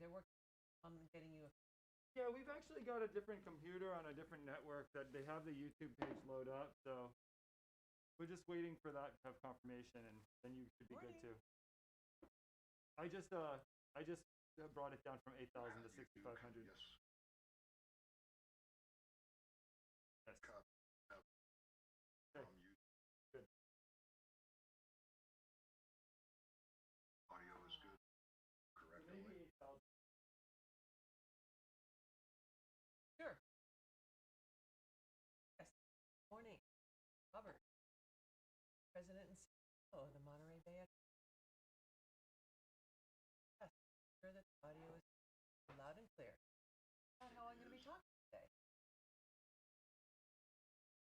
They're working on getting you. Yeah, we've actually got a different computer on a different network that they have the YouTube page load up, so we're just waiting for that to have confirmation, and then you should be good too. I just brought it down from 8,000 to 6,500. Yes. Yes. From you. Good. Audio is good. Correctly. Maybe 8,000. Sure. Yes. Morning, Robert, President and CEO of the Monterey Bay. Yes. Sure that the audio is loud and clear. How I'm going to be talking today.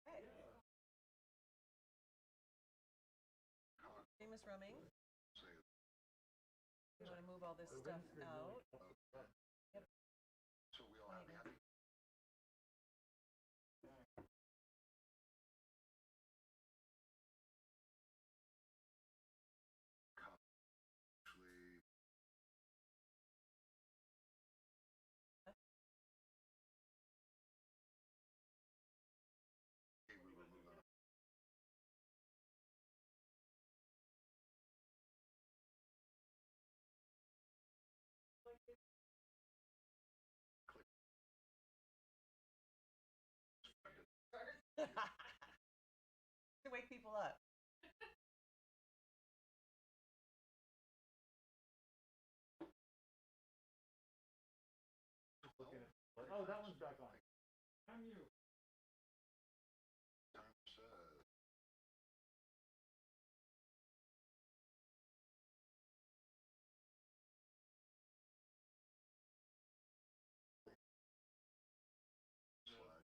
Hey. Famous rumming. We want to move all this stuff out. Yep. So we all happy. Actually, we were moving on. To wake people up. Oh, that one's back on. I'm you. Time says. Slide.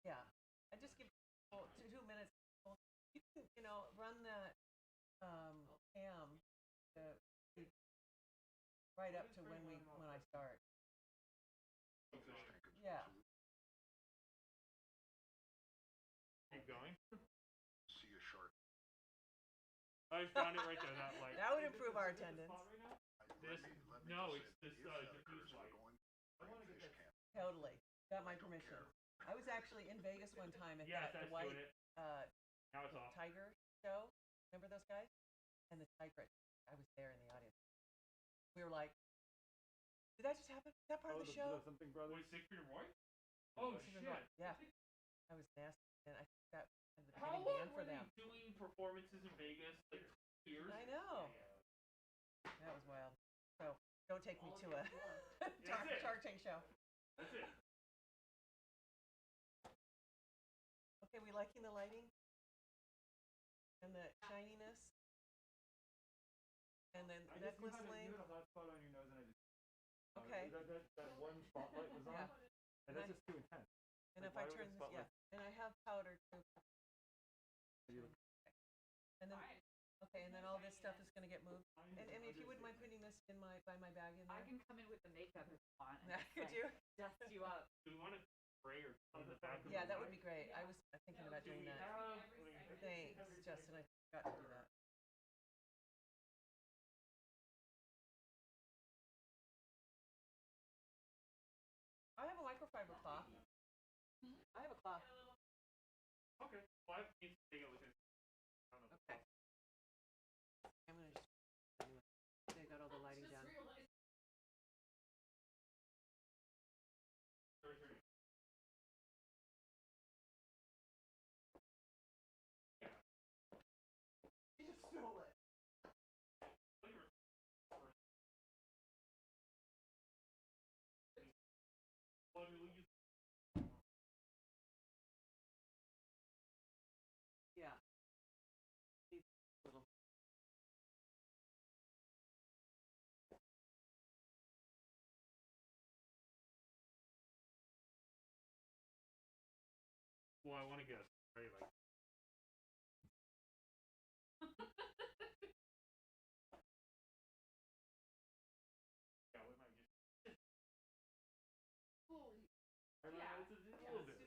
Yeah. I just give people 2 minutes. You can, run that cam to right up to when I start. Yeah. Keep going. See a shark. I found it right there. That light. That would improve our attendance. This no, it's this diffuse light. I want to get fish camp. Totally. Got my permission. I was actually in Vegas one time at the white now it's off. tiger show. Remember those guys? And the tiger. I was there in the audience. We were like, did that just happen? Is that part of the show? Something brothers. Wait, Siegfried and Roy? Oh shit! Yeah, that was nasty, and I think that was the How beginning long for were they them. doing performances in Vegas? Like 2 years? I know. That was wild. So don't take me to a Shark Tank show. That's it. Okay, we liking the lighting and the shininess and then necklace length. You had a hot spot on your nose, and I just. Okay. That one spotlight was on, and that's just too intense. And if I turn this, and I have powder too. And then, okay, and then all this stuff is going to get moved. And if you wouldn't mind putting this in my bag in there. I can come in with the makeup if you want. Could you? Dust you up. Do we want to spray or on the back of Yeah, the that would light? be great. I was thinking about doing that. Thanks, Justin. I forgot to do that. I have a microfiber cloth. I have a cloth. Okay. Well, I need to take a look at it. Okay. I'm gonna just. They got all the lighting down. You just stole it. Yeah. Little. Well, I want to get a spray like. Yeah, we might just. Holy. Yeah, it's a little bit.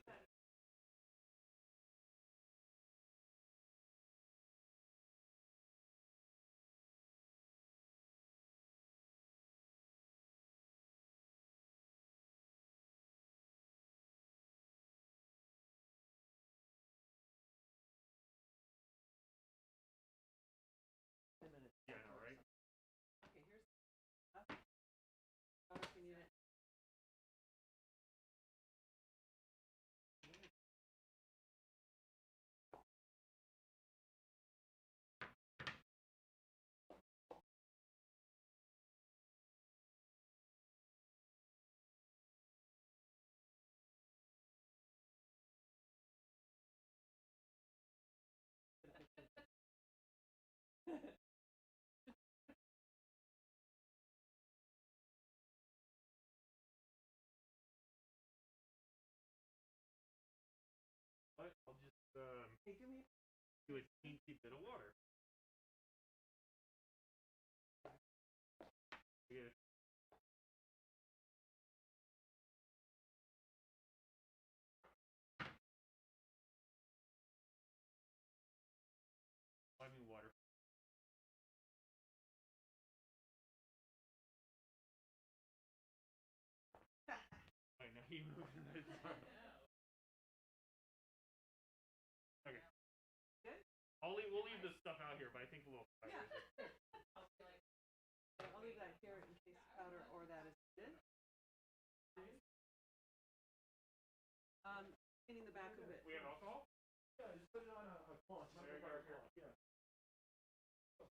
Hey, do me. to a teensy bit of water. Yeah. I mean water. I know you moved it. Okay. Good? We'll leave this stuff out here, but I think we'll fire Yeah. it. I'll leave that here in case powder or that is needed. Cleaning the back of it. We have alcohol? Yeah, just put it on a cloth. There you go, here. Yeah.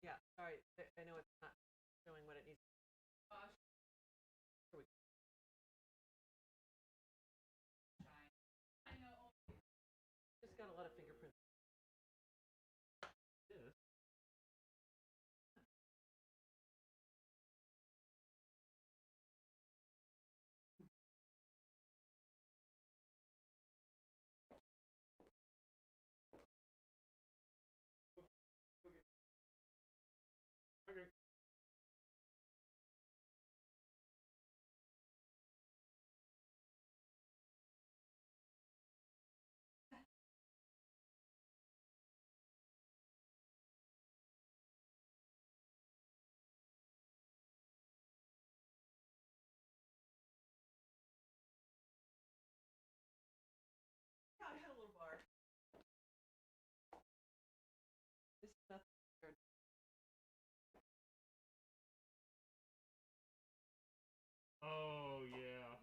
Yeah, sorry. I know it's not showing what it needs. Here we go. I know. Just got a lot of fingerprints. This. Okay. Yeah, I had a little bar. This is nothing compared. Oh yeah.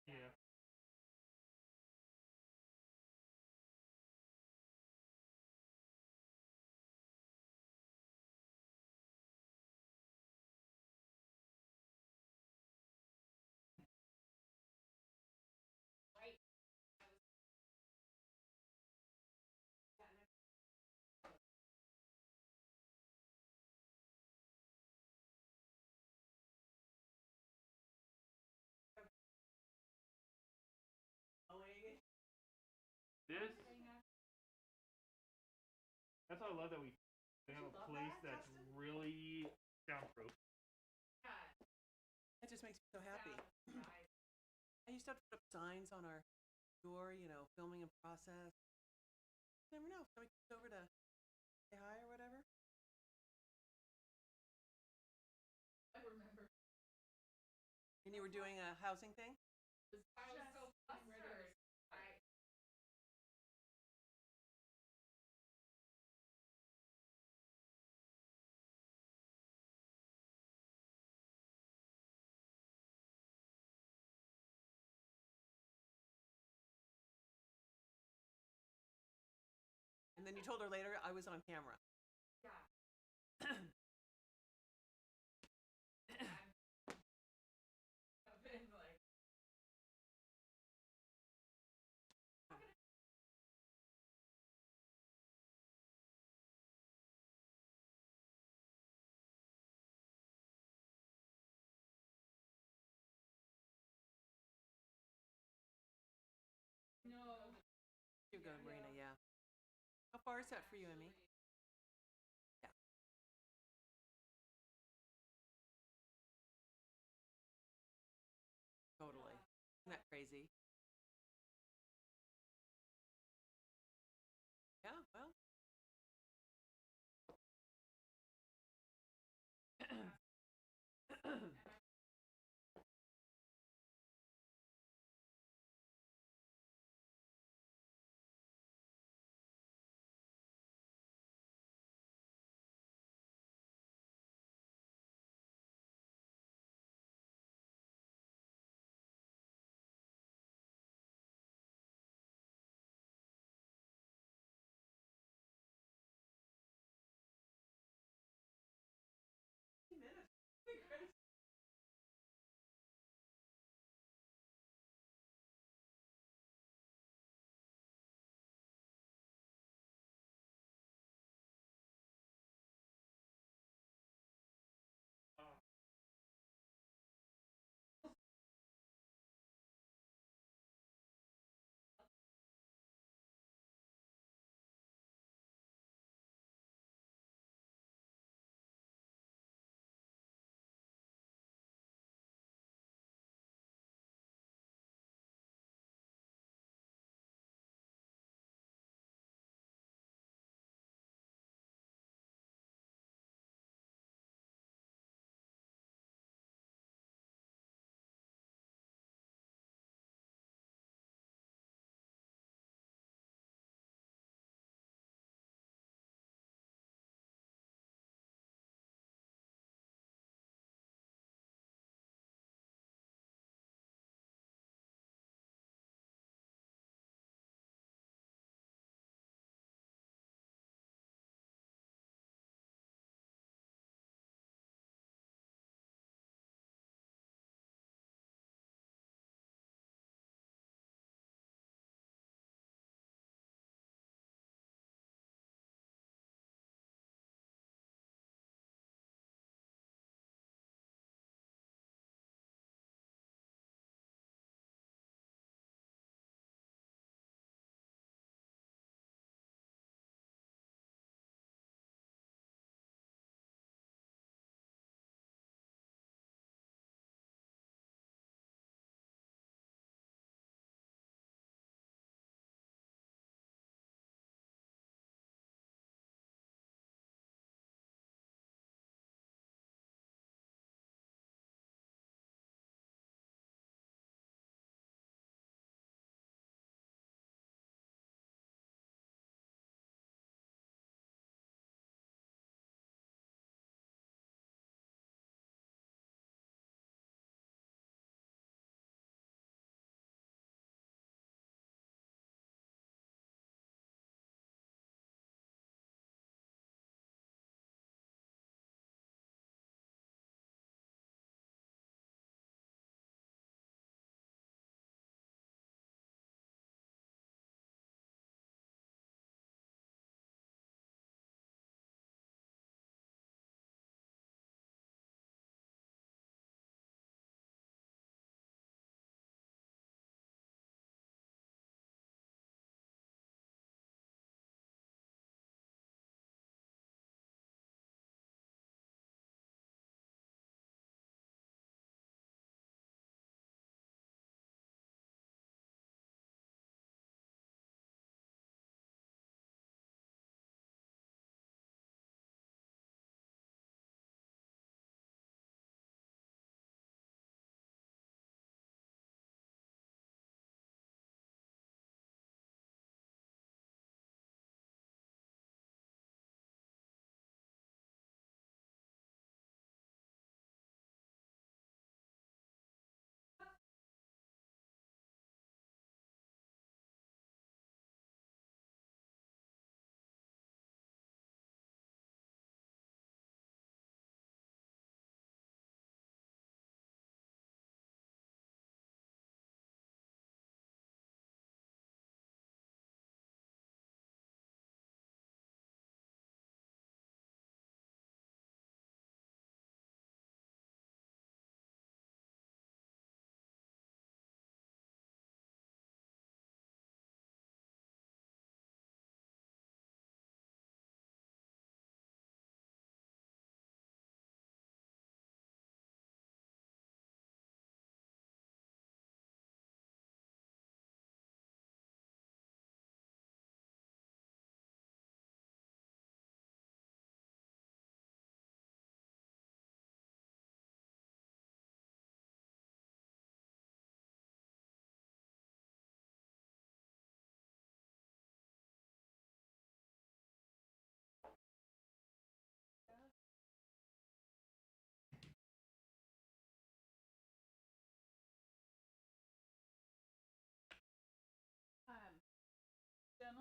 Yeah. This. That's why I love that we have a place that's really soundproof. That just makes me so happy. I used to have to put up signs on our door, filming in process. You never know if somebody comes over to say hi or whatever. I remember. And you were doing a housing thing? I was so flustered. And then you told her later I was on camera. Yeah. I've been like. No. You're good, Marina, yeah. How far is that for you, Emmy? Yeah. Totally. Isn't that crazy? Yeah, well. Minutes.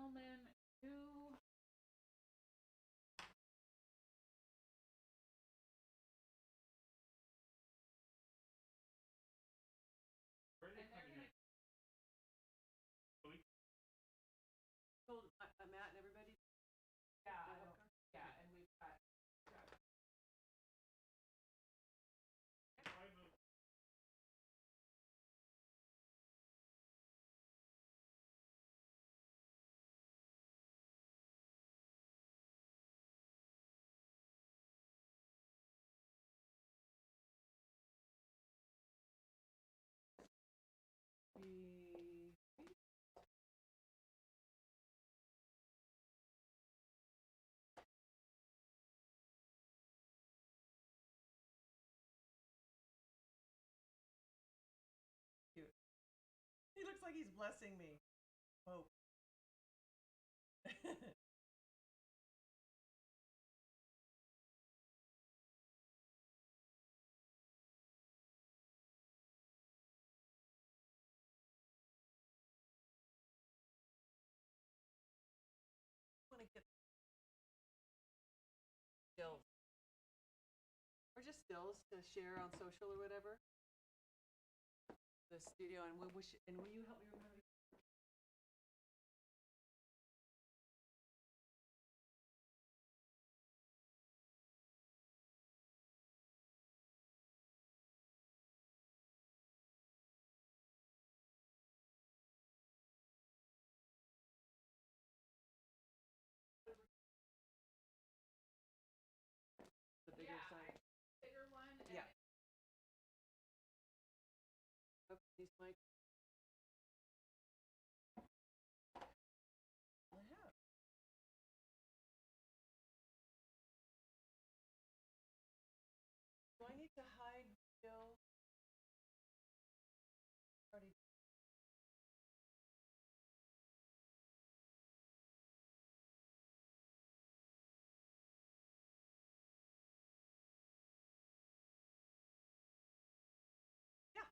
gentleman who Where are they and they're coming gonna in? Told Matt and everybody. yeah, They I have don't, cars? yeah, and we've got I move. Cute. He looks like he's blessing me. Oh. Want to get stills or just stills to share on social or whatever. The studio, and will you help me remember? The bigger yeah, sign. bigger one. And Yeah. Oh, these mics. I have. Do I need to hide video? Already. Yeah.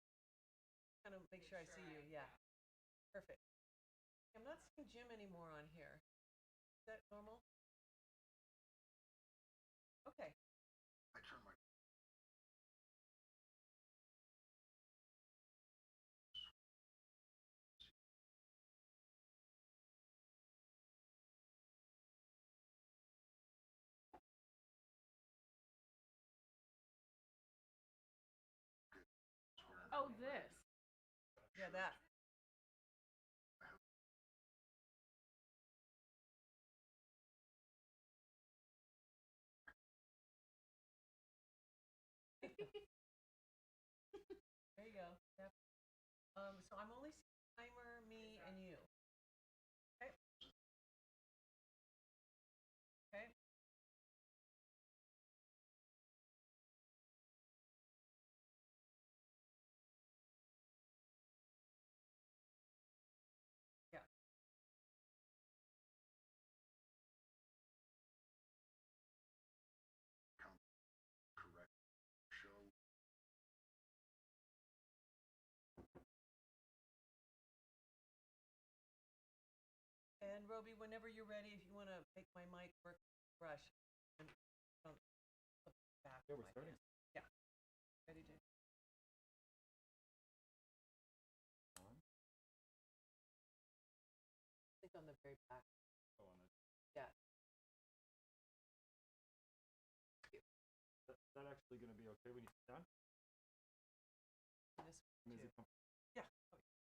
Kind of make sure I see you. Yeah. Perfect. I'm not seeing Jim anymore on here. Is that normal? Okay. I turn my oh, this. Yeah, that. There you go. Yep. So I'm only seeing timer, me, and you. Okay. Okay. Yeah. count correct show. And Roby, whenever you're ready, if you want to make my mic work, brush. And don't flip back. Yeah, we're like starting. this. Yeah. Ready, Jay? On. I think on the very back. Oh, on it. Yeah. That actually going to be okay when you sit down? And this I mean, one is too. it Yeah. Oh, yeah.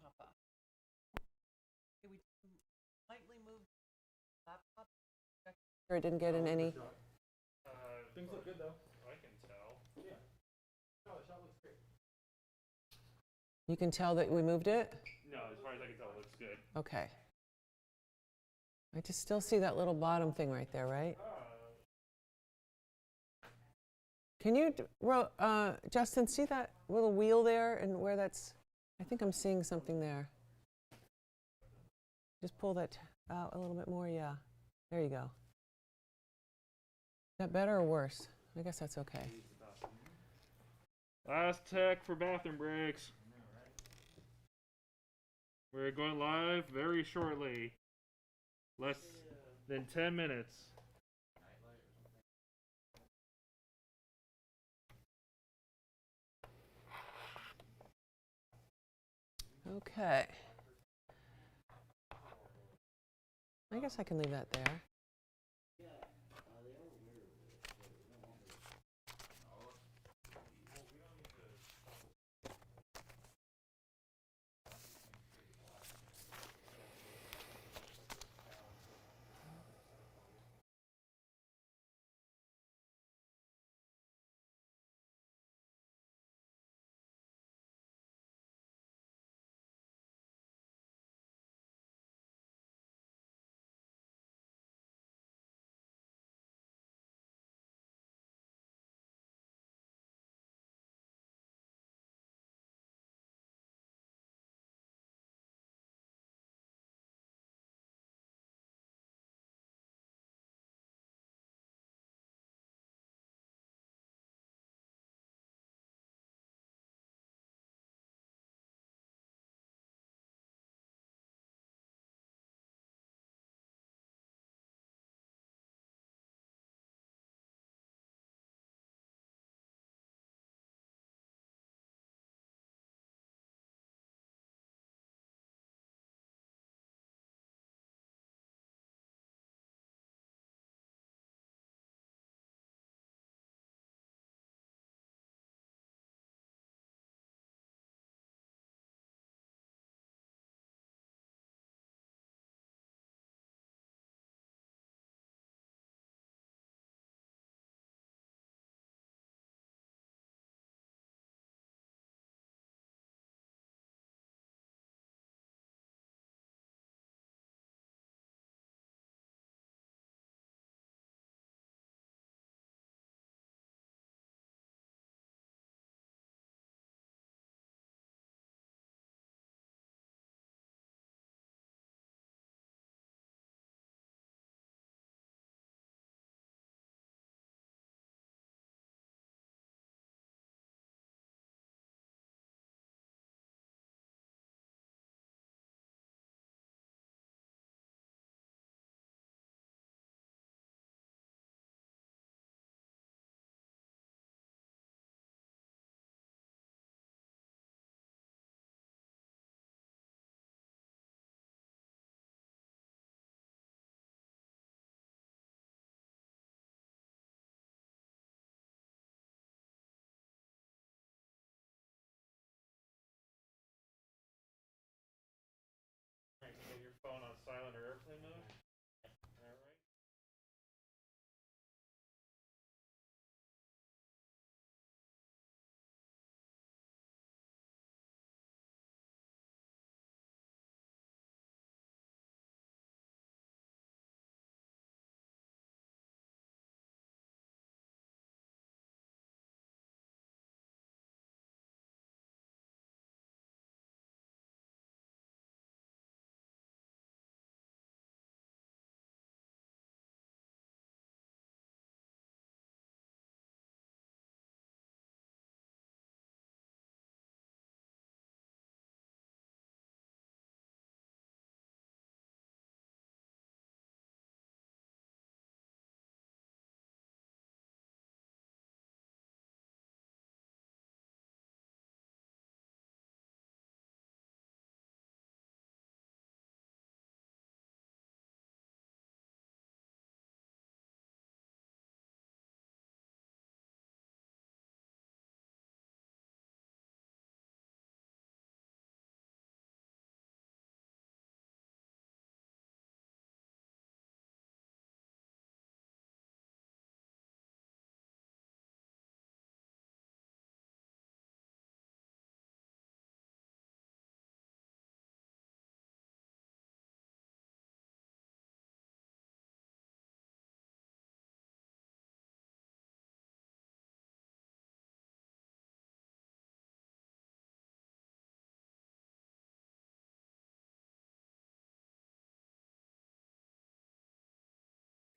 Pop up. Okay, we lightly moved laptop. Or it didn't get in any. Things look good though. I can tell. Yeah. No, the shot looks great. You can tell that we moved it? No, as far as I can tell, it looks good. Okay. I just still see that little bottom thing right there, right? Can you, Justin, see that little wheel there and where that's, I think I'm seeing something there. Just pull that out a little bit more, yeah. There you go. Is that better or worse? I guess that's okay. Last tech for bathroom breaks. We're going live very shortly. Less than 10 minutes. Okay. I guess I can leave that there. Alright, so your phone on silent or airplane mode? Alright.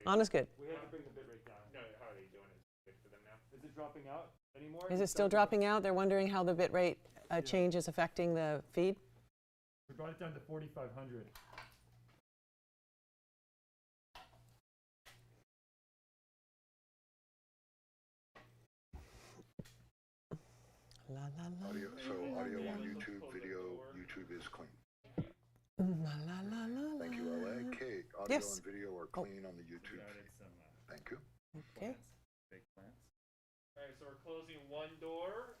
On is good. We had to bring the bit rate down. No, how are they doing it? Good for them now? Is it dropping out anymore? Is it still dropping out? They're wondering how the bit rate change is affecting the feed? We brought it down to 4,500. La la la. Audio, so audio on YouTube, video, YouTube is clean. La la la la. Thank you, LA. Kate, audio Yes. and video are clean on the YouTube. Added some Thank you. Okay. big plants. All right, so we're closing one door,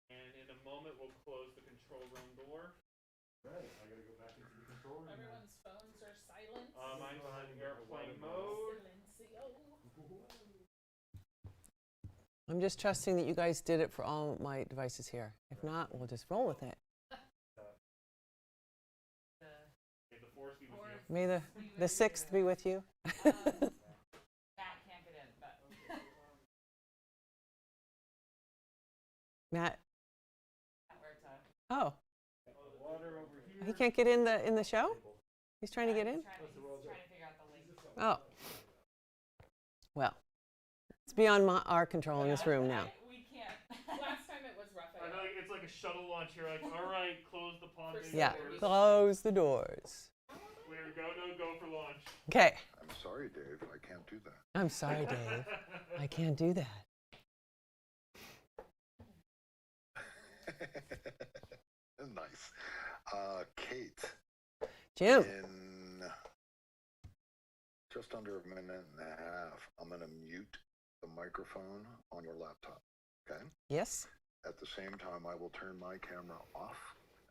and in a moment we'll close the control room door. Right, I gotta go back into the control room. Everyone's phones are silent. Mine's on airplane mode. Silencio. I'm just trusting that you guys did it for all my devices here. If not, we'll just roll with it. May the force be with you. May the 6th be with you. Matt can't get in, but Matt. where it's at. Oh, Water over here. he can't get in the show? He's trying to get in? He's trying to figure out the link. Oh. Well, it's beyond our control in this room now. We can't. Last time it was I Raphael. know it's like a shuttle launch here. Like, all right, close the pond bay Yeah, doors. close the doors. We're go for launch. Okay. I'm sorry, Dave. I can't do that. I'm sorry, Dave. I can't do that. Nice. Kate, Jim. in just under a minute and a half, I'm going to mute the microphone on your laptop. Okay? Yes? At the same time, I will turn my camera off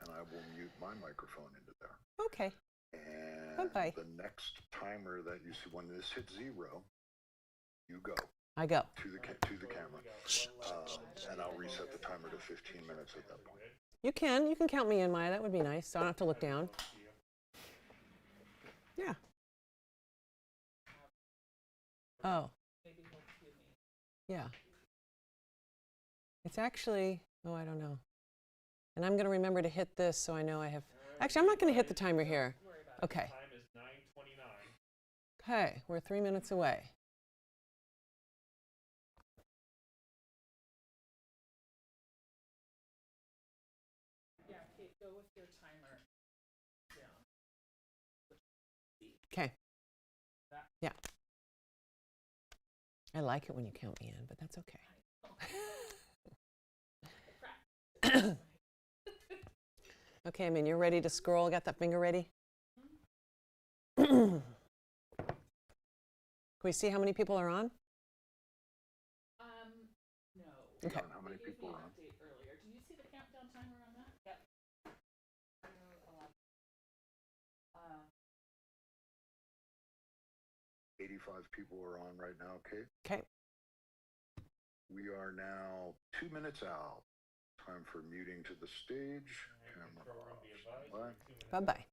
and I will mute my microphone into there. Okay. And Bye-bye. the next timer that you see, when this hits 0, you go I go. to the camera, and I'll reset the timer to 15 minutes at that point. You can count me in, Maya. That would be nice. So I don't have to look down. Yeah. Oh. Maybe he'll cue me. Yeah. It's actually, oh, I don't know. And I'm going to remember to hit this so I know I have, actually, I'm not going to hit the timer here. Okay. Time is 9:29. Okay, we're 3 minutes away. Yeah, Kate, go with your timer down. Okay. Yeah. I like it when you count me in, but that's okay. Okay, I mean, you're ready to scroll. Got that finger ready? Can we see how many people are on? No. Okay. How many They gave people me are an on? update earlier. Do you see the countdown timer on that? Yep. 85 people are on right now, Kate. Okay. We are now 2 minutes out. Time for muting to the stage. Camera Control room be advised. off. we're 2 minutes. Bye-bye.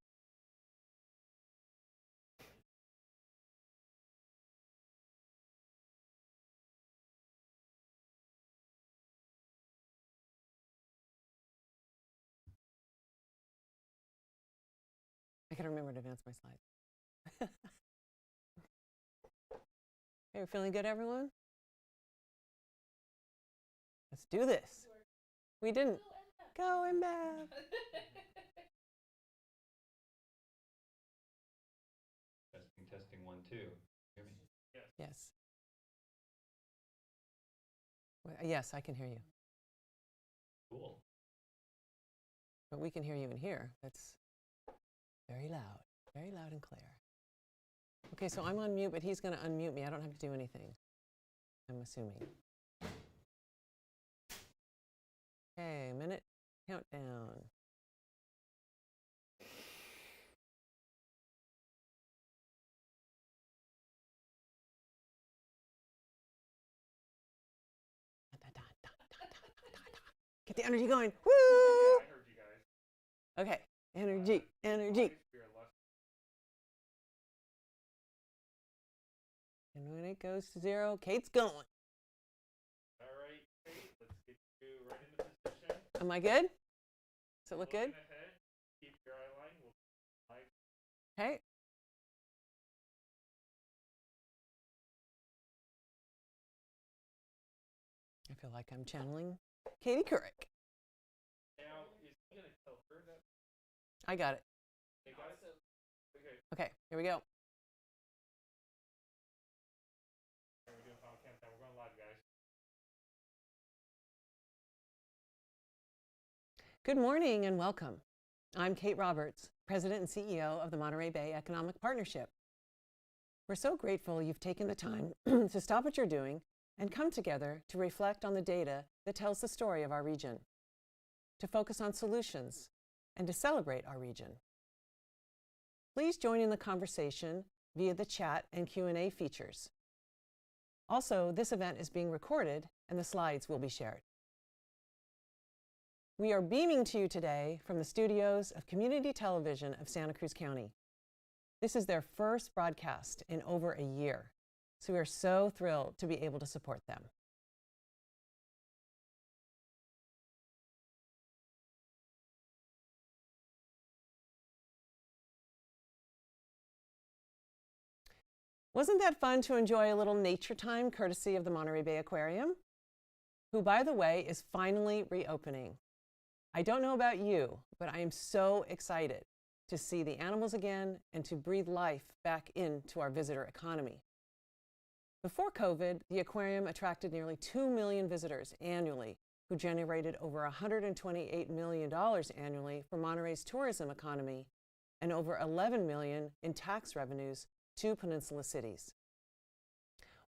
I can remember to advance my slides. Hey, we feeling good, everyone? Let's do this. We didn't. Go and back. Testing 1, 2. Hear me? Yes. Yes, I can hear you. Cool. But we can hear you in here. That's very loud and clear. Okay, so I'm on mute, but he's going to unmute me. I don't have to do anything, I'm assuming. Okay, minute countdown. Get the energy going. Woo! I heard you guys. Okay, energy. We are less. And when it goes to 0, Kate's going. All right, Kate, let's get you right into position. Am I good? Does it look good? Looking ahead, keep your eye line. We'll live. Okay. I feel like I'm channeling Katie Couric. Now, is he gonna tell her that? I got it. They got it? Okay. Okay, here we go. We're doing Final Countdown. We're going live, guys. Good morning and welcome. I'm Kate Roberts, President and CEO of the Monterey Bay Economic Partnership. We're so grateful you've taken the time to stop what you're doing and come together to reflect on the data that tells the story of our region, to focus on solutions, and to celebrate our region. Please join in the conversation via the chat and Q&A features. Also, this event is being recorded and the slides will be shared. We are beaming to you today from the studios of Community Television of Santa Cruz County. This is their first broadcast in over a year, so we are so thrilled to be able to support them. Wasn't that fun to enjoy a little nature time courtesy of the Monterey Bay Aquarium, who, by the way, is finally reopening? I don't know about you, but I am so excited to see the animals again and to breathe life back into our visitor economy. Before COVID, the aquarium attracted nearly 2 million visitors annually, who generated over $128 million annually for Monterey's tourism economy and over $11 million in tax revenues to peninsula cities.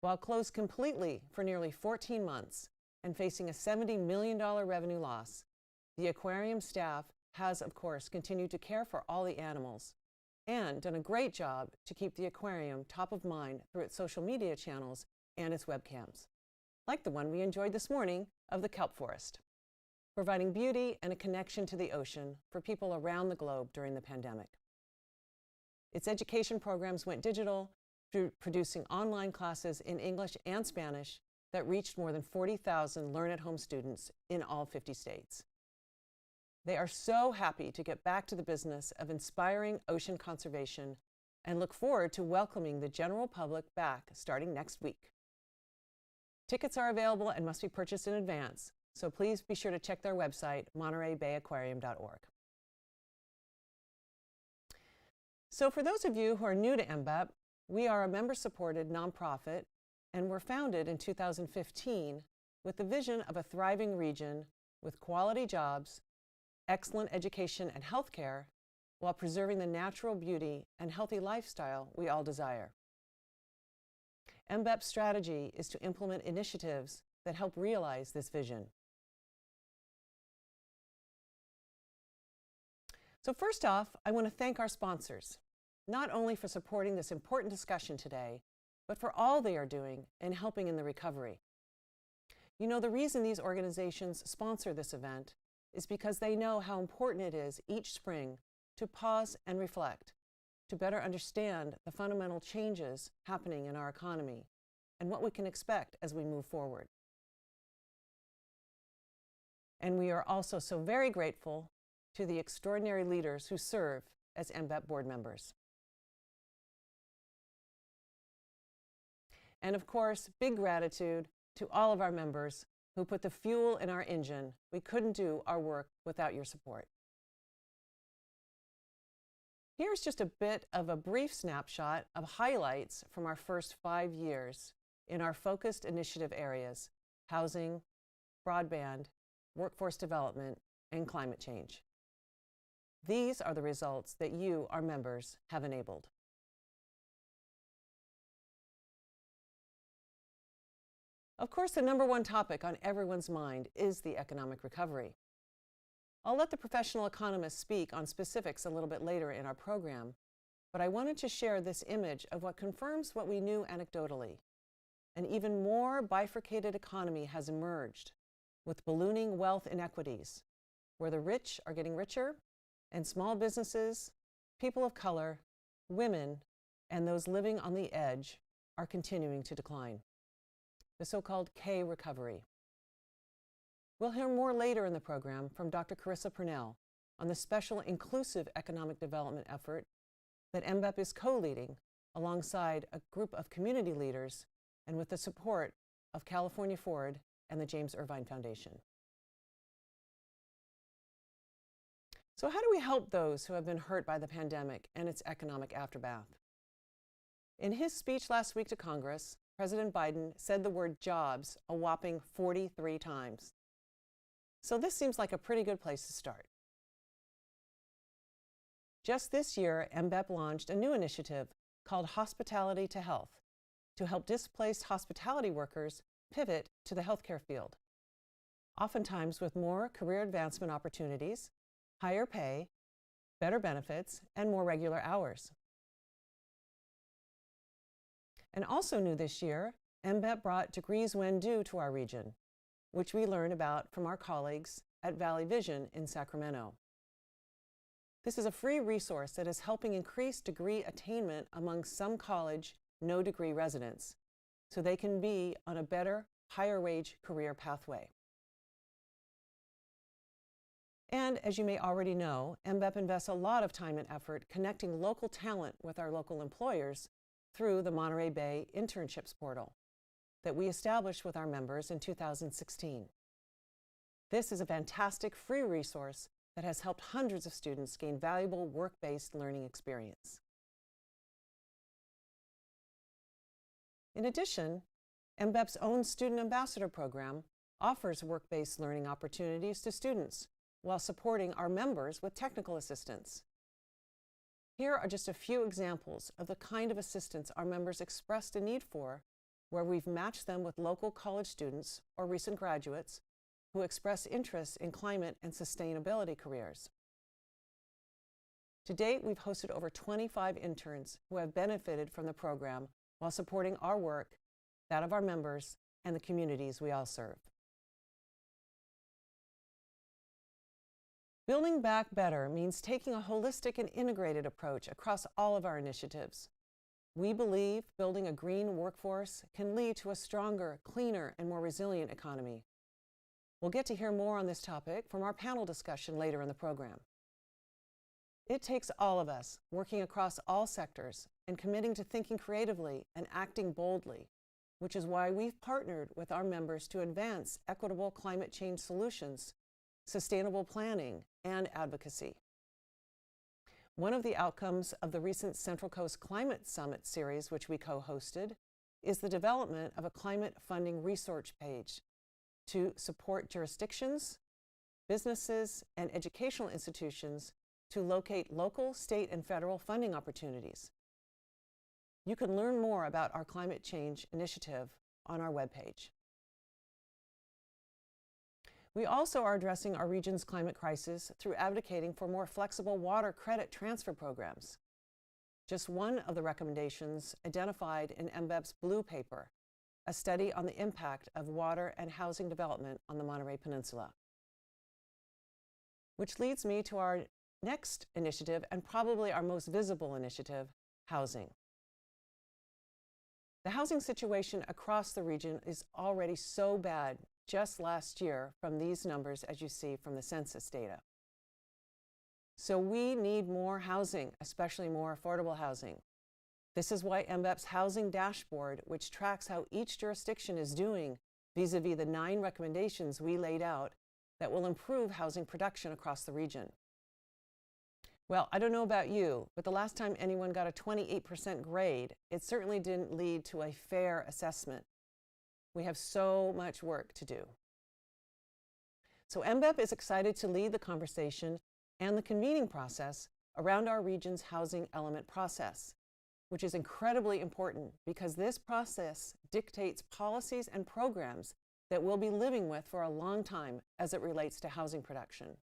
While closed completely for nearly 14 months and facing a $70 million revenue loss, the aquarium staff has, of course, continued to care for all the animals and done a great job to keep the aquarium top of mind through its social media channels and its webcams, like the one we enjoyed this morning of the kelp forest, providing beauty and a connection to the ocean for people around the globe during the pandemic. Its education programs went digital through producing online classes in English and Spanish that reached more than 40,000 learn-at-home students in all 50 states. They are so happy to get back to the business of inspiring ocean conservation and look forward to welcoming the general public back starting next week. Tickets are available and must be purchased in advance, so please be sure to check their website, montereybayaquarium.org. So for those of you who are new to MBEP, we are a member-supported nonprofit and were founded in 2015 with the vision of a thriving region with quality jobs, excellent education and healthcare, while preserving the natural beauty and healthy lifestyle we all desire. MBEP's strategy is to implement initiatives that help realize this vision. So first off, I want to thank our sponsors, not only for supporting this important discussion today, but for all they are doing in helping in the recovery. You know, the reason these organizations sponsor this event is because they know how important it is each spring to pause and reflect, to better understand the fundamental changes happening in our economy and what we can expect as we move forward. And we are also so very grateful to the extraordinary leaders who serve as MBEP board members. And of course, big gratitude to all of our members who put the fuel in our engine. We couldn't do our work without your support. Here's just a bit of a brief snapshot of highlights from our first 5 years in our focused initiative areas: housing, broadband, workforce development, and climate change. These are the results that you, our members, have enabled. Of course, the number one topic on everyone's mind is the economic recovery. I'll let the professional economists speak on specifics a little bit later in our program, but I wanted to share this image of what confirms what we knew anecdotally. An even more bifurcated economy has emerged, with ballooning wealth inequities, where the rich are getting richer and small businesses, people of color, women, and those living on the edge are continuing to decline. The so-called K recovery. We'll hear more later in the program from Dr. Carissa Purnell on the special inclusive economic development effort that MBEP is co-leading alongside a group of community leaders and with the support of California Forward and the James Irvine Foundation. So how do we help those who have been hurt by the pandemic and its economic aftermath? In his speech last week to Congress, President Biden said the word jobs a whopping 43 times. So this seems like a pretty good place to start. Just this year, MBEP launched a new initiative called Hospitality to Health to help displaced hospitality workers pivot to the healthcare field, oftentimes with more career advancement opportunities, higher pay, better benefits, and more regular hours. And also new this year, MBEP brought Degrees When Due to our region, which we learn about from our colleagues at Valley Vision in Sacramento. This is a free resource that is helping increase degree attainment among some college no-degree residents, so they can be on a better, higher-wage career pathway. And as you may already know, MBEP invests a lot of time and effort connecting local talent with our local employers through the Monterey Bay Internships Portal that we established with our members in 2016. This is a fantastic free resource that has helped hundreds of students gain valuable work-based learning experience. In addition, MBEP's own Student Ambassador Program offers work-based learning opportunities to students while supporting our members with technical assistance. Here are just a few examples of the kind of assistance our members expressed a need for, where we've matched them with local college students or recent graduates who express interest in climate and sustainability careers. To date, we've hosted over 25 interns who have benefited from the program while supporting our work, that of our members, and the communities we all serve. Building back better means taking a holistic and integrated approach across all of our initiatives. We believe building a green workforce can lead to a stronger, cleaner, and more resilient economy. We'll get to hear more on this topic from our panel discussion later in the program. It takes all of us working across all sectors and committing to thinking creatively and acting boldly, which is why we've partnered with our members to advance equitable climate change solutions, sustainable planning, and advocacy. One of the outcomes of the recent Central Coast Climate Summit series, which we co-hosted, is the development of a climate funding resource page to support jurisdictions, businesses, and educational institutions to locate local, state, and federal funding opportunities. You can learn more about our climate change initiative on our webpage. We also are addressing our region's climate crisis through advocating for more flexible water credit transfer programs. Just one of the recommendations identified in MBEP's Blue Paper, a study on the impact of water and housing development on the Monterey Peninsula. Which leads me to our next initiative, and probably our most visible initiative, housing. The housing situation across the region is already so bad just last year from these numbers, as you see from the census data. So we need more housing, especially more affordable housing. This is why MBEP's Housing Dashboard, which tracks how each jurisdiction is doing vis-a-vis the 9 recommendations we laid out that will improve housing production across the region. Well, I don't know about you, but the last time anyone got a 28% grade, it certainly didn't lead to a fair assessment. We have so much work to do. So MBEP is excited to lead the conversation and the convening process around our region's housing element process, which is incredibly important because this process dictates policies and programs that we'll be living with for a long time as it relates to housing production.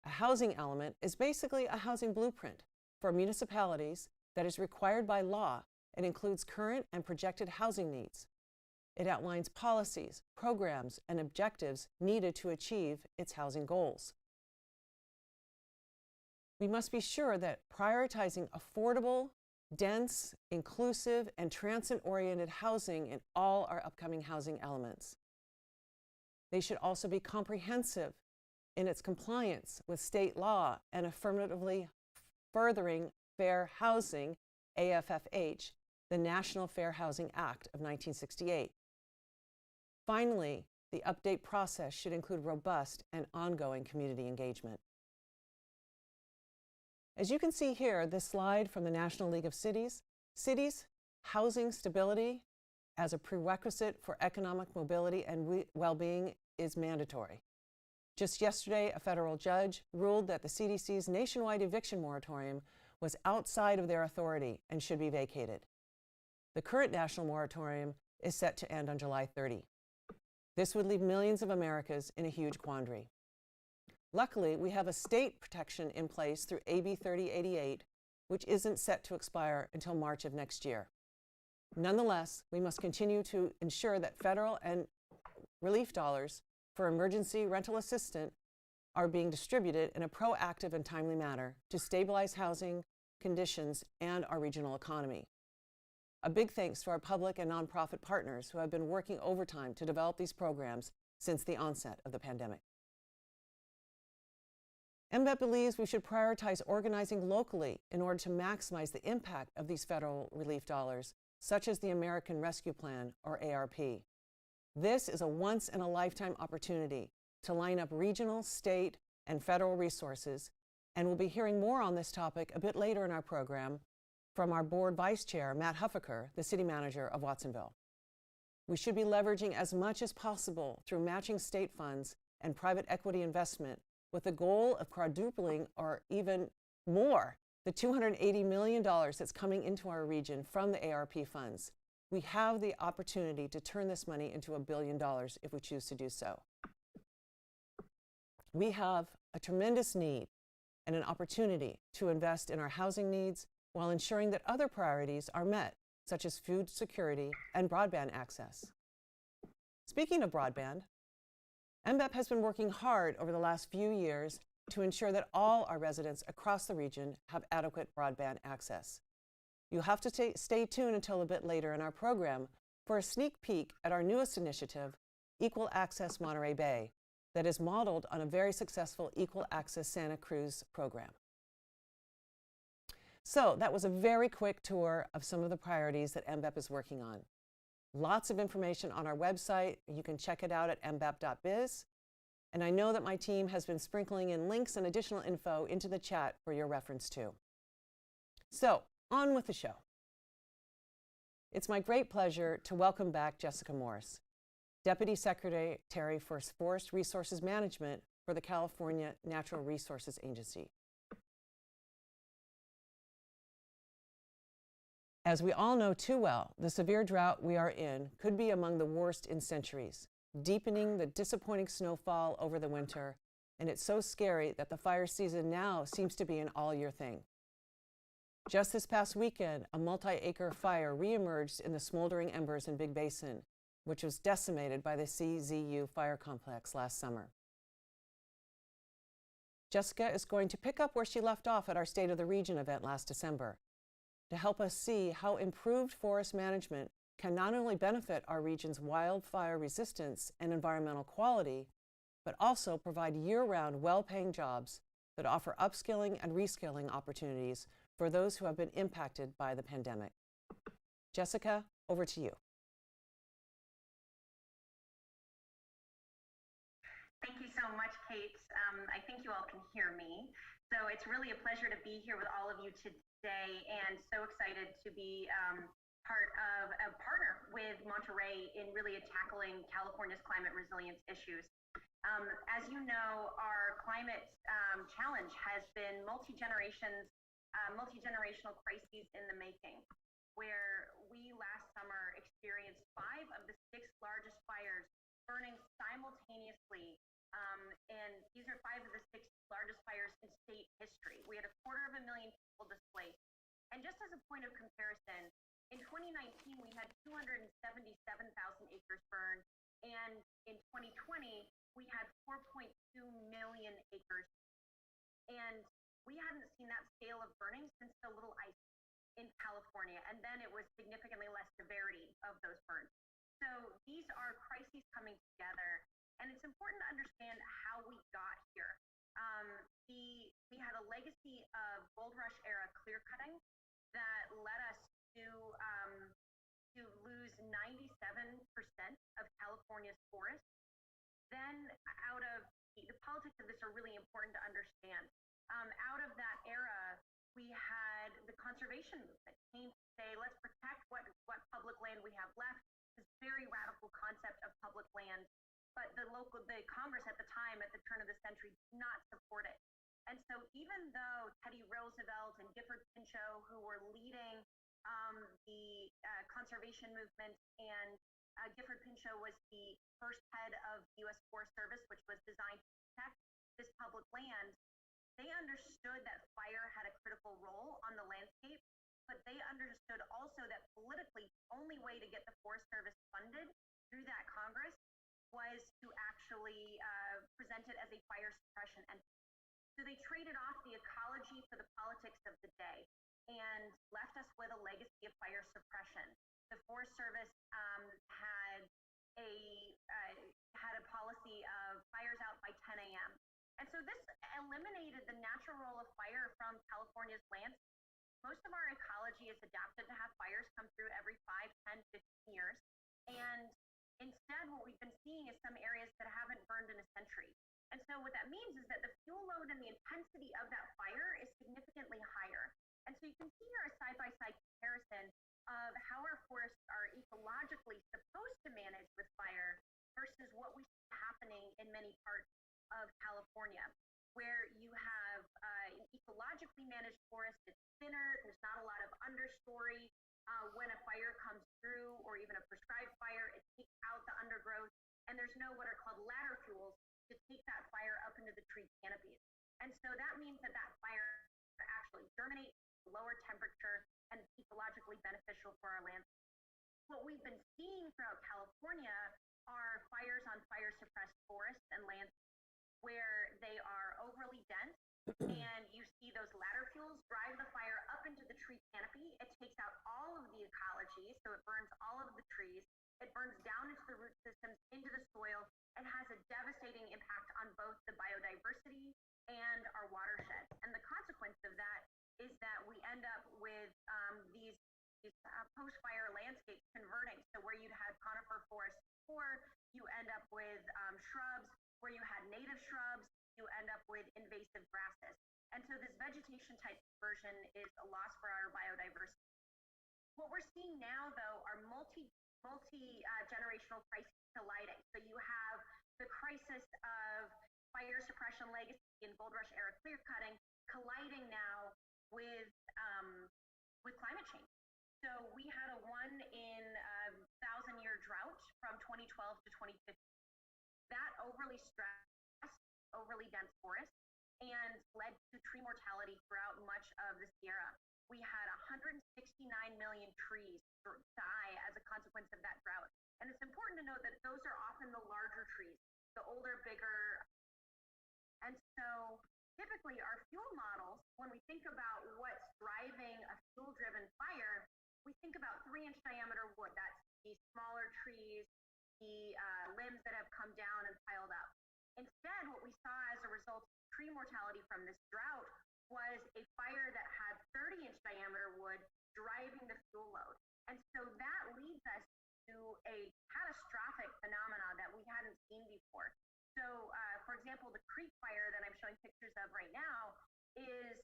A housing element is basically a housing blueprint for municipalities that is required by law and includes current and projected housing needs. It outlines policies, programs, and objectives needed to achieve its housing goals. We must be sure that prioritizing affordable, dense, inclusive, and transit-oriented housing in all our upcoming housing elements. They should also be comprehensive in its compliance with state law and affirmatively furthering fair housing, AFFH, the National Fair Housing Act of 1968. Finally, the update process should include robust and ongoing community engagement. As you can see here, this slide from the National League of Cities, housing stability as a prerequisite for economic mobility and well-being is mandatory. Just yesterday, a federal judge ruled that the CDC's nationwide eviction moratorium was outside of their authority and should be vacated. The current national moratorium is set to end on July 30. This would leave millions of Americans in a huge quandary. Luckily, we have a state protection in place through AB 3088, which isn't set to expire until March of next year. Nonetheless, we must continue to ensure that federal and relief dollars for emergency rental assistance are being distributed in a proactive and timely manner to stabilize housing conditions and our regional economy. A big thanks to our public and nonprofit partners who have been working overtime to develop these programs since the onset of the pandemic. MBEP believes we should prioritize organizing locally in order to maximize the impact of these federal relief dollars, such as the American Rescue Plan, or ARP. This is a once-in-a-lifetime opportunity to line up regional, state, and federal resources, and we'll be hearing more on this topic a bit later in our program from our board vice chair, Matt Huffaker, the city manager of Watsonville. We should be leveraging as much as possible through matching state funds and private equity investment with the goal of quadrupling or even more the $280 million that's coming into our region from the ARP funds. We have the opportunity to turn this money into $1 billion if we choose to do so. We have a tremendous need and an opportunity to invest in our housing needs while ensuring that other priorities are met, such as food security and broadband access. Speaking of broadband, MBEP has been working hard over the last few years to ensure that all our residents across the region have adequate broadband access. You'll have to stay tuned until a bit later in our program for a sneak peek at our newest initiative, Equal Access Monterey Bay, that is modeled on a very successful Equal Access Santa Cruz program. So that was a very quick tour of some of the priorities that MBEP is working on. Lots of information on our website. You can check it out at mbep.biz. And I know that my team has been sprinkling in links and additional info into the chat for your reference too. So, on with the show. It's my great pleasure to welcome back Jessica Morris, Deputy Secretary for Forest Resources Management for the California Natural Resources Agency. As we all know too well, the severe drought we are in could be among the worst in centuries, deepening the disappointing snowfall over the winter, and it's so scary that the fire season now seems to be an all-year thing. Just this past weekend, a multi-acre fire reemerged in the smoldering embers in Big Basin, which was decimated by the CZU fire complex last summer. Jessica is going to pick up where she left off at our State of the Region event last December to help us see how improved forest management can not only benefit our region's wildfire resistance and environmental quality, but also provide year-round well-paying jobs that offer upskilling and reskilling opportunities for those who have been impacted by the pandemic. Jessica, over to you. Thank you so much, Kate. I think you all can hear me. So it's really a pleasure to be here with all of you today, and so excited to be part of a partner with Monterey in really tackling California's climate resilience issues. As you know, our climate challenge has been multi-generational crises in the making, where we last summer experienced 5 of the 6 largest fires burning simultaneously. And these are 5 of the 6 largest fires in state history. We had 250,000 people displaced. And just as a point of comparison, in 2019, we had 277,000 acres burned. And in 2020, we had 4.2 million acres. And we hadn't seen that scale of burning since the Little Ice in California. And then it was significantly less severity of those burns. So these are crises coming together. And it's important to understand how we got here. We had a legacy of gold rush era clear cutting that led us to lose 97% of California's forests. Then out of the politics of this are really important to understand. Out of that era, we had the conservation movement came to say, let's protect what public land we have left. This very radical concept of public land, but the Congress at the time, at the turn of the century, did not support it. And so even though Teddy Roosevelt and Gifford Pinchot, who were leading the conservation movement, and Gifford Pinchot was the first head of the U.S. Forest Service, which was designed to protect this public land, they understood that fire had a critical role on the landscape, but they understood also that politically, the only way to get the Forest Service funded through that Congress was to actually present it as a fire suppression entity. So they traded off the ecology for the politics of the day and left us with a legacy of fire suppression. The Forest Service had a policy of fires out by 10 a.m. And so this eliminated the natural role of fire from California's landscape. Most of our ecology is adapted to have fires come through every 5, 10, 15 years. And instead, what we've been seeing is some areas that haven't burned in a century. And so what that means is that the fuel load and the intensity of that fire is significantly higher. And so you can see here a side-by-side comparison of how our forests are ecologically supposed to manage with fire versus what we see happening in many parts of California, where you have an ecologically managed forest. It's thinner, there's not a lot of understory. When a fire comes through, or even a prescribed fire, it takes out the undergrowth, and there's no what are called ladder fuels to take that fire up into the tree canopies. And so that means that fire actually germinates at a lower temperature and is ecologically beneficial for our landscape. What we've been seeing throughout California are fires on fire-suppressed forests and landscapes where they are overly dense, and you see those ladder fuels drive the fire up into the tree canopy. It takes out all of the ecology, so it burns all of the trees. It burns down into the root systems, into the soil, and has a devastating impact on both the biodiversity and our watersheds. And the consequence of that is that we end up with these post-fire landscapes converting. So where you'd had conifer forests before, you end up with shrubs. Where you had native shrubs, you end up with invasive grasses. And so this vegetation type conversion is a loss for our biodiversity. What we're seeing now, though, are multi-generational crises colliding. So you have the crisis of fire suppression legacy and gold rush era clear cutting colliding now with climate change. So we had a 1 in 1,000-year drought from 2012 to 2015. That overly stressed, overly dense forest and led to tree mortality throughout much of the Sierra. We had 169 million trees die as a consequence of that drought. And it's important to note that those are often the larger trees, the older, bigger. And so typically our fuel models, when we think about what's driving a fuel-driven fire, we think about 3-inch diameter wood. That's the smaller trees, the limbs that have come down and piled up. Instead, what we saw as a result of tree mortality from this drought was a fire that had 30-inch diameter wood driving the fuel load. And so that leads us to a catastrophic phenomenon that we hadn't seen before. So, for example, the creek fire that I'm showing pictures of right now is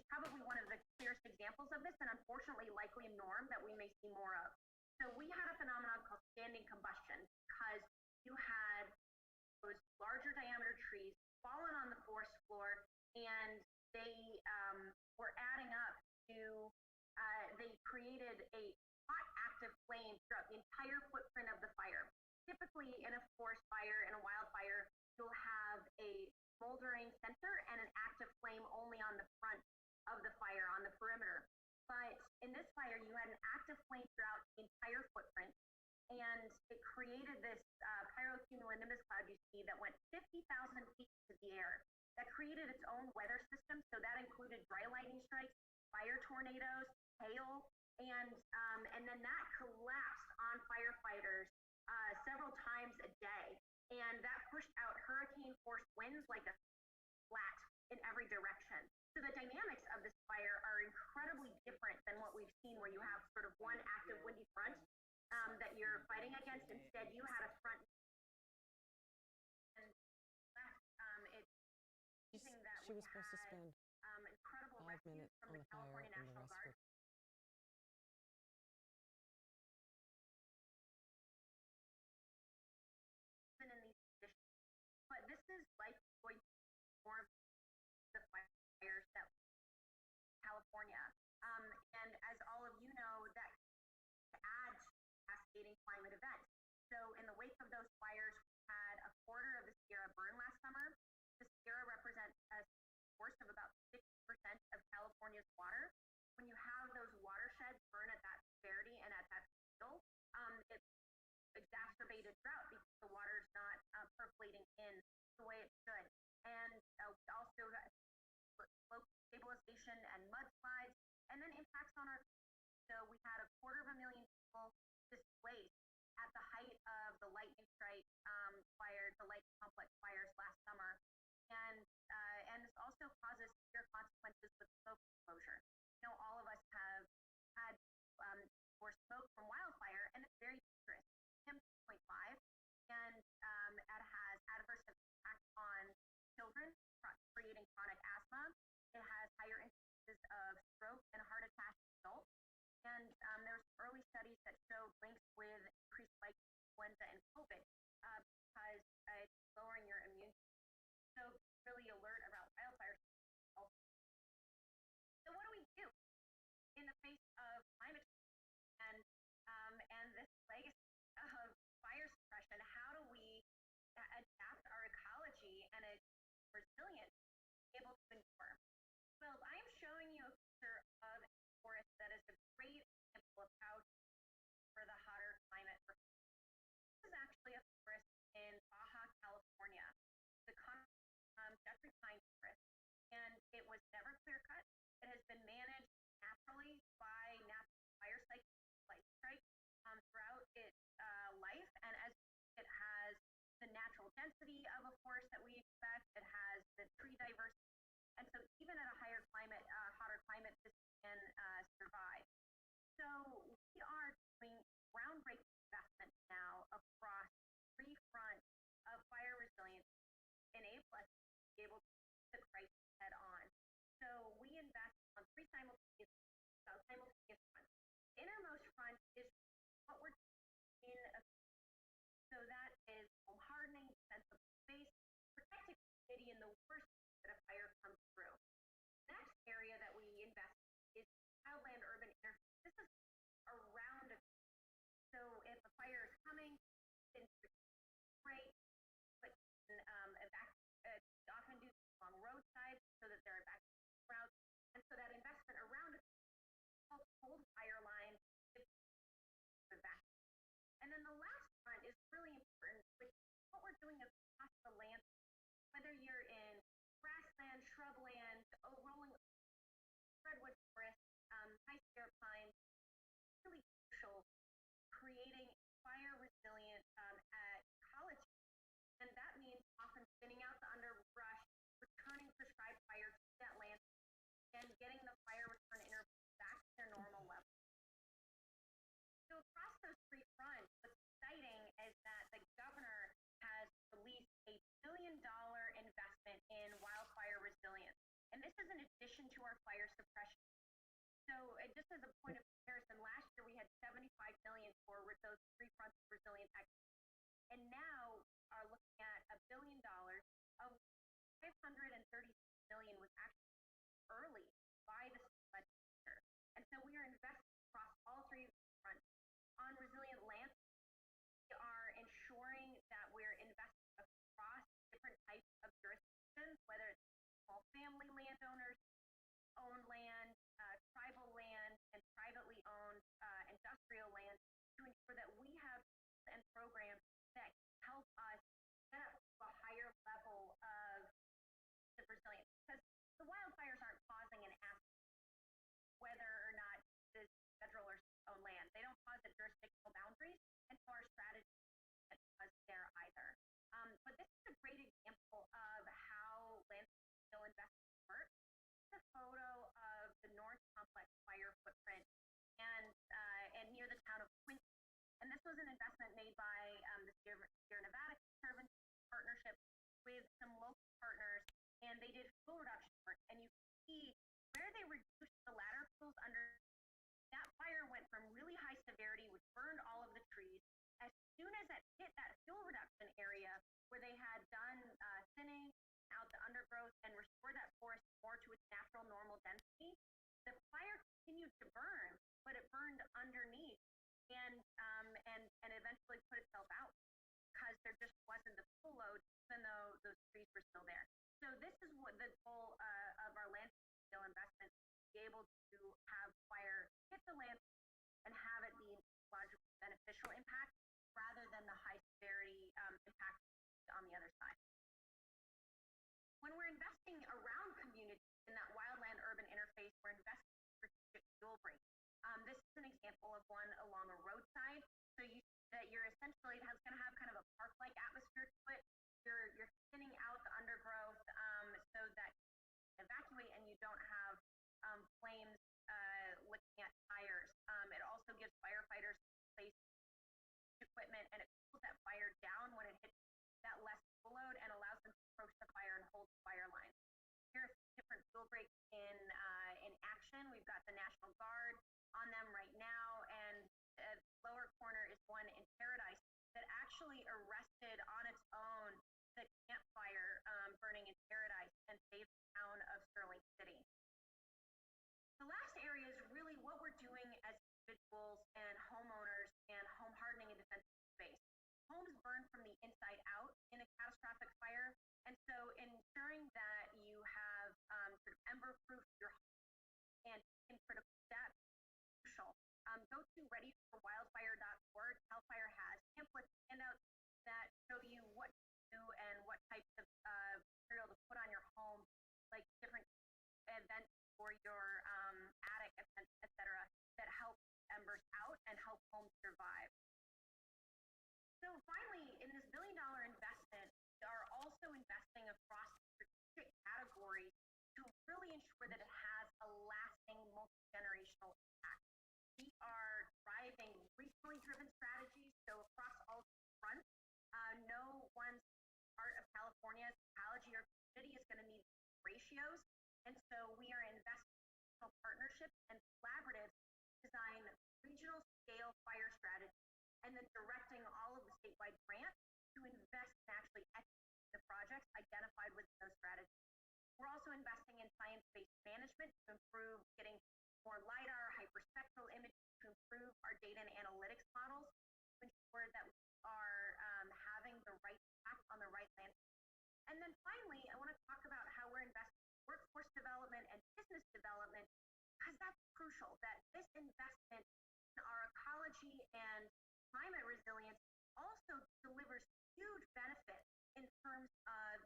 probably one of the clearest examples of this, and unfortunately likely a norm that we may see more of. So we had a phenomenon called standing combustion because you had those larger diameter trees fallen on the forest floor, and they were adding up to, they created a hot active flame throughout the entire footprint of the fire. Typically in a forest fire, in a wildfire, you'll have a smoldering center and an active flame only on the front of the fire, on the perimeter. But in this fire, you had an active flame throughout the entire footprint, and it created this pyrocumulonimbus cloud you see that went 50,000 feet into the air. That created its own weather system, so that included dry lightning strikes, fire tornadoes, hail, and then that collapsed on firefighters several times a day, and that pushed out hurricane-force winds like a flat in every direction. So the dynamics of this fire are incredibly different than what we've seen, where you have sort of one active windy front that you're fighting against. Instead, you had a front and left. It's using that She was supposed to spend incredible 5 rescues minutes from on the the fire California and the National rest Guard. for Even in these conditions. But this is like going to more of the fires that California. And as all of you know, that adds cascading climate events. So in the wake of those fires, we had a quarter of the Sierra burn last summer. The Sierra represents a source of about 60% of California's water. When you have those watersheds burn at that severity and at that scale, it exacerbated drought because the water is not percolating in the way it should. And we also got slope stabilization and mudslides, and then impacts on our. So we had 250,000 people displaced at the height of the lightning strike fire, the lightning complex fires last summer, and this also causes severe consequences with smoke exposure. You know, all of us have had more smoke from wildfire, and it's very dangerous. PM2.5, and it has adverse impact on children, creating chronic asthma. It has higher instances of stroke and heart attack in adults. And there's early studies that show links with increased spikes in influenza and COVID because it's lowering your immune system. So really alert about wildfires. So what do we do in the face of climate change and this legacy of fire suppression? How do we adapt our ecology and a resilience able to endure? Well, I'm showing you a picture of a forest that is a great example of how for the hotter climate. This is actually a forest in Baja California, the Jeffrey Pine Forest, and it was never clear cut. It has been managed naturally by natural fire cycles, like strike, throughout its life, and as it has the natural density of a forest that we expect, it has the tree diversity, and so even at a higher climate, hotter climate, this can survive. So we are doing groundbreaking investments now across 3 fronts of fire resilience, enable us to be able to meet the crisis head on. So we invest on 3 simultaneous fronts. The innermost front is what we're doing in a. So that is home hardening, defensible space, protecting the city in the worst that a fire comes through. The next area that we invest in is wildland urban interface. This is around a. So if a fire is coming, then great, but we often do along roadsides so that they're evacuation routes, and so that investment around a hold fire line is evacuate. And then the last front is really important, which is what we're doing across the land, whether you're in grassland, shrubland, rolling redwood forest, high Sierra pines, really crucial creating fire resilient ecology. And that means often thinning out the underbrush, returning prescribed fire to that land, and getting the fire return intervals back to their normal level. So across those 3 fronts, what's exciting is that the governor has released a $1 billion investment in wildfire resilience. And this is in addition to our fire suppression. So just as a point of comparison, last year we had $75 million for those 3 fronts of resilient activity. And now are looking at $1 billion, of $536 million was actually early by the legislature. And so we are investing across all 3 fronts. On resilient land, we are ensuring that we're investing across different types of jurisdictions, whether it's small family landowners, own land, tribal land, and privately owned industrial land, to ensure that we have and programs that help us get up to a higher level of resilience. Because the wildfires aren't pausing and asking whether or not this federal or state-owned land. They don't pause at jurisdictional boundaries, and so our strategy isn't pause there either. But this is a great example of how landfill investments work. It's a photo of the North Complex fire footprint and near the town of Quincy. And this was an investment made by the Sierra Nevada Conservancy partnership with some local partners, and they did fuel reduction work. And you can see where they reduced the ladder pools under. That fire went from really high severity, which burned all of the trees. As soon as it hit that fuel reduction area where they had done thinning out the undergrowth and restored that forest more to its natural normal density, the fire continued to burn, but it burned underneath and eventually put itself out because there just wasn't the fuel load, even though those trees were still there. So this is what the goal of our landfill scale investment, to be able to have fire hit the landfill and have it be ecological beneficial impact rather than the high severity impact on the other side. When we're investing around communities in that wildland urban interface, we're investing in strategic fuel breaks. This is an example of one along a roadside. So you see that you're essentially going to have kind of a park-like atmosphere to it. You're thinning out the undergrowth so that you evacuate and you don't have flames licking at tires. It also gives firefighters place equipment, and it cools that fire down when it hits that less fuel load and allows them to approach the fire and hold the fire line. Here are different fuel breaks in action. We've got the National Guard on them right now, and the lower corner is one in Paradise that actually arrested on its own the campfire burning in Paradise and saved the town of Sterling City. The last area is really what we're doing as individuals and homeowners and home hardening and defensive space. Homes burn from the inside out in a catastrophic fire, and so ensuring that you have sort of ember-proof your home and in critical steps is crucial. Go to readyforwildfire.org. CAL FIRE has pamphlets, handouts that show you what to do and what types of material to put on your home, like different events for your attic, etc., that help embers out and help homes survive. So finally, in this billion-dollar investment, we are also investing across strategic categories to really ensure that it has a lasting multi-generational impact. We are driving regionally driven strategies, so across all fronts. No one part of California's ecology or community is going to meet ratios, and so we are investing in partnerships and collaboratives to design regional scale fire strategies and then directing all of the statewide grants to invest in actually executing the projects identified within those strategies. We're also investing in science-based management to improve getting more LiDAR, hyperspectral imaging to improve our data and analytics models to ensure that we are having the right impact on the right land. And then finally, I want to talk about how we're investing in workforce development and business development, because that's crucial, that this investment in our ecology and climate resilience also delivers huge benefits in terms of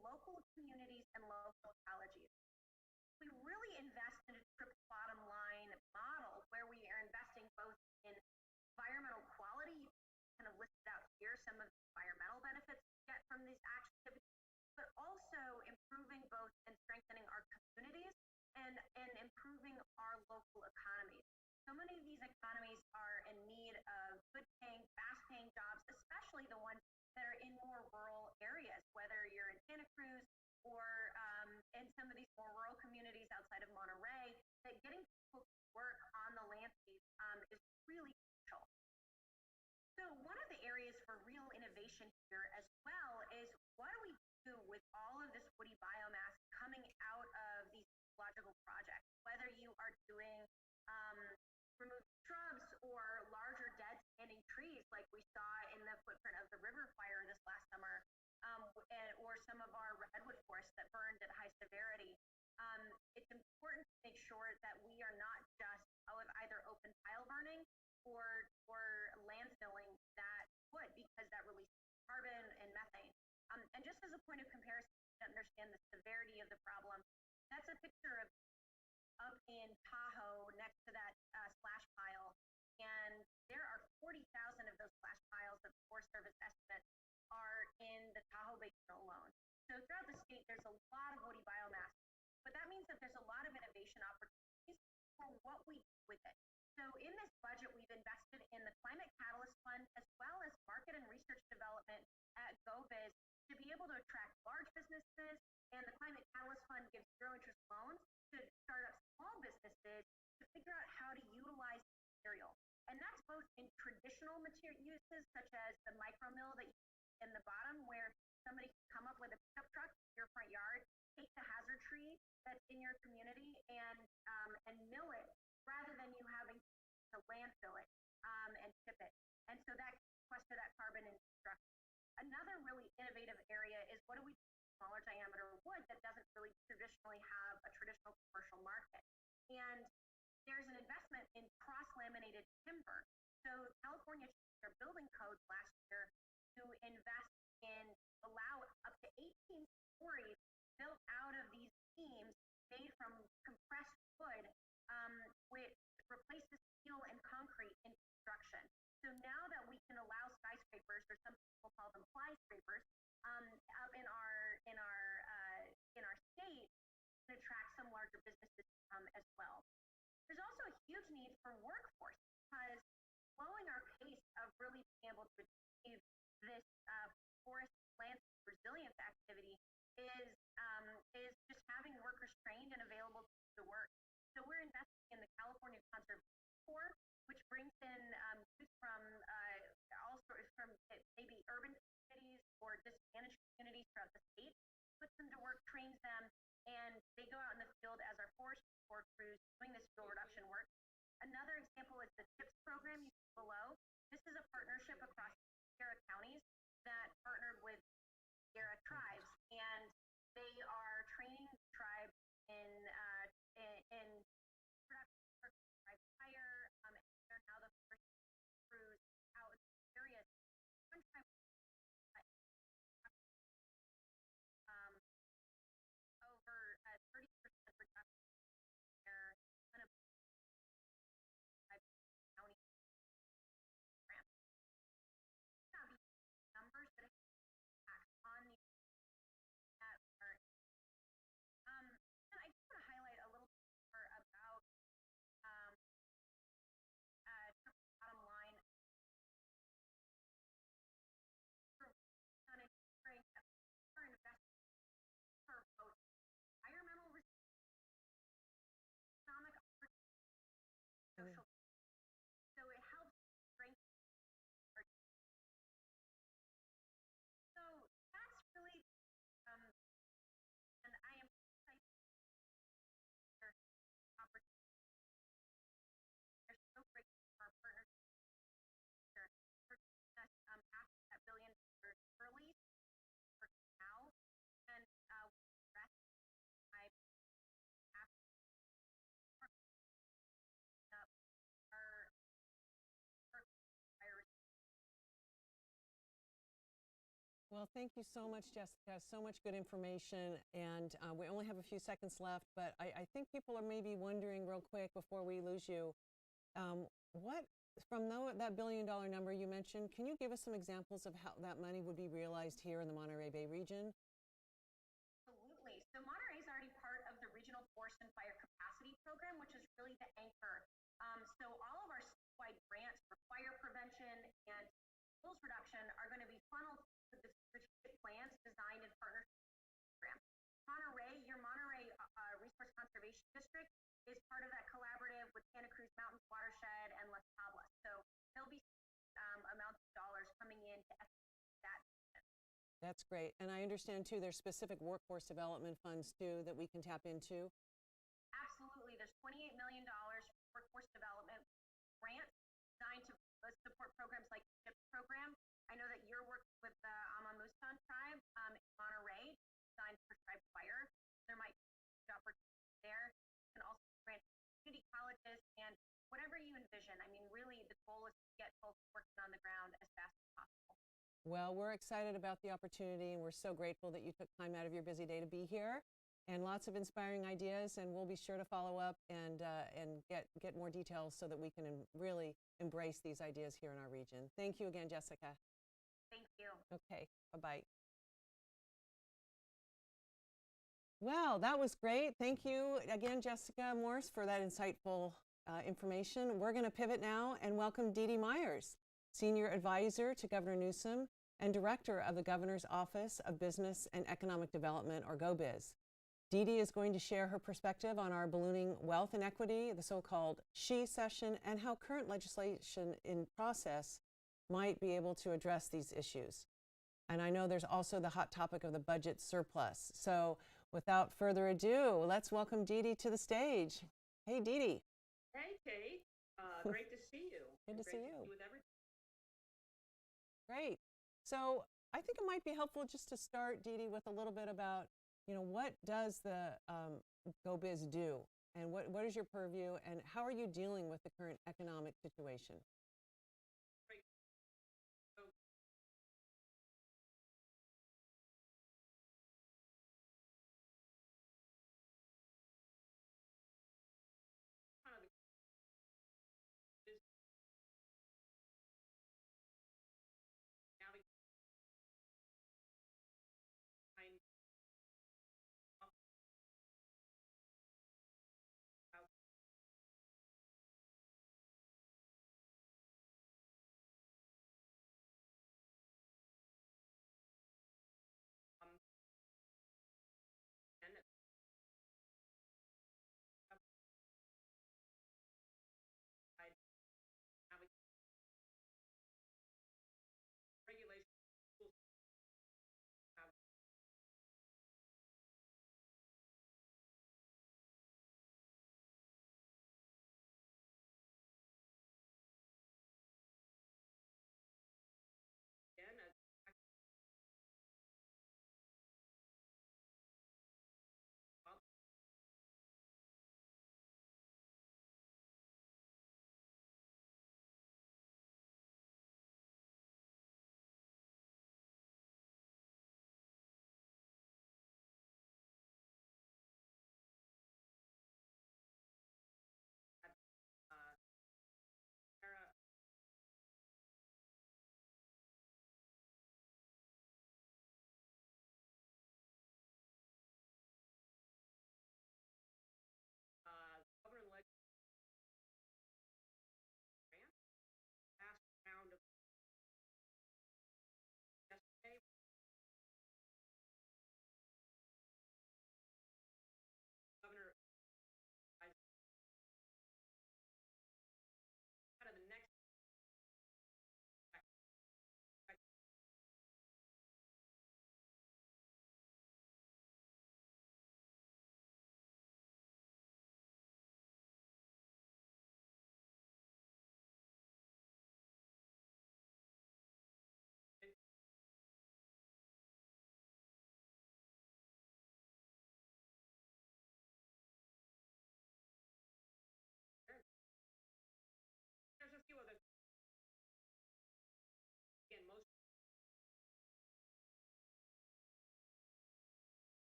local communities and local ecologies. We really invest in a triple bottom line model where we are investing both in environmental quality, kind of listed out here some of the environmental benefits we get from these activities, but also improving both and strengthening our communities and improving our local economies. So many of these economies are in need of good-paying, fast-paying jobs, especially the ones that are in more rural areas, whether you're in Santa Cruz or in some of these more rural communities outside of Monterey, that getting people to work on the landscape is really crucial. So one of the areas for real innovation here as well is what do we do with all of this woody biomass coming out of these ecological projects, whether you are doing remove shrubs or larger dead standing trees like we saw in the footprint of the river fire this last summer, or some of our redwood forests that burned at high severity. It's important to make sure that we are not just either open pile burning or landfilling that wood, because that releases carbon and methane. And just as a point of comparison to understand the severity of the problem, that's a picture of up in Tahoe next to that slash pile, and there are 40,000 of those slash piles that the Forest Service estimates are in the Tahoe Basin alone. So throughout the state, there's a lot of woody biomass, but that means that there's a lot of innovation opportunities for what we do with it. So in this budget, we've invested in the Climate Catalyst Fund as well as market and research development at GoBiz to be able to attract large businesses, and the Climate Catalyst Fund gives zero interest loans in traditional material uses, such as the micro mill that you see in the bottom, where somebody can come up with a pickup truck to your front yard, take the hazard tree that's in your community and mill it, rather than you having to landfill it and ship it. And so that sequesters that carbon in construction. Another really innovative area is what do we do with smaller diameter wood that doesn't really traditionally have a traditional commercial market. And there's an investment in cross-laminated timber. So California changed their building codes last year to invest in allow up to 18 stories built out of these beams made from compressed wood, which replaces steel and concrete in construction. So now that we can allow skyscrapers, or some people call them flyscrapers, up in our state, and attract some larger businesses as well. There's also a huge need for workforce, because slowing our pace of really being able to achieve this forest landscape resilience activity is just having workers trained and available to do the work. So we're investing in the California Conservation Corps, which brings in youth from all sorts, from maybe urban communities or disadvantaged communities throughout the state, puts them to work, trains them, and they go out in the field as our forest corps crews doing this fuel reduction work. Another example is the CHIPS program you see below. This is a partnership across Sierra counties that partnered with Sierra tribes, and they are training tribes in production for tribe fire, and they're now the first crews out in areas. One time, over 30% reduction in their unemployment county grant. Not be numbers, but it has impact on the that are. And I just want to highlight a little bit more about bottom line. On ensuring that we're investing for both environmental economic opportunity, social. So it helps strengthen our. So that's really, and I am excited for opportunity. They're so grateful for our partners for giving us half of that $1 billion early for now, and the rest I have up our fire. Well, thank you so much, Jessica. So much good information. And we only have a few seconds left, but I think people are maybe wondering real quick before we lose you, what, from that $1 billion number you mentioned, can you give us some examples of how that money would be realized here in the Monterey Bay region? Absolutely. So Monterey is already part of the Regional Forest and Fire Capacity Program, which is really the anchor. So all of our statewide grants for fire prevention and fuels reduction are going to be funneled to the strategic plans designed in partnership with the program. Monterey, your Monterey Resource Conservation District, is part of that collaborative with Santa Cruz Mountains Watershed and Las Tablas. So there'll be amounts of dollars coming in to that. That's great. And I understand, too, there's specific workforce development funds, too, that we can tap into. Absolutely. There's $28 million for workforce development grants designed to support programs like the CHIPS program. I know that you're working with the Amamusan tribe in Monterey, designed for tribe fire. There might be opportunities there. And also grant community colleges and whatever you envision. I mean, really, the goal is to get folks working on the ground as fast as possible. Well, we're excited about the opportunity, and we're so grateful that you took time out of your busy day to be here. And lots of inspiring ideas, and we'll be sure to follow up and get more details so that we can really embrace these ideas here in our region. Thank you again, Jessica. Thank you. Okay, bye-bye. Well, that was great. Thank you again, Jessica Morse, for that insightful information. We're going to pivot now and welcome Dee Dee Myers, Senior Advisor to Governor Newsom and Director of the Governor's Office of Business and Economic Development, or GoBiz. Dee Dee is going to share her perspective on our ballooning wealth inequity, the so-called SHE session, and how current legislation in process might be able to address these issues. And I know there's also the hot topic of the budget surplus. So without further ado, let's welcome Dee Dee to the stage. Hey, Dee Dee. Hey, Kate. Great to see you. Good to see you. With everything. Great. So I think it might be helpful just to start, Dee Dee, with a little bit about, what does the GoBiz do? And what is your purview? And how are you dealing with the current economic situation?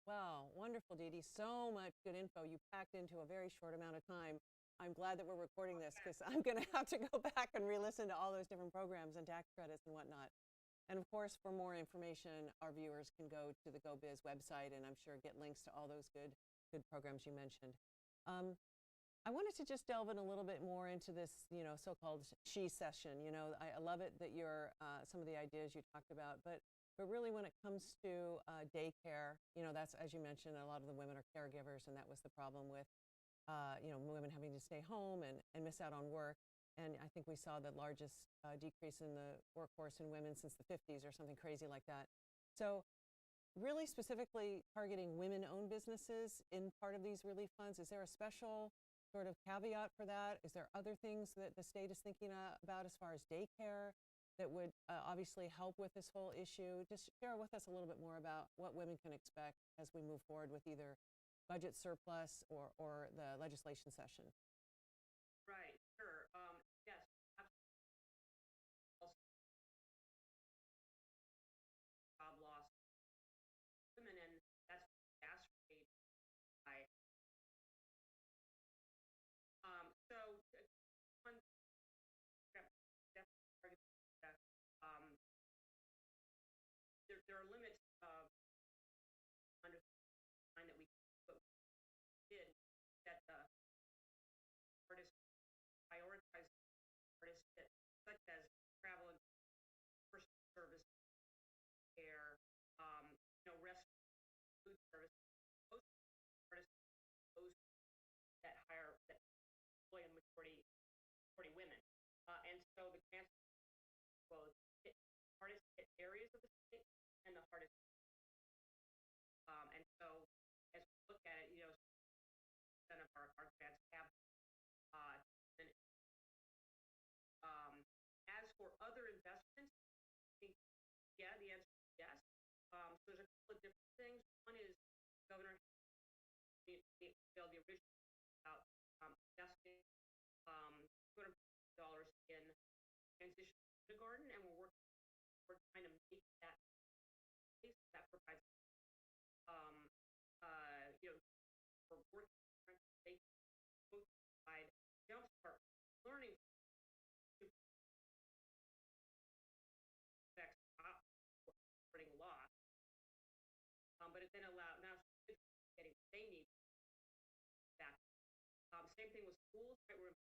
Wow, wonderful, Dee Dee. So much good info you packed into a very short amount of time. I'm glad that we're recording this because I'm going to have to go back and re-listen to all those different programs and tax credits and whatnot. And of course, for more information, our viewers can go to the GoBiz website and I'm sure get links to all those good programs you mentioned. I wanted to just delve in a little bit more into this, so-called she session. I love it that you're some of the ideas you talked about, but really when it comes to daycare, that's, as you mentioned, a lot of the women are caregivers, and that was the problem with, women having to stay home and miss out on work. And I think we saw the largest decrease in the workforce in women since the 50s or something crazy like that. So really specifically targeting women-owned businesses in part of these relief funds, is there a special sort of caveat for that? Is there other things that the state is thinking about as far as daycare that would obviously help with this whole issue? Just share with us a little bit more about what women can expect as we move forward with either budget surplus or the legislation session. Right, sure. Yes, absolutely. Also, job loss women, and that's exacerbated by. So one step definitely target that. There are limits of under line that we did that the artists prioritize artists that, such as travel and personal service, care, restaurant, food service. Most artists, those that employ a majority women, and so the grants will hit hardest hit areas of the state and the hardest. And so as we look at it, some of our grants have. And, as for other investments, I think, yeah, the answer is yes. So there's a couple of different things. One is Governor the original about investing $200 in transition kindergarten, and we're trying to make that case that provides for working parents, they both provide jumpstart learning to affect supporting loss, but it then allows now kids getting what they need back. Same thing with schools, right? We're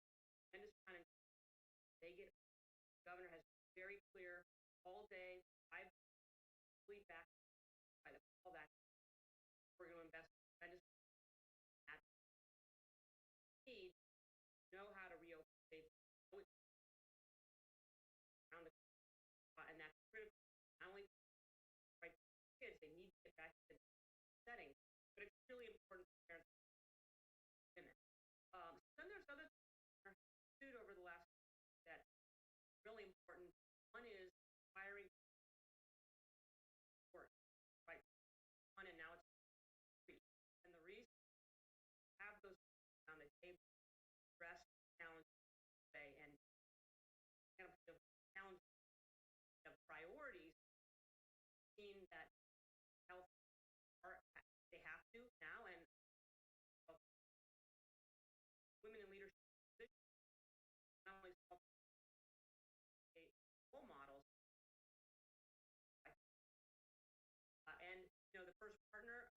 tremendous kind of they get. The governor has very clear all day, 5 sleep back by the call back. We're going to invest tremendous at need, know how to reopen safely, around the and that's critical. Not only right kids, they need to get back to the setting, but it's really important for parents and women. Then there's other things over the last that really important. One is hiring work, right? One, and now it's free. And the reason have those on the table, rest challenge today, and kind of the challenge of priorities mean that health they have to now, and women in leadership positions not only role models, and the first partner,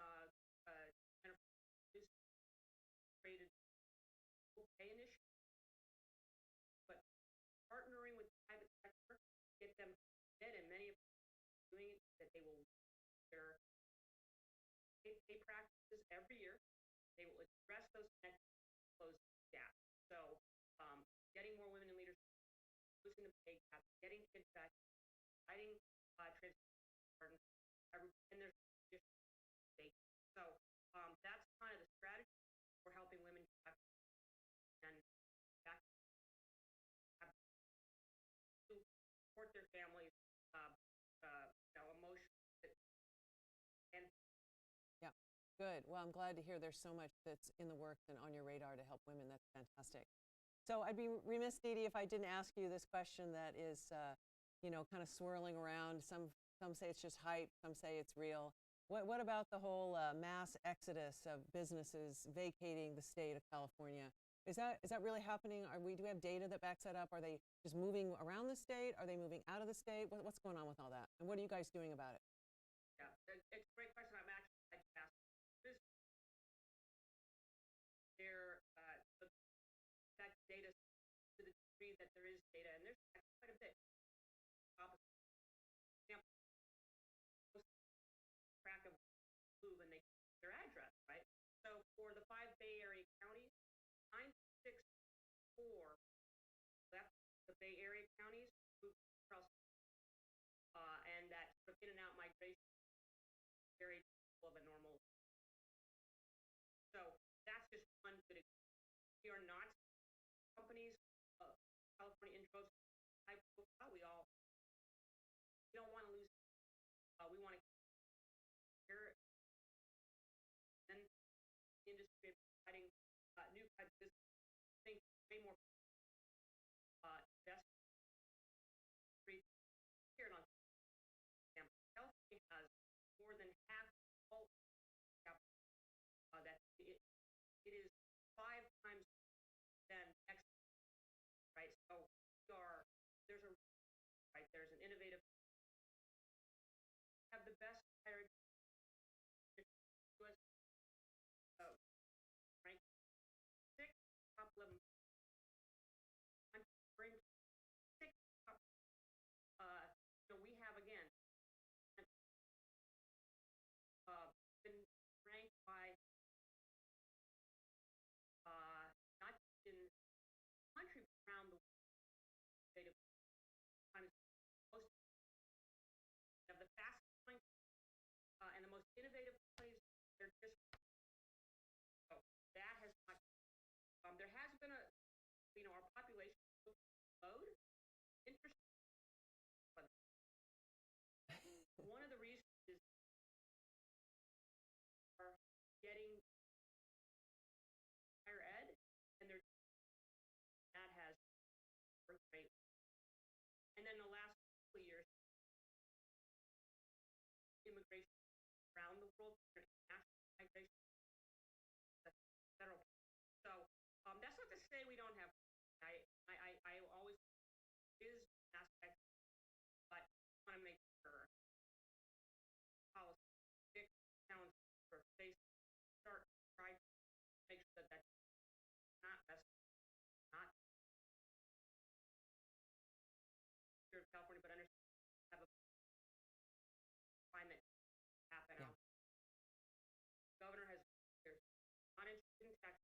created a pay initiative, but partnering with the private sector, get them in, and many of them doing it, that they will their pay practices every year. They will address those connections, close the gap. So getting more women in leadership, closing the pay gap, getting kids back, fighting transition, and there's state. So that's kind of the strategy for helping women get back and back to support their families, emotionally. And yeah, good. Well, I'm glad to hear there's so much that's in the works and on your radar to help women. That's fantastic. So I'd be remiss, Dee Dee, if I didn't ask you this question that is, kind of swirling around. Some say it's just hype, some say it's real. What about the whole mass exodus of businesses vacating the state of California? Is that really happening? Do we have data that backs that up? Are they just moving around the state? Are they moving out of the state? What's going on with all that? And what are you guys doing about it? Yeah, it's a great question. I'm actually glad you asked. This, there, that data to the degree that there is data, and there's quite a bit. Opposite. Example, most track of move and they their address, right? So for the 5 Bay Area counties, 964 left the Bay Area counties, moved across, and that sort of in and out migration is very typical of a normal. So that's just one good example. We are not companies, California intros, high profile. We don't want to lose. We want to hear and the industry providing new kinds of business. I think way more invest here on example. California has more than half all capital that it is 5 times than X, right? So there's an innovative, have the best higher US rank 6 top 11. I'm bring 6 top. So we have again been ranked by not in the country but around the world. Times most of the fastest growing and the most innovative companies. They're just so that has not. There has been our population load. Interesting. But one of the reasons is are getting higher ed, and that has birth rate. And then the last couple of years, immigration around the world, international migration, federal. So that's not to say we don't have. I always is an aspect, but I want to make sure policy fix towns for face start try to make sure that that's not best, not here in California, but understand have a climate happen. Yeah. Governor has not interested in tax,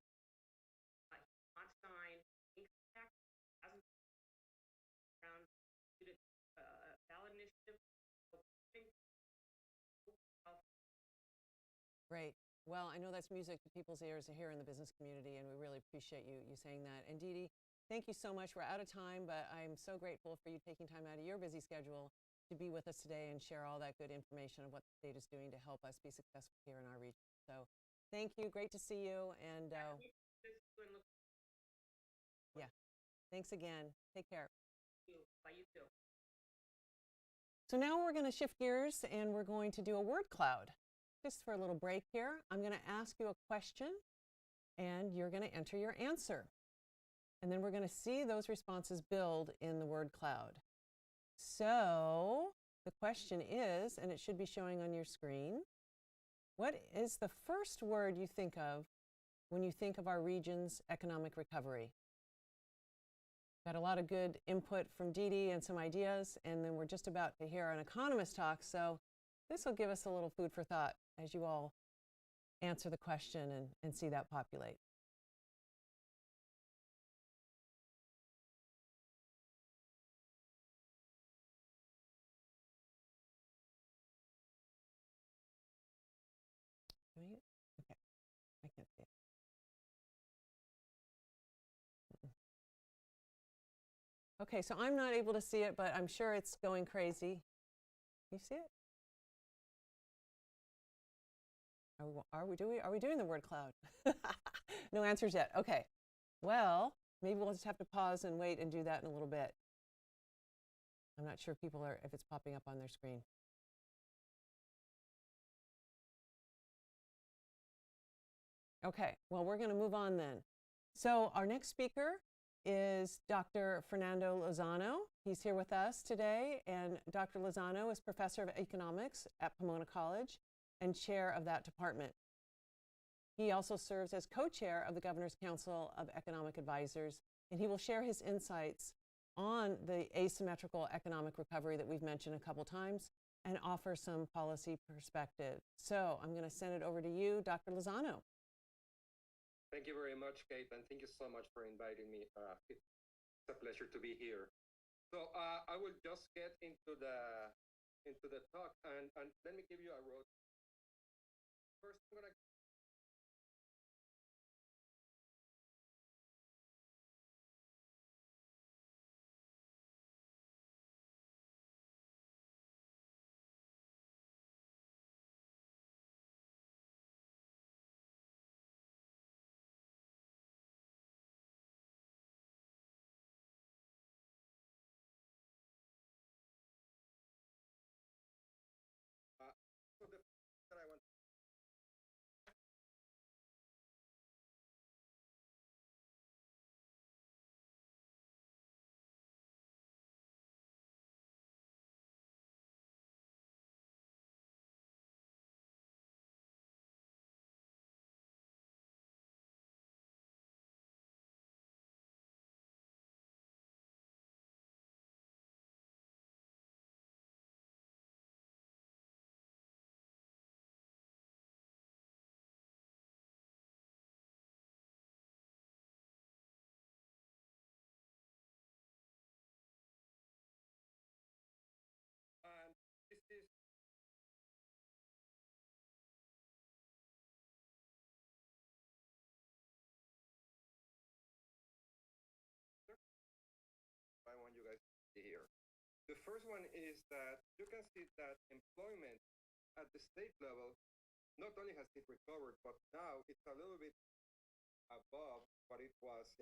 not signed income tax, hasn't around student ballot initiative. Great. Well, I know that's music to people's ears here in the business community, and we really appreciate you saying that. And Dee Dee, thank you so much. We're out of time, but I'm so grateful for you taking time out of your busy schedule to be with us today and share all that good information of what the state is doing to help us be successful here in our region. So thank you. Great to see you. And yeah, thanks again. Take care. Bye, you too. So now we're going to shift gears and we're going to do a word cloud. Just for a little break here, I'm going to ask you a question and you're going to enter your answer. And then we're going to see those responses build in the word cloud. So the question is, and it should be showing on your screen, what is the first word you think of when you think of our region's economic recovery? Got a lot of good input from Dee Dee and some ideas, and then we're just about to hear an economist talk, so this will give us a little food for thought as you all answer the question and see that populate. Okay, I can't see it. Okay, so I'm not able to see it, but I'm sure it's going crazy. You see it? Are we doing the word cloud? No answers yet. Okay. Well, maybe we'll just have to pause and wait and do that in a little bit. I'm not sure if it's popping up on their screen. Okay, well, we're going to move on then. So our next speaker is Dr. Fernando Lozano. He's here with us today, and Dr. Lozano is professor of economics at Pomona College and chair of that department. He also serves as co-chair of the Governor's Council of Economic Advisors, and he will share his insights on the asymmetrical economic recovery that we've mentioned a couple times and offer some policy perspective. So I'm going to send it over to you, Dr. Lozano. Thank you very much, Kate, and thank you so much for inviting me. It's a pleasure to be here. So I will just get into the talk, and let me give you a road. First, I'm gonna. So the that I want. And this is. I want you guys to see here. The first one is that you can see that employment at the state level not only has it recovered, but now it's a little bit above what it was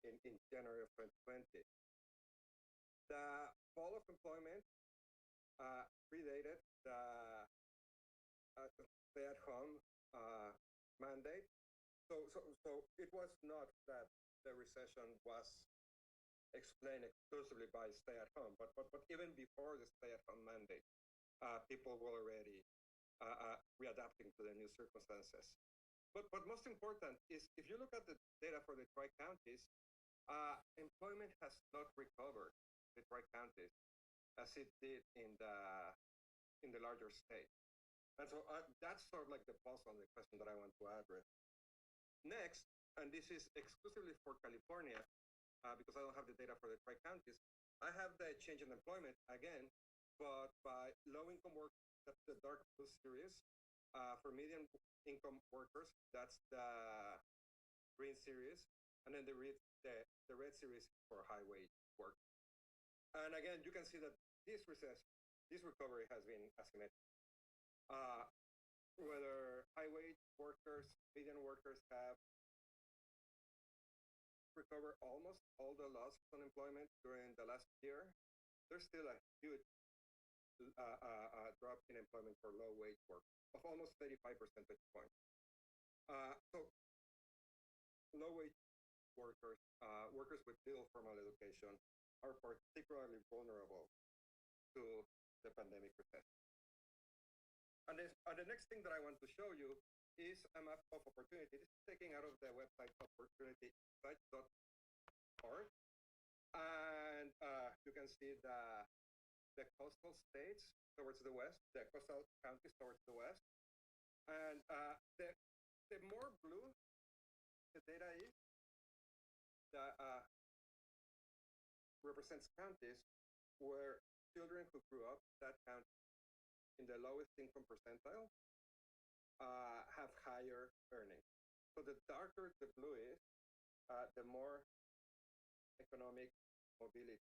in January of 2020. The fall of employment predated the stay-at-home mandate. So it was not that the recession was explained exclusively by stay-at-home, but even before the stay-at-home mandate, people were already readapting to the new circumstances. But most important is if you look at the data for the tri-counties, employment has not recovered the tri-counties as it did in the larger states. And so that's sort of like the pulse on the question that I want to address. Next, and this is exclusively for California, because I don't have the data for the tri-counties, I have the change in employment again, but by low-income workers, that's the dark blue series. For median income workers, that's the green series, and then the red series for high-wage work. And again, you can see that this recovery has been asymmetric. Whether high-wage workers, median workers have recovered almost all the lost unemployment during the last year, there's still a huge drop in employment for low-wage work of almost 35 percentage points. So low-wage workers, workers with little formal education, are particularly vulnerable to the pandemic recession. And the next thing that I want to show you is a map of opportunity. This is taken out of the website opportunityinsights.org. And you can see the coastal states towards the west, the coastal counties towards the west. And the more blue the data is, that represents counties where children who grew up that county in the lowest income percentile have higher earnings. So the darker the blue is, the more economic mobility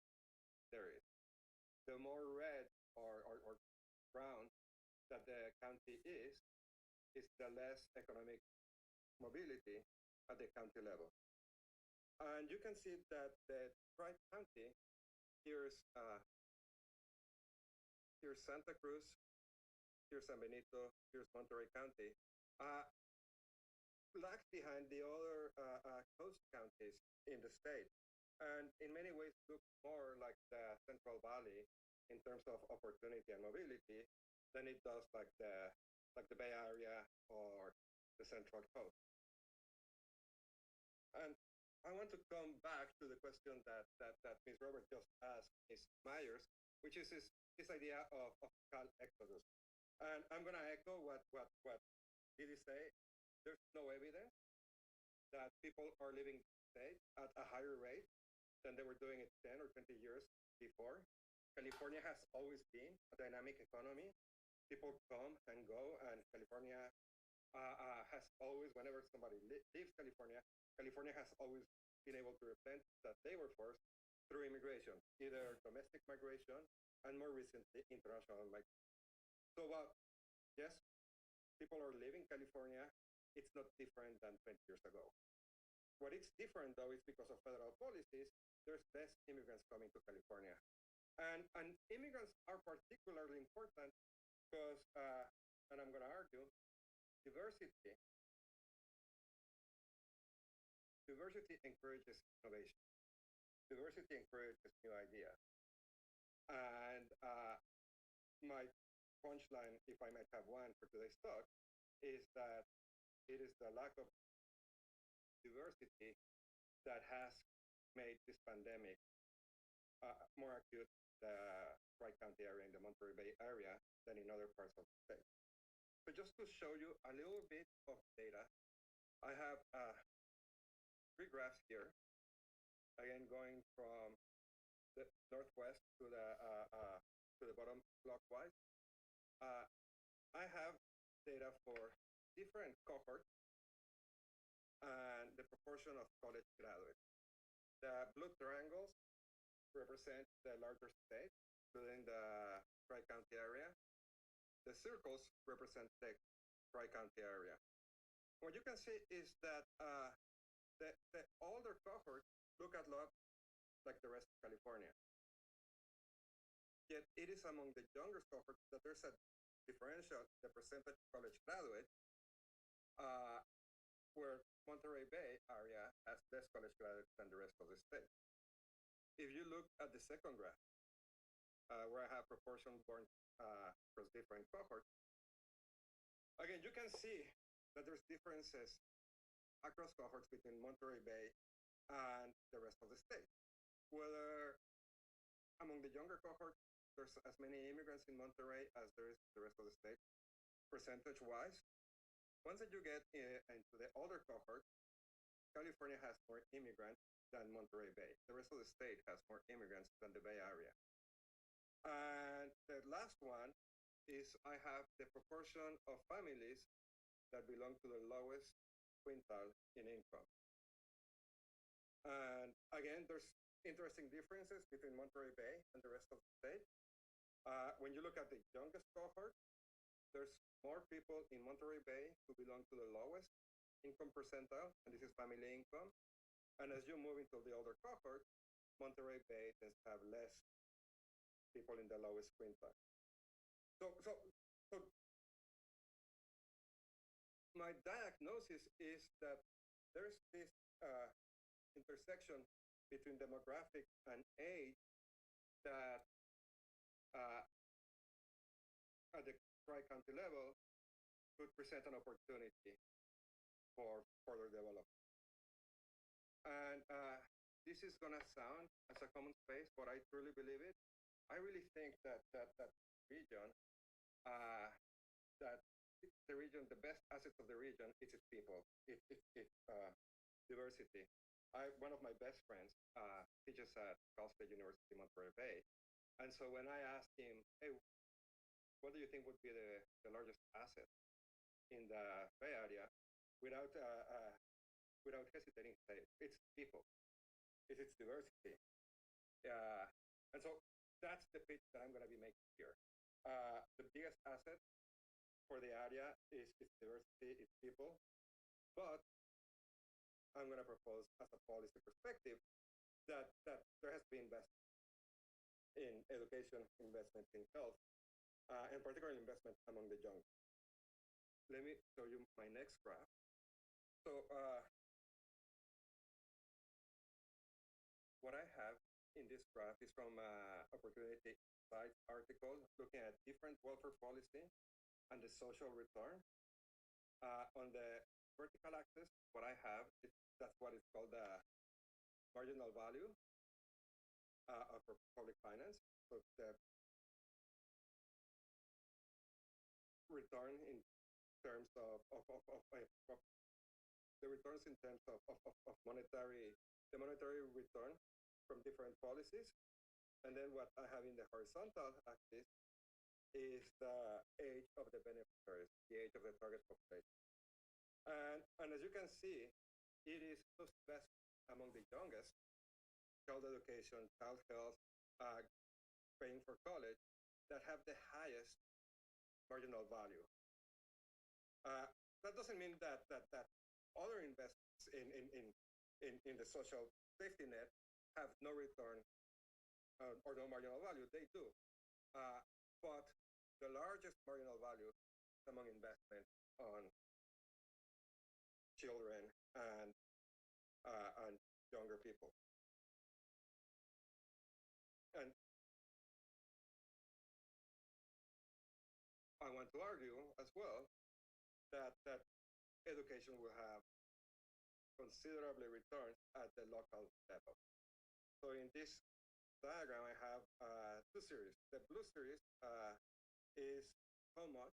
there is. The more red or brown that the county is the less economic mobility at the county level. And you can see that the tri-county, here's Santa Cruz, here's San Benito, here's Monterey County. lags behind the other coast counties in the state, and in many ways looks more like the Central Valley in terms of opportunity and mobility than it does like the Bay Area or the Central Coast. And I want to come back to the question that Ms. Robert just asked Ms. Myers, which is this idea of Cal Exodus. And I'm going to echo what Didi say. There's no evidence that people are leaving the state at a higher rate than they were doing it 10 or 20 years before. California has always been a dynamic economy. People come and go, and California has always, whenever somebody leaves California, California has always been able to replenish that labor force through immigration, either domestic migration and more recently international migration. So yes, people are leaving California. It's not different than 20 years ago. What is different though is because of federal policies, there's less immigrants coming to California. And immigrants are particularly important because, and I'm going to argue, diversity encourages innovation. Diversity encourages new ideas. And my punchline, if I might have one for today's talk, is that it is the lack of diversity that has made this pandemic more acute in the Tri-County area, in the Monterey Bay area, than in other parts of the state. So just to show you a little bit of data, I have 3 graphs here, again going from the northwest to the bottom clockwise. I have data for different cohorts and the proportion of college graduates. The blue triangles represent the larger states, including the Tri-County area. The circles represent the Tri-County area. What you can see is that the older cohorts look a lot like the rest of California. Yet it is among the younger cohorts that there's a differential, the percentage of college graduates, where Monterey Bay area has less college graduates than the rest of the state. If you look at the second graph, where I have proportion born across different cohorts, again, you can see that there's differences across cohorts between Monterey Bay and the rest of the state. Whether among the younger cohorts, there's as many immigrants in Monterey as there is the rest of the state, percentage-wise. Once that you get into the older cohort, California has more immigrants than Monterey Bay. The rest of the state has more immigrants than the Bay Area. And the last one is I have the proportion of families that belong to the lowest quintile in income. And again, there's interesting differences between Monterey Bay and the rest of the state. When you look at the youngest cohort, there's more people in Monterey Bay who belong to the lowest income percentile, and this is family income. And as you move into the older cohort, Monterey Bay tends to have less people in the lowest quintile. So my diagnosis is that there's this intersection between demographic and age that at the Tri-County level could present an opportunity for further development. And this is going to sound as a common space, but I truly believe it. I really think that region, the best assets of the region is its people, its diversity. One of my best friends teaches at Cal State University, Monterey Bay. And so when I asked him, hey, what do you think would be the largest asset in the Bay Area, without hesitating, say it's people, it's its diversity. And so that's the pitch that I'm going to be making here. The biggest asset for the area is its diversity, its people, but I'm going to propose as a policy perspective that there has to be investment in education, investment in health, and particularly investment among the young. Let me show you my next graph. So what I have in this graph is from Opportunity Insights article looking at different welfare policy and the social return. On the vertical axis, what I have is that's what is called the marginal value of public finance. So the return in terms of the returns in terms of monetary, the monetary return from different policies. And then what I have in the horizontal axis is the age of the beneficiaries, the age of the target population. And as you can see, it is just best among the youngest, child education, child health, paying for college, that have the highest marginal value. That doesn't mean that other investments in the social safety net have no return or no marginal value. They do. But the largest marginal value is among investment on children and younger people. And I want to argue as well that education will have considerably returns at the local level. So in this diagram, I have two series. The blue series is how much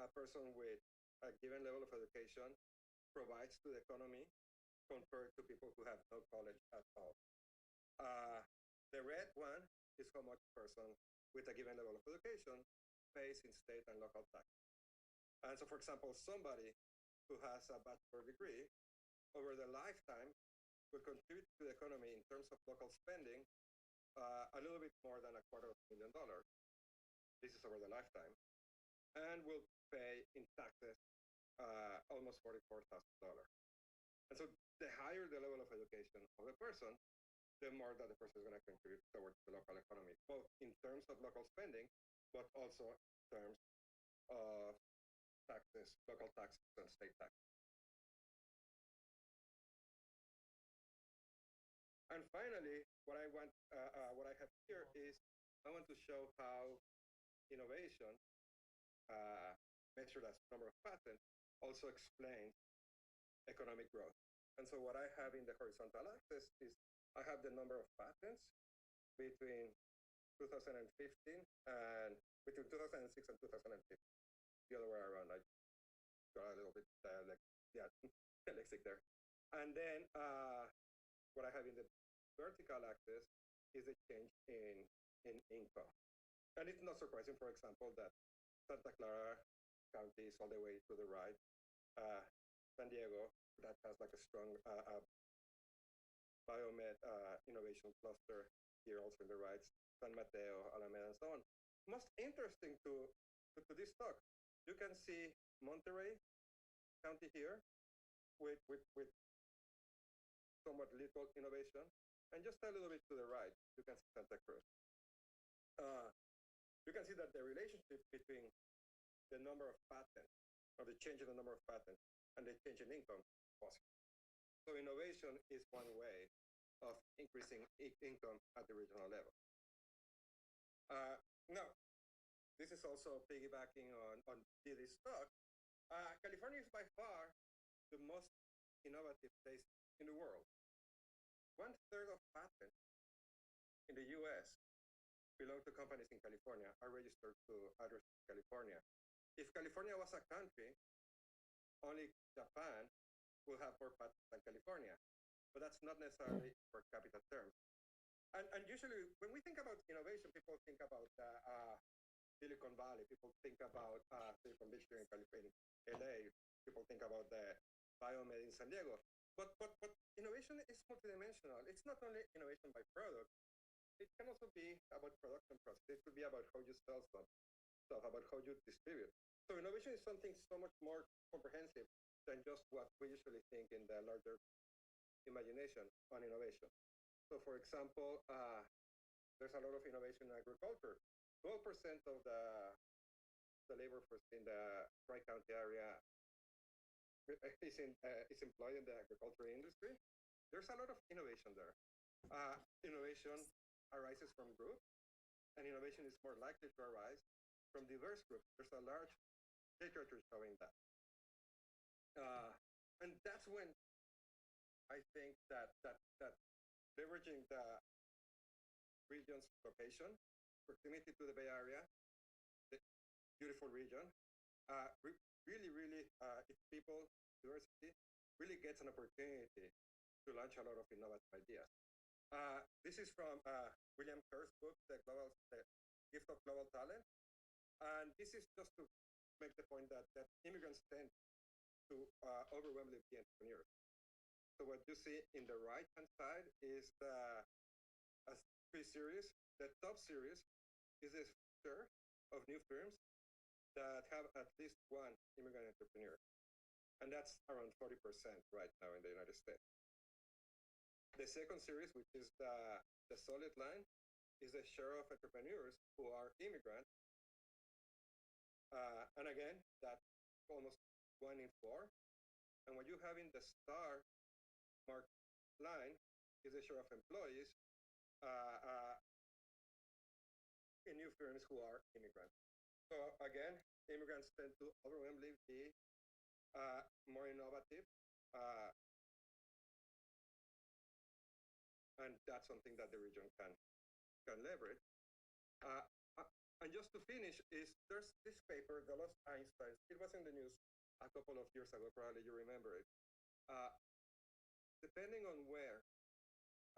a person with a given level of education provides to the economy compared to people who have no college at all. The red one is how much a person with a given level of education pays in state and local taxes. And so, for example, somebody who has a bachelor degree over the lifetime will contribute to the economy in terms of local spending a little bit more than $250,000. This is over the lifetime, and will pay in taxes almost $44,000. And so the higher the level of education of the person, the more that the person is going to contribute towards the local economy, both in terms of local spending, but also in terms of taxes, local taxes and state taxes. And finally, what I have here is I want to show how innovation, measured as number of patents, also explains economic growth. And so what I have in the horizontal axis is I have the number of patents between 2015 and between 2006 and 2015. The other way around, I got a little bit dyslexic there. And then what I have in the vertical axis is a change in income. And it's not surprising, for example, that Santa Clara County is all the way to the right. San Diego, that has like a strong biomed innovation cluster here also in the right. San Mateo, Alameda, and so on. Most interesting to this talk, you can see Monterey County here with somewhat little innovation. And just a little bit to the right, you can see Santa Cruz. You can see that the relationship between the number of patents, or the change in the number of patents, and the change in income is positive. So innovation is one way of increasing income at the regional level. Now, this is also piggybacking on Diddy's talk. California is by far the most innovative place in the world. 1/3 of patents in the US belong to companies in California, are registered to addresses in California. If California was a country, only Japan will have more patents than California, but that's not necessarily per capita terms. And usually, when we think about innovation, people think about Silicon Valley, people think about Silicon Beach here in LA, people think about the biomed in San Diego. But innovation is multidimensional. It's not only innovation by product. It can also be about production process. It could be about how you sell stuff, about how you distribute. So innovation is something so much more comprehensive than just what we usually think in the larger imagination on innovation. So for example, there's a lot of innovation in agriculture. 12% of the labor force in the Tri-County area is employed in the agricultural industry, there's a lot of innovation there. Innovation arises from groups, and innovation is more likely to arise from diverse groups. There's a large literature showing that. And that's when I think that leveraging the region's location, proximity to the Bay Area, the beautiful region, really, its people, diversity, really gets an opportunity to launch a lot of innovative ideas. This is from William Kerr's book, The Gift of Global Talent. And this is just to make the point that immigrants tend to overwhelmingly be entrepreneurs. So what you see in the right-hand side is a 3 series. The top series is a share of new firms that have at least one immigrant entrepreneur. And that's around 40% right now in the United States. The second series, which is the solid line, is the share of entrepreneurs who are immigrants. And again, that's almost 1 in 4. And what you have in the star marked line is the share of employees in new firms who are immigrants. So again, immigrants tend to overwhelmingly be more innovative, and that's something that the region can leverage. And just to finish, there's this paper, The Lost Einsteins. It was in the news a couple of years ago, probably you remember it. Depending on where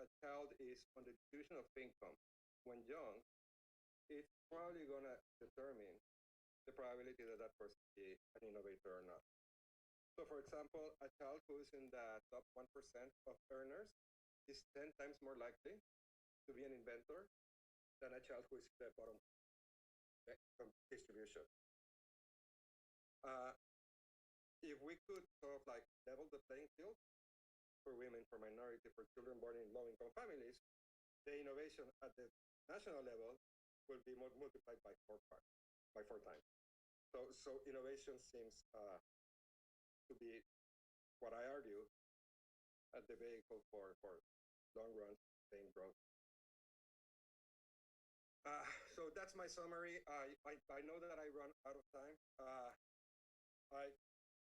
a child is on the distribution of income when young, it's probably going to determine the probability that that person be an innovator or not. So for example, a child who is in the top 1% of earners is 10 times more likely to be an inventor than a child who is in the bottom distribution. If we could sort of like level the playing field for women, for minority, for children born in low-income families, the innovation at the national level will be multiplied by 4 times. So innovation seems to be what I argue as the vehicle for long-run sustained growth. So that's my summary. I know that I run out of time.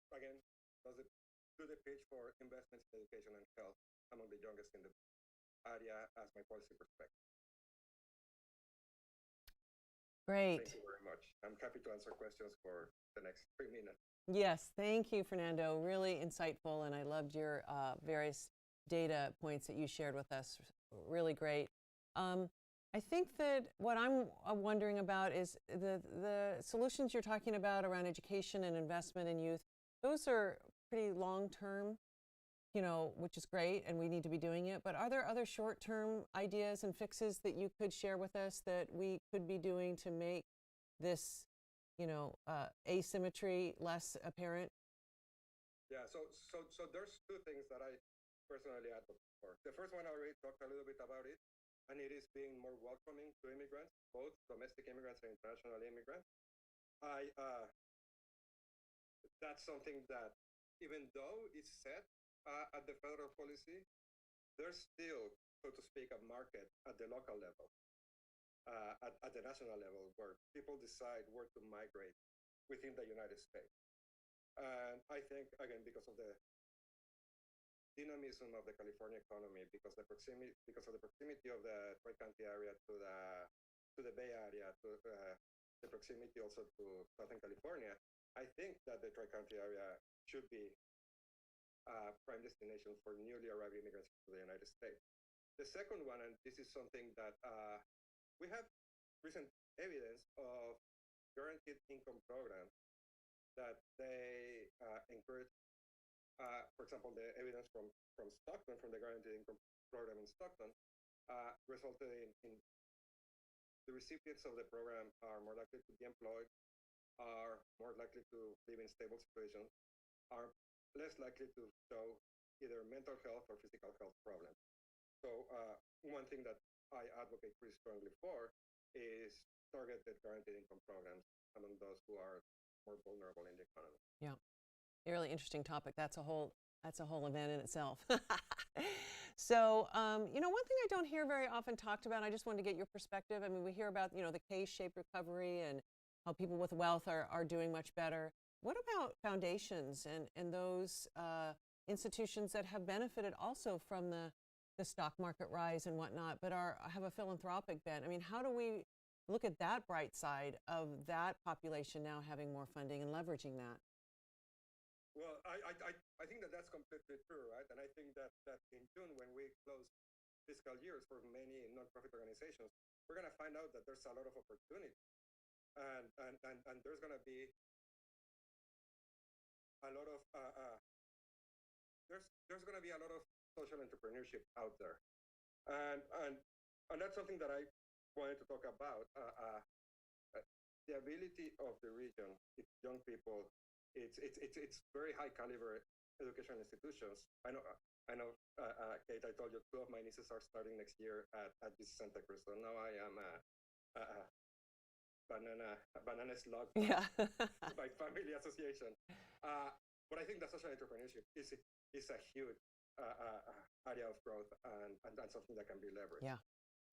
Again, do the pitch for investments in education and health among the youngest in the area as my policy perspective. Great. Thank you very much. I'm happy to answer questions for the next 3 minutes. Yes, thank you, Fernando. Really insightful, and I loved your various data points that you shared with us. Really great. I think that what I'm wondering about is the solutions you're talking about around education and investment in youth. Those are pretty long-term, which is great, and we need to be doing it. But are there other short-term ideas and fixes that you could share with us that we could be doing to make this, asymmetry less apparent? Yeah, so there's 2 things that I personally advocate for. The first one, I already talked a little bit about it, and it is being more welcoming to immigrants, both domestic immigrants and international immigrants. That's something that, even though it's set at the federal policy, there's still, so to speak, a market at the local level, at the national level, where people decide where to migrate within the United States. And I think, again, because of the dynamism of the California economy, because of the proximity of the Tri-County area to the Bay Area, to the proximity also to Southern California, I think that the Tri-County area should be a prime destination for newly arrived immigrants to the United States. The second one, and this is something that we have recent evidence of guaranteed income programs that they encourage. For example, the evidence from Stockton, from the guaranteed income program in Stockton, resulted in the recipients of the program are more likely to be employed, are more likely to live in stable situations, are less likely to show either mental health or physical health problems. So one thing that I advocate pretty strongly for is targeted guaranteed income programs among those who are more vulnerable in the economy. Yeah. a really interesting topic. That's a whole event in itself. So, you know, one thing I don't hear very often talked about, I just wanted to get your perspective. I mean, we hear about, you know, the K-shaped recovery and how people with wealth are doing much better. What about foundations and those institutions that have benefited also from the stock market rise and whatnot, but have a philanthropic bent? I mean, how do we look at that bright side of that population now having more funding and leveraging that? Well, I think that that's completely true, right? And I think that in June, when we close fiscal years for many nonprofit organizations, we're going to find out that there's a lot of opportunity, and there's going to be a lot of there's going to be a lot of social entrepreneurship out there, and that's something that I wanted to talk about. The ability of the region, its young people. It's very high caliber educational institutions. I know, Kate, I told you 2 of my nieces are starting next year at UC Santa Cruz. So now I am banana slug by family association. But I think that social entrepreneurship is a huge area of growth and that's something that can be leveraged. Yeah,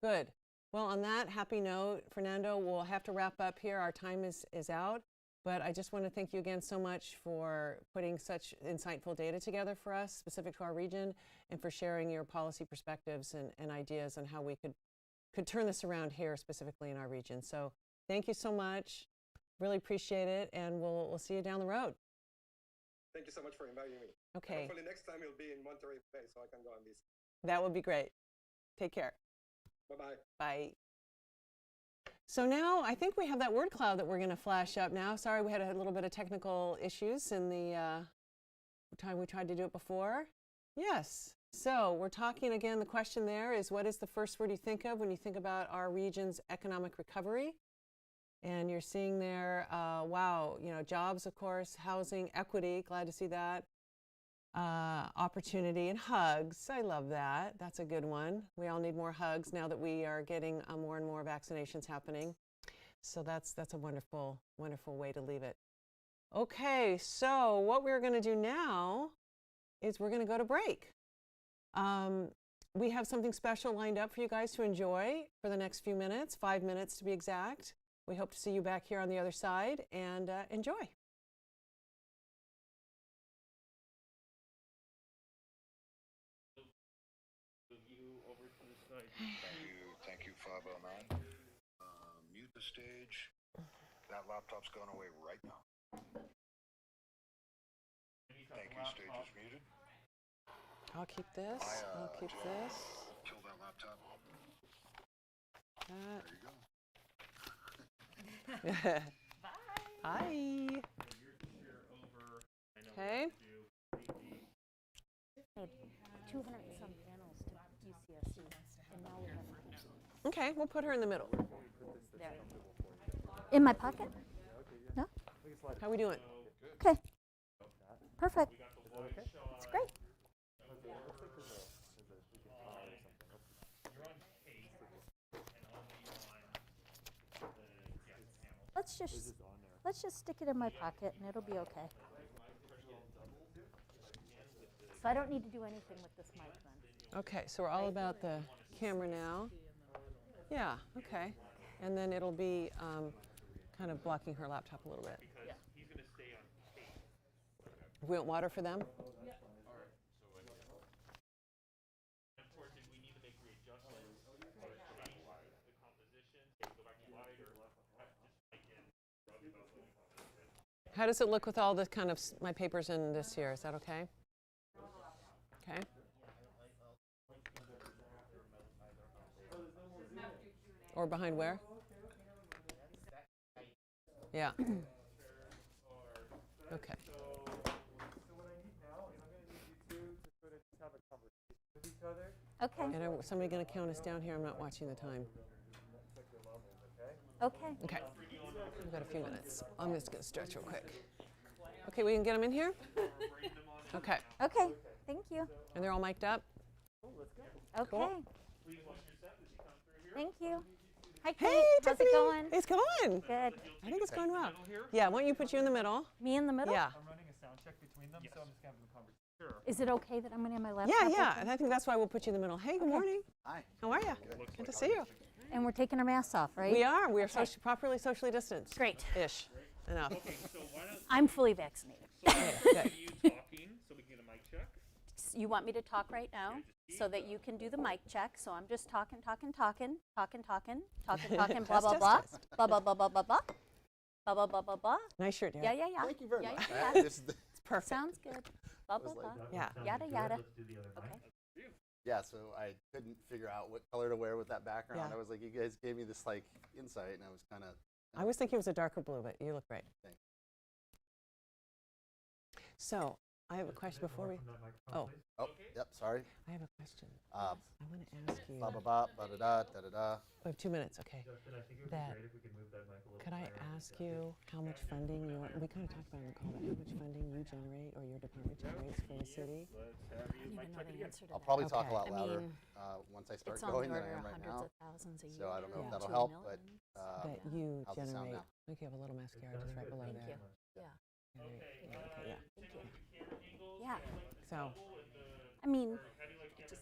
good. Well, on that happy note, Fernando, we'll have to wrap up here. Our time is out. But I just want to thank you again so much for putting such insightful data together for us, specific to our region, and for sharing your policy perspectives and ideas on how we could turn this around here, specifically in our region. So thank you so much. Really appreciate it, and we'll see you down the road. Thank you so much for inviting me. Okay. And hopefully next time you'll be in Monterey Bay so I can go and visit. That would be great. Take care. Bye-bye. Bye. So now I think we have that word cloud that we're going to flash up now. Sorry, we had a little bit of technical issues in the time we tried to do it before. Yes. So we're talking again, the question there is, what is the first word you think of when you think about our region's economic recovery? And you're seeing there, wow, you know, jobs, of course, housing, equity, glad to see that. Opportunity and hugs. I love that. That's a good one. We all need more hugs now that we are getting more and more vaccinations happening. So that's a wonderful, wonderful way to leave it. Okay, so what we're going to do now is we're going to go to break. We have something special lined up for you guys to enjoy for the next few minutes, 5 minutes to be exact. We hope to see you back here on the other side and enjoy. Thank you, 509. Mute the stage. That laptop's going away right now. Thank you, stage is muted. I'll keep this. I'll keep this. Kill that laptop. That. There you go. Bye. Okay. 200 and some panels to UCSC, and now we have Okay, we'll put her in the middle. there. In my pocket? No? How we doing? Okay. Perfect. It's great. Let's just stick it in my pocket and it'll be okay. So I don't need to do anything with this mic then. Okay, so we're all about the camera now. Yeah, okay. And then it'll be kind of blocking her laptop a little bit. Because he's going to stay on tape. We want water for them? Yeah. All right. So of course, if we need to make readjustments or change the composition, say go back to wide or just make it rub about what you want it. How does it look with all the kind of my papers in this here? Is that okay? Okay. Or behind where? Yeah. Okay. So what I need now is I'm going to need you two to sort of just have a conversation with each other. Okay. And somebody going to count us down here? I'm not watching the time. Okay. Okay. We've got a few minutes. I'm just going to stretch real quick. Okay, we can get them in here? Okay. Okay. Thank you. And they're all mic'd up? Okay. Cool. Thank you. Hi, Kate. Hey, How's Tiffany. it going? It's going. Good. I think it's going well. Yeah, why don't you put you in the middle? Me in the middle? Yeah. I'm running a sound check between them, Yes. so I'm just gonna have them conversation. Sure. Is it okay that I'm gonna have my laptop? Yeah, yeah. open? And I think that's why we'll put you in the middle. Hey, good morning. Hi. How are you? Good to see you. And we're taking our masks off, right? We are. We are properly socially distanced. Great. Ish. Enough. Okay, so why don't, I'm fully vaccinated. so Good. you talking so we can get a mic check? You want me to talk right now so that you can do the mic check? So I'm just talking, blah, blah, blah, Test, blah, blah, blah, blah, blah, blah, blah, blah, blah, blah, blah. Nice shirt, Derek. Yeah, yeah, yeah. Thank you very Yeah, much. yeah, This is the- It's perfect. Sounds good. Blah, blah, was like, blah. Yeah. Yada, yada. Okay. Yeah, so I couldn't figure out what color to wear with that background. Yeah. I was like, you guys gave me this like insight, and I was kind of. I was thinking it was a darker blue, but you look great. Thanks. So I have a question before we. Oh, Oh, yep. Sorry. I have a question. Uh, I want to ask you. Blah blah blah. Da da da da da. We have 2 minutes, okay. Justin, I think it would That- be great if we could move that mic a little Could I higher. ask you how much funding you want? We kind of talked about it in the call, but how much funding you generate or your department generates for the city? Let's have I you don't mic even know check the again. answer to I'll that. probably talk Okay. a lot I louder mean, once I start It's on going the than order I of am right hundreds now. of thousands a year. So I don't know if Yeah. that'll to help, millions. That you how's it sound generate. now? Look, you have a little mascara Sounds just right good, below thank there. you. Yeah. Generate- Okay, yeah, okay, yeah. take a look at the camera angles. Yeah. Do you like the So- double and the, I mean, or how do you like camera?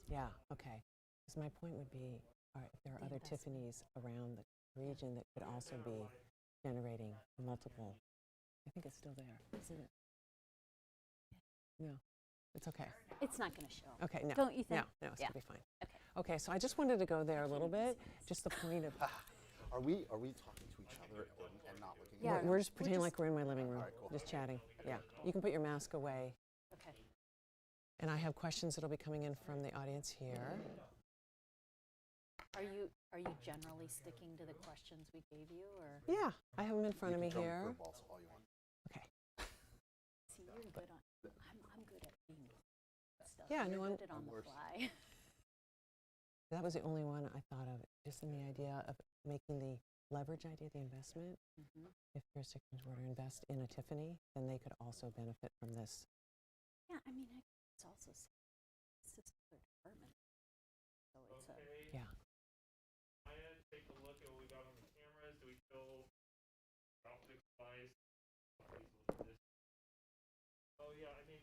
Yeah, okay. Because my point would be, all right, if there are other Tiffany's around the region that could also be generating multiple, I think it's still there, isn't it? No, it's okay. it's not going to show. Okay, no. Don't you think? No, it's Yeah. gonna be fine. Okay. Okay, so I just wanted to go there a little bit, just the point of, Are we talking to each other and not looking? Yeah. at we're just pretending like we're in my living room, All right, cool. just chatting. Yeah, you can put your mask away. Okay. And I have questions that'll be coming in from the audience here. Are you generally sticking to the questions we gave you, or? Yeah, I have them in front of me You can throw here. curveballs all you want. Okay. See, you're good on. I'm good at being stuff. Yeah, You're no, I'm- good at on I'm the worse. fly. That was the only one I thought of, just in the idea of making the leverage idea the investment. Mhm. If jurisdictions were to invest in a Tiffany, then they could also benefit from this. Yeah, I mean, it's also it's just their department. So it's Okay. Yeah. Maya, take a look at what we got on the cameras. Do we feel optics wise? Oh yeah, I mean,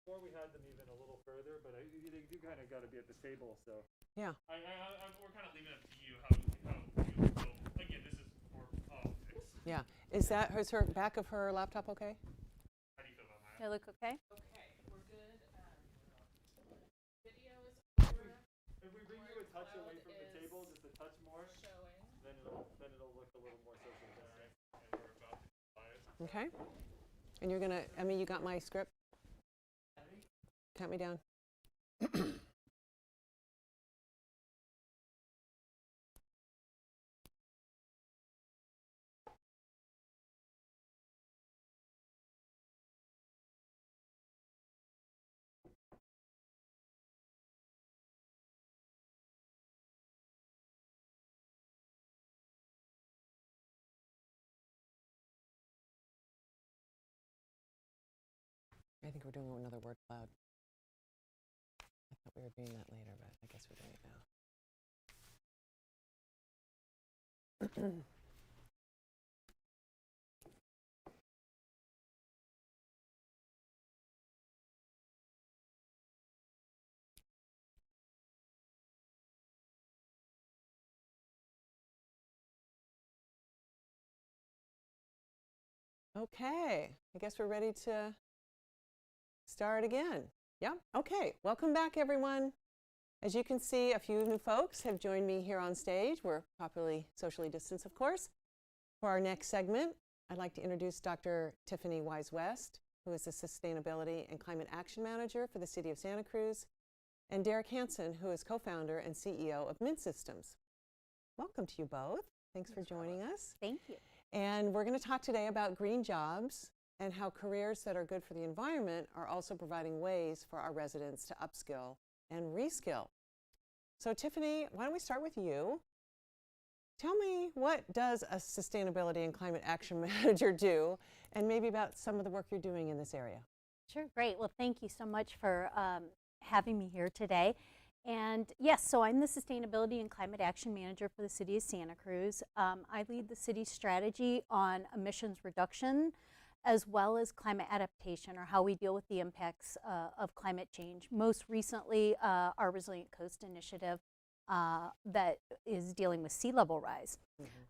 before we had them even a little further, but they do kind of got to be at the table, so. Yeah. We're kind of leaving it up to you how you feel. So again, this is for optics. Yeah. Is her back of her laptop okay? How do you feel about Maya? Do I look okay? Okay, we're good. Video is over, If we bring you a touch away from the table, just a touch more, showing. then it'll look a little more social distance. And we're about to go live. Okay. And you're gonna, you got my script? Count me down. I think we're doing another word cloud. I thought we were doing that later, but I guess we're doing it now. Okay, I guess we're ready to start again. Yeah, okay. Welcome back, everyone. As you can see, a few new folks have joined me here on stage. We're properly socially distanced, of course. For our next segment, I'd like to introduce Dr. Tiffany Wise-West, who is the Sustainability and Climate Action Manager for the City of Santa Cruz, and Derek Hansen, who is co-founder and CEO of Mint Systems. Welcome to you both. Thanks for joining us. Thank you. And we're going to talk today about green jobs and how careers that are good for the environment are also providing ways for our residents to upskill and reskill. So Tiffany, why don't we start with you? Tell me, what does a Sustainability and Climate Action Manager do, and maybe about some of the work you're doing in this area? Sure, great. Well, thank you so much for having me here today. And yes, so I'm the Sustainability and Climate Action Manager for the City of Santa Cruz. I lead the city's strategy on emissions reduction as well as climate adaptation, or how we deal with the impacts of climate change. Most recently, our Resilient Coast Initiative that is dealing with sea level rise.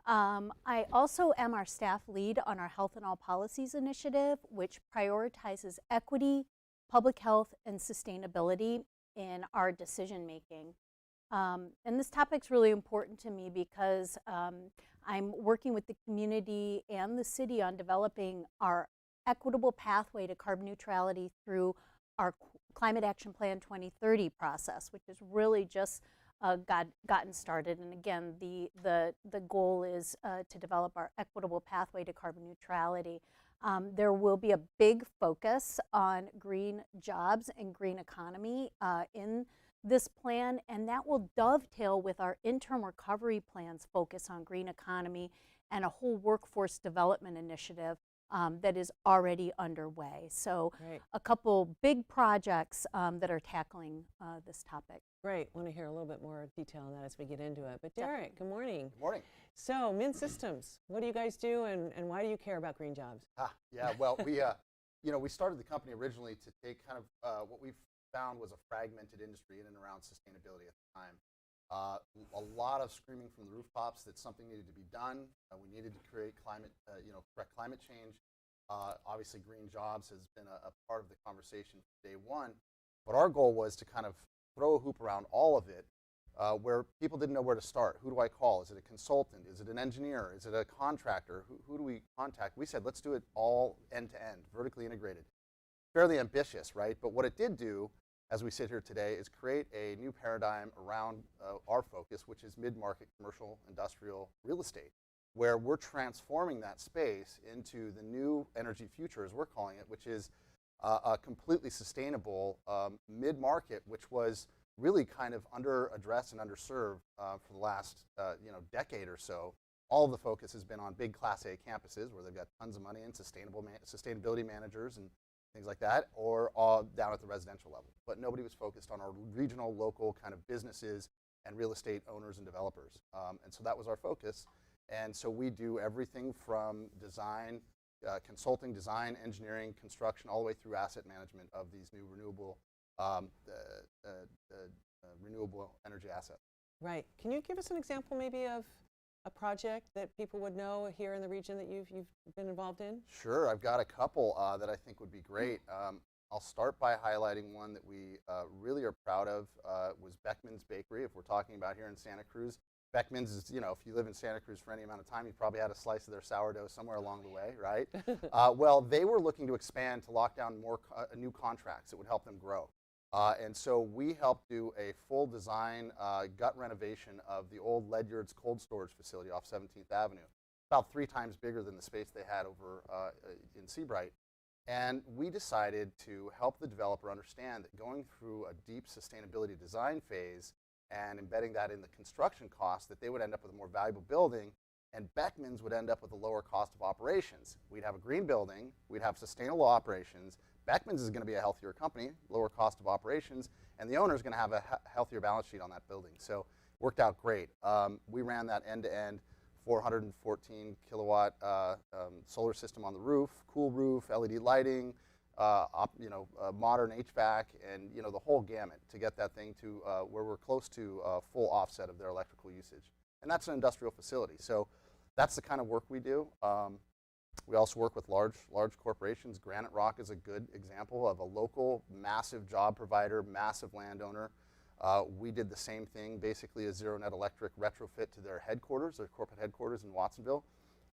I also am our staff lead on our Health in All Policies initiative, which prioritizes equity, public health, and sustainability in our decision making. And this topic's really important to me because I'm working with the community and the city on developing our equitable pathway to carbon neutrality through our Climate Action Plan 2030 process, which is really just gotten started. And again, the goal is to develop our equitable pathway to carbon neutrality. There will be a big focus on green jobs and green economy in this plan, and that will dovetail with our interim recovery plan's focus on green economy and a whole workforce development initiative that is already underway. So a couple big projects that are tackling this topic. Great. Want to hear a little bit more detail on that as we get into it. But Derek, good morning. Good morning. So Min Systems, what do you guys do, and why do you care about green jobs? Yeah, well, we started the company originally to take kind of what we've found was a fragmented industry in and around sustainability at the time. A lot of screaming from the rooftops that something needed to be done. We needed to create climate, correct climate change. Obviously, green jobs has been a part of the conversation from day one. But our goal was to kind of throw a hoop around all of it, where people didn't know where to start. Who do I call? Is it a consultant? Is it an engineer? Is it a contractor? Who do we contact? We said, let's do it all end to end, vertically integrated. Fairly ambitious, right? But what it did do, as we sit here today, is create a new paradigm around our focus, which is mid-market commercial industrial real estate, where we're transforming that space into the new energy future, as we're calling it, which is a completely sustainable mid-market, which was really kind of under-addressed and underserved for the last decade or so. All of the focus has been on big Class A campuses where they've got tons of money and sustainability managers and things like that, or down at the residential level. But nobody was focused on our regional, local kind of businesses and real estate owners and developers. And so that was our focus. And so we do everything from design, consulting, design, engineering, construction, all the way through asset management of these new renewable energy assets. Right. Can you give us an example maybe of a project that people would know here in the region that you've been involved in? Sure, I've got a couple that I think would be great. I'll start by highlighting one that we really are proud of. Was Beckman's Bakery. If we're talking about here in Santa Cruz, Beckman's is, if you live in Santa Cruz for any amount of time, you probably had a slice of their sourdough somewhere along the way, right? Well, they were looking to expand to lock down more new contracts that would help them grow. And so we helped do a full design gut renovation of the old Ledyard's cold storage facility off 17th Avenue, about 3 times bigger than the space they had over in Seabright. And we decided to help the developer understand that going through a deep sustainability design phase and embedding that in the construction costs, that they would end up with a more valuable building, and Beckman's would end up with a lower cost of operations. We'd have a green building, we'd have sustainable operations, Beckman's is going to be a healthier company, lower cost of operations, and the owner is going to have a healthier balance sheet on that building. So worked out great. We ran that end-to-end 414 kilowatt solar system on the roof, cool roof, LED lighting, modern HVAC, and the whole gamut to get that thing to where we're close to full offset of their electrical usage. And that's an industrial facility. So that's the kind of work we do. We also work with large corporations. Granite Rock is a good example of a local, massive job provider, massive landowner. We did the same thing, basically a zero net electric retrofit to their headquarters, their corporate headquarters in Watsonville.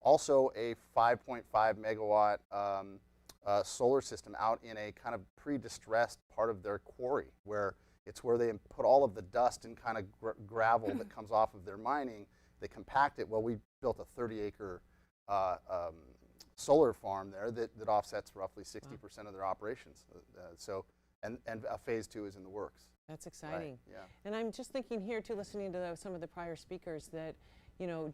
Also a 5.5 megawatt solar system out in a kind of pre-distressed part of their quarry, where it's where they put all of the dust and kind of gravel that comes off of their mining. They compact it. Well, we built a 30-acre solar farm there that offsets roughly 60% of their operations. And phase 2 is in the works. That's exciting. Right, yeah. And I'm just thinking here too, listening to some of the prior speakers, that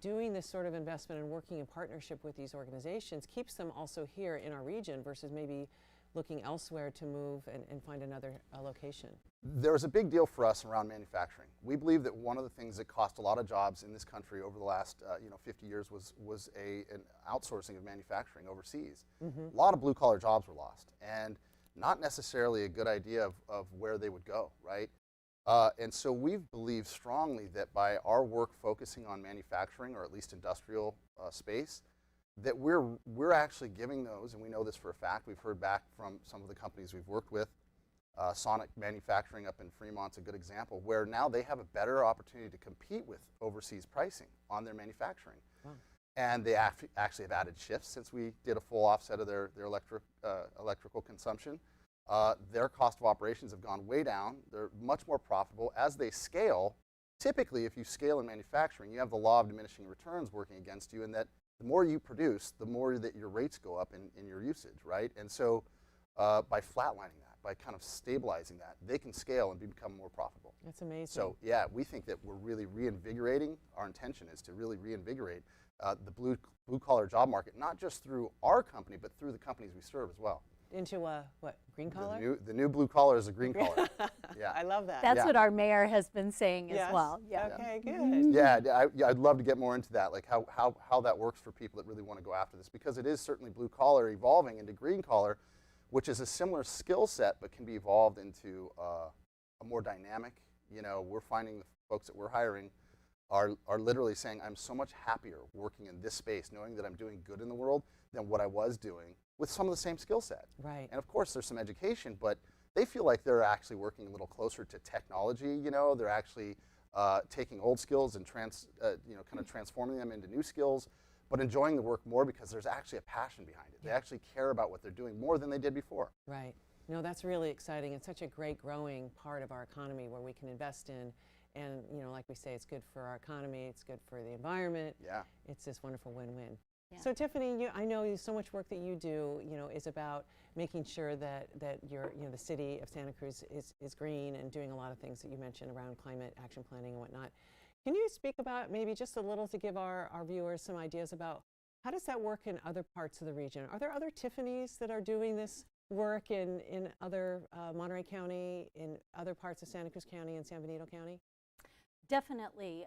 doing this sort of investment and working in partnership with these organizations keeps them also here in our region versus maybe looking elsewhere to move and find another location? There's a big deal for us around manufacturing. We believe that one of the things that cost a lot of jobs in this country over the last 50 years was an outsourcing of manufacturing overseas. A lot of blue-collar jobs were lost, and not necessarily a good idea of where they would go, right? And so we believe strongly that by our work focusing on manufacturing, or at least industrial space, that we're actually giving those, and we know this for a fact. We've heard back from some of the companies we've worked with. Sonic Manufacturing up in Fremont's a good example, where now they have a better opportunity to compete with overseas pricing on their manufacturing. Wow. And they actually have added shifts since we did a full offset of their electrical consumption. Their cost of operations have gone way down. They're much more profitable. As they scale, typically if you scale in manufacturing, you have the law of diminishing returns working against you, in that the more you produce, the more that your rates go up in your usage, right? And so by flatlining that, by kind of stabilizing that, they can scale and become more profitable. That's amazing. So yeah, we think that we're really reinvigorating. Our intention is to really reinvigorate the blue-collar job market, not just through our company, but through the companies we serve as well. Into what, green collar? The new blue collar is a green collar. Yeah. I love that. That's what our mayor has been saying as well. Yeah. Okay, good. Yeah, I'd love to get more into that, like how that works for people that really want to go after this, because it is certainly blue collar evolving into green collar, which is a similar skill set but can be evolved into a more dynamic. We're finding the folks that we're hiring are literally saying, I'm so much happier working in this space, knowing that I'm doing good in the world, than what I was doing with some of the same skill set. Right. And of course there's some education, but they feel like they're actually working a little closer to technology. They're actually taking old skills and kind of transforming them into new skills, but enjoying the work more because there's actually a passion behind it. They actually care about what they're doing more than they did before. Right. No, that's really exciting. It's such a great growing part of our economy where we can invest in. And, like we say, it's good for our economy, it's good for the environment. Yeah. It's this wonderful win-win. Yeah. So Tiffany, I know so much work that you do, is about making sure that the city of Santa Cruz is green, and doing a lot of things that you mentioned around climate action planning and whatnot. Can you speak about maybe just a little to give our viewers some ideas about how does that work in other parts of the region? Are there other Tiffanys that are doing this work in other Monterey County, in other parts of Santa Cruz County and San Benito County? Definitely.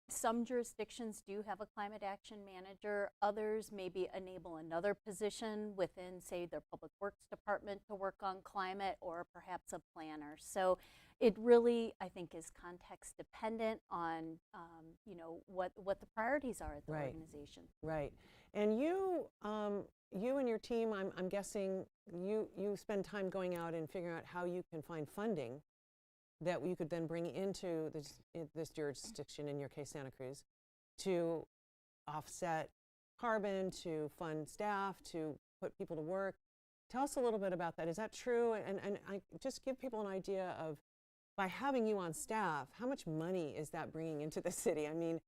Some jurisdictions do have a climate action manager. Others maybe enable another position within, say, their public works department to work on climate, or perhaps a planner. So it really, I think, is context dependent on, what the priorities are at the organization. Right. And you and your team, I'm guessing you spend time going out and figuring out how you can find funding that you could then bring into this jurisdiction, in your case Santa Cruz, to offset carbon, to fund staff, to put people to work. Tell us a little bit about that. Is that true? And I just give people an idea of, by having you on staff, how much money is that bringing into the city? I mean,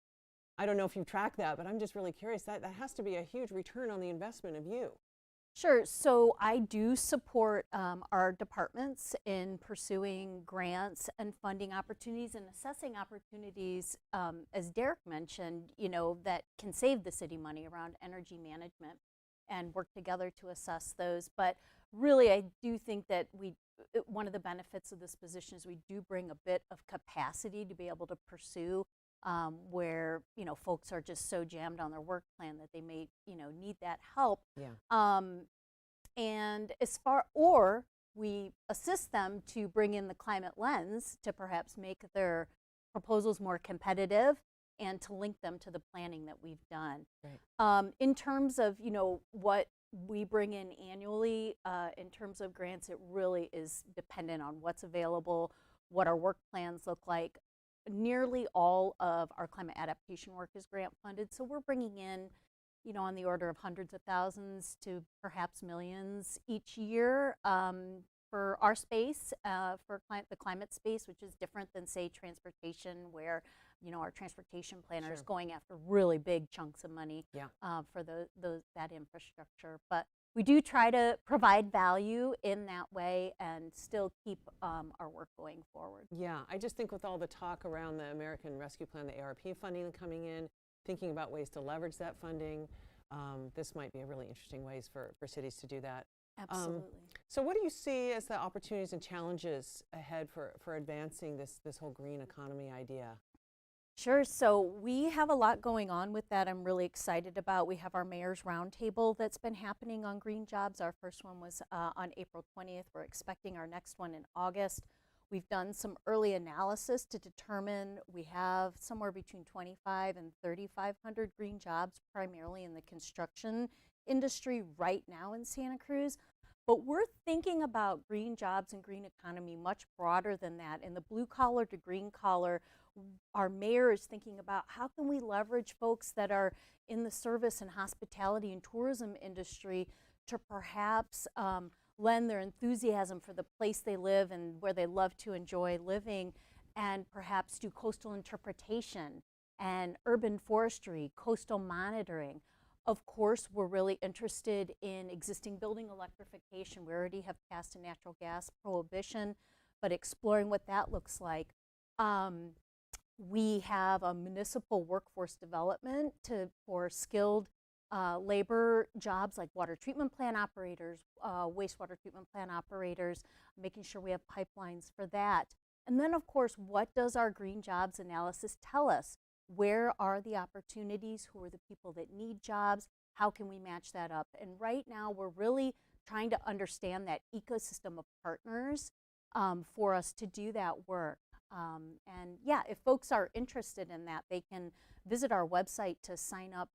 I don't know if you track that, but I'm just really curious. That has to be a huge return on the investment of you. Sure. So I do support our departments in pursuing grants and funding opportunities and assessing opportunities, as Derek mentioned, that can save the city money around energy management, and work together to assess those. But really, I do think that one of the benefits of this position is we do bring a bit of capacity to be able to pursue where folks are just so jammed on their work plan that they may need that help. Yeah. And we assist them to bring in the climate lens to perhaps make their proposals more competitive, and to link them to the planning that we've done. Right. In terms of what we bring in annually, in terms of grants, it really is dependent on what's available, what our work plans look like. Nearly all of our climate adaptation work is grant funded, so we're bringing in, on the order of hundreds of thousands to perhaps millions each year for our space, for the climate space, which is different than, say, transportation, where our transportation planner is going after really big chunks of money for that infrastructure. But we do try to provide value in that way and still keep our work going forward. Yeah, I just think with all the talk around the American Rescue Plan, the ARP funding coming in, thinking about ways to leverage that funding, this might be a really interesting ways for cities to do that. Absolutely. So what do you see as the opportunities and challenges ahead for advancing this whole green economy idea? Sure. So we have a lot going on with that. I'm really excited about. We have our mayor's roundtable that's been happening on green jobs. Our first one was on April 20th. We're expecting our next one in August. We've done some early analysis to determine we have somewhere between 25 and 3,500 green jobs, primarily in the construction industry right now in Santa Cruz. But we're thinking about green jobs and green economy much broader than that. In the blue collar to green collar, our mayor is thinking about how can we leverage folks that are in the service and hospitality and tourism industry to perhaps lend their enthusiasm for the place they live and where they love to enjoy living, and perhaps do coastal interpretation and urban forestry, coastal monitoring. Of course, we're really interested in existing building electrification. We already have passed a natural gas prohibition, but exploring what that looks like. We have a municipal workforce development for skilled labor jobs like water treatment plant operators, wastewater treatment plant operators, making sure we have pipelines for that. And then, of course, what does our green jobs analysis tell us? Where are the opportunities? Who are the people that need jobs? How can we match that up? And right now, we're really trying to understand that ecosystem of partners for us to do that work. And yeah, if folks are interested in that, they can visit our website to sign up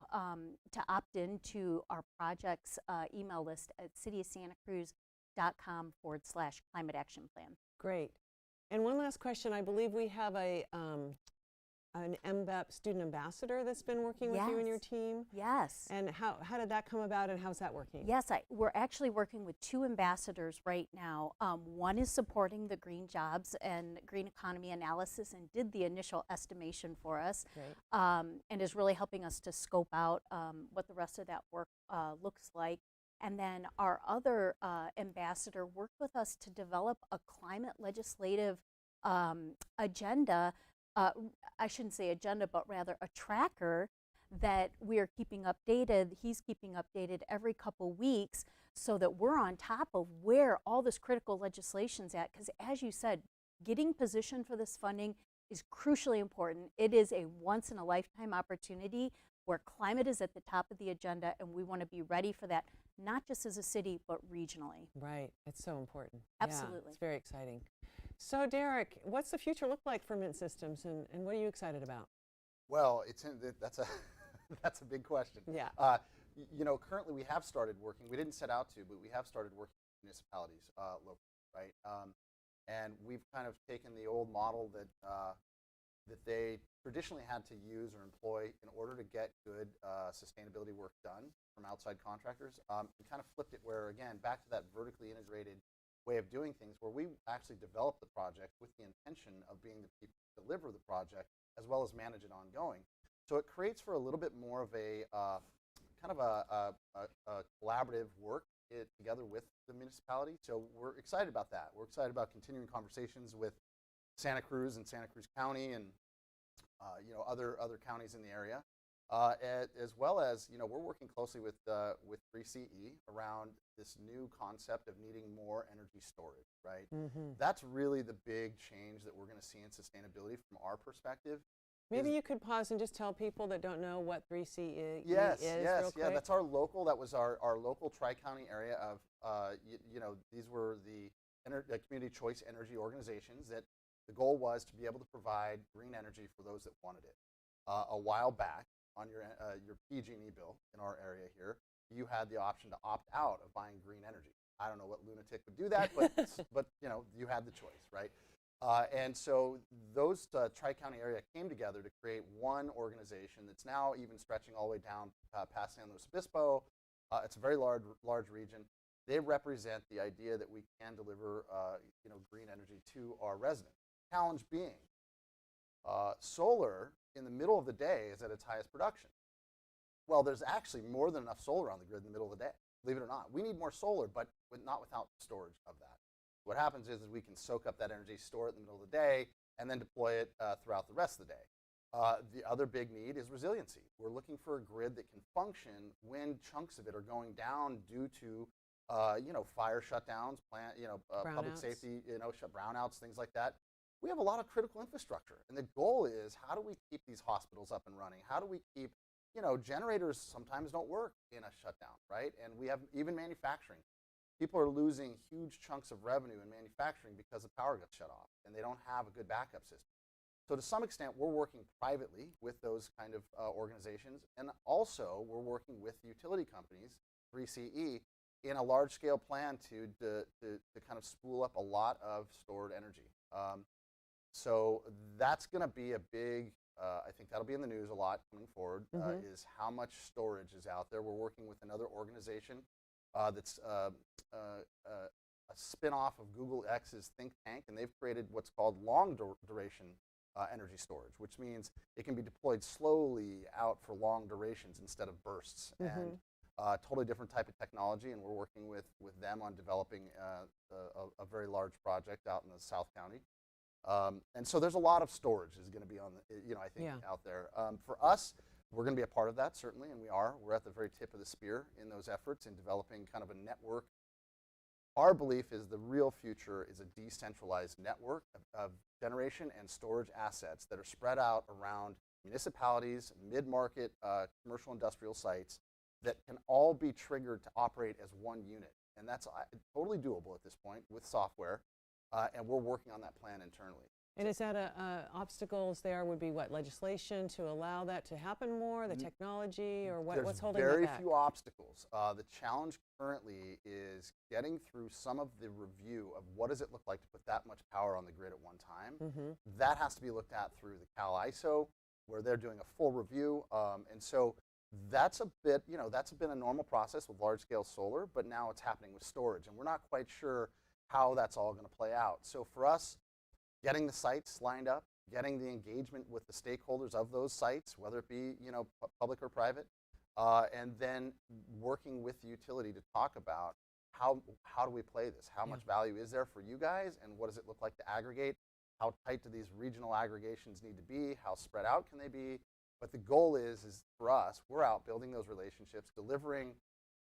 to opt into our project's email list at cityofsantacruz.com/climate action plan. Great. And one last question. I believe we have an MBEP student ambassador that's been working with you and your team. Yes. And how did that come about, and how's that working? Yes, we're actually working with 2 ambassadors right now. One is supporting the green jobs and green economy analysis and did the initial estimation for us. Great. And is really helping us to scope out what the rest of that work looks like. And then our other ambassador worked with us to develop a climate legislative agenda. I shouldn't say agenda, but rather a tracker that we are keeping updated. He's keeping updated every couple weeks so that we're on top of where all this critical legislation's at. Because as you said, getting positioned for this funding is crucially important. It is a once in a lifetime opportunity where climate is at the top of the agenda, and we want to be ready for that, not just as a city, but regionally. Right, it's so important. Absolutely. Yeah, it's very exciting. So Derek, what's the future look like for Mint Systems, and what are you excited about? Well, that's a that's a big question. Yeah. You know, currently we have started working. We didn't set out to, but we have started working with municipalities locally, right? And we've kind of taken the old model that that they traditionally had to use or employ in order to get good sustainability work done from outside contractors, and kind of flipped it where, again, back to that vertically integrated way of doing things, where we actually developed the project with the intention of being the people who deliver the project as well as manage it ongoing. So it creates for a little bit more of a kind of a collaborative work together with the municipality. So we're excited about that. We're excited about continuing conversations with Santa Cruz and Santa Cruz County and you know, other counties in the area, as well as, you know, we're working closely with 3CE around this new concept of needing more energy storage, right? Mm-hmm. That's really the big change that we're going to see in sustainability from our perspective. Maybe you could pause and just tell people that don't know what 3CE is. Yes, real quick. yeah, that's our local. That was our local tri-county area of, you know, these were the community choice energy organizations that the goal was to be able to provide green energy for those that wanted it. A while back, on your PG&E bill in our area here, you had the option to opt out of buying green energy. I don't know what lunatic would do that, but but you know, you had the choice, right? And so those tri-county area came together to create one organization that's now even stretching all the way down past San Luis Obispo. It's a very large region. They represent the idea that we can deliver you know, green energy to our residents. Challenge being, solar in the middle of the day is at its highest production. Well, there's actually more than enough solar on the grid in the middle of the day, believe it or not. We need more solar, but not without storage of that. What happens is we can soak up that energy, store it in the middle of the day, and then deploy it throughout the rest of the day. The other big need is resiliency. We're looking for a grid that can function when chunks of it are going down due to fire shutdowns, public Brownouts. safety, brownouts, things like that. We have a lot of critical infrastructure, and the goal is how do we keep these hospitals up and running? How do we keep, generators sometimes don't work in a shutdown, right? And we have even manufacturing. People are losing huge chunks of revenue in manufacturing because the power gets shut off, and they don't have a good backup system. So to some extent, we're working privately with those kind of organizations, and also we're working with utility companies, 3CE, in a large-scale plan to kind of spool up a lot of stored energy. So that's going to be a big, I think that'll be in the news a lot coming forward, is how much storage is out there. We're working with another organization that's a spin-off of Google X's think tank, and they've created what's called long duration energy storage, which means it can be deployed slowly out for long durations instead of bursts. And totally different type of technology, and we're working with them on developing a very large project out in the South County. And so there's a lot of storage is going to be on the, I think, out there. For us, we're going to be a part of that, certainly, and we are. We're at the very tip of the spear in those efforts in developing kind of a network. Our belief is the real future is a decentralized network of generation and storage assets that are spread out around municipalities, mid-market, commercial industrial sites that can all be triggered to operate as one unit. And that's totally doable at this point with software, and we're working on that plan internally. And is that obstacles there would be what, legislation to allow that to happen more, the technology, or what's holding that back? There's very few obstacles. The challenge currently is getting through some of the review of what does it look like to put that much power on the grid at one time. That has to be looked at through the Cal ISO, where they're doing a full review. And so that's a bit, that's been a normal process with large-scale solar, but now it's happening with storage, and we're not quite sure how that's all going to play out. So for us, getting the sites lined up, getting the engagement with the stakeholders of those sites, whether it be public or private, and then working with the utility to talk about how do we play this? How much value is there for you guys, and what does it look like to aggregate? How tight do these regional aggregations need to be? How spread out can they be? But the goal is for us, we're out building those relationships, delivering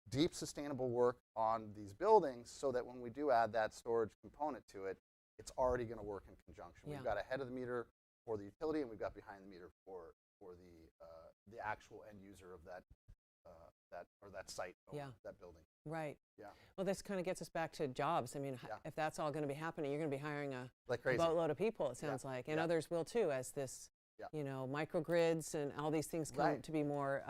deep sustainable work on these buildings so that when we do add that storage component to it, it's already going to work in conjunction. We've got ahead of the meter for the utility, and we've got behind the meter for the actual end user of that site, that building. Right. Yeah. Well, this kind of gets us back to jobs. I mean, if that's all going to be happening, you're going to be hiring a like crazy. Boatload of people, it sounds like, and others will too, as this, microgrids and all these things come to be more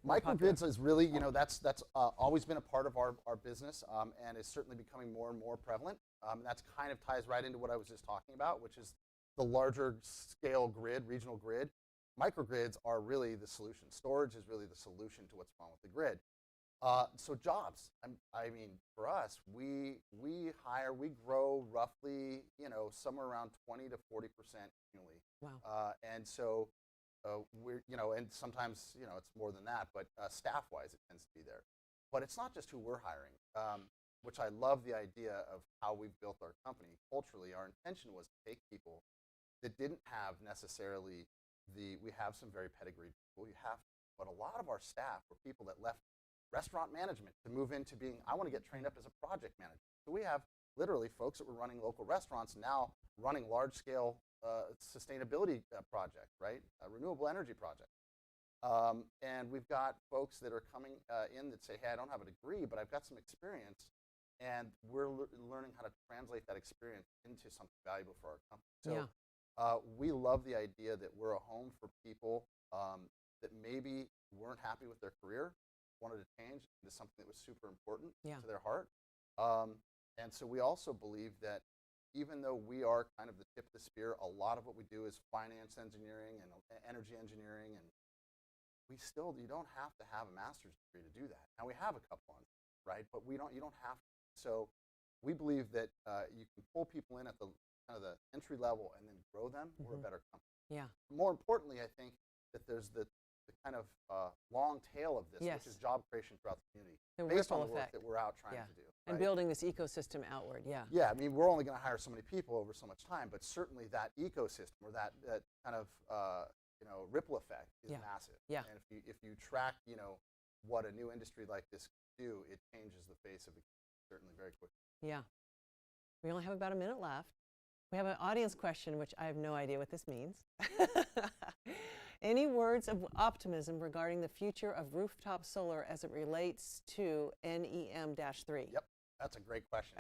microgrids is really, that's always been a part of our business, and is certainly becoming more and more prevalent. That's kind of ties right into what I was just talking about, which is the larger scale grid, regional grid. Microgrids are really the solution. Storage is really the solution to what's wrong with the grid. So jobs, I mean, for us, we grow roughly, somewhere around 20 to 40% annually. Wow. And so we're, and sometimes, it's more than that, but staff-wise, it tends to be there. But it's not just who we're hiring, which I love the idea of how we've built our company. Culturally, our intention was to take people that didn't have necessarily we have some very pedigreed people, but a lot of our staff were people that left restaurant management to move into being, I want to get trained up as a project manager. So we have literally folks that were running local restaurants now running large-scale sustainability project, right? A renewable energy project. And we've got folks that are coming in that say, hey, I don't have a degree, but I've got some experience, and we're learning how to translate that experience into something valuable for our company. So we love the idea that we're a home for people that maybe weren't happy with their career, wanted to change into something that was super important to their heart. And so we also believe that even though we are kind of the tip of the spear, a lot of what we do is finance engineering and energy engineering, and you don't have to have a master's degree to do that. Now we have a couple on, right? But you don't have to. So we believe that you can pull people in at the kind of the entry level and then grow them. We're a better company. Yeah. More importantly, I think that there's the kind of long tail of this, which is job creation throughout the community, based on the work that we're out trying to do. And building this ecosystem outward, Yeah, I mean, we're only going to hire so many people over so much time, but certainly that ecosystem or that kind of ripple effect is massive. Yeah. And if you track what a new industry like this can do, it changes the face of the certainly very quickly. Yeah. We only have about a minute left. We have an audience question, which I have no idea what this means. Any words of optimism regarding the future of rooftop solar as it relates to NEM-3? Yep, that's a great question.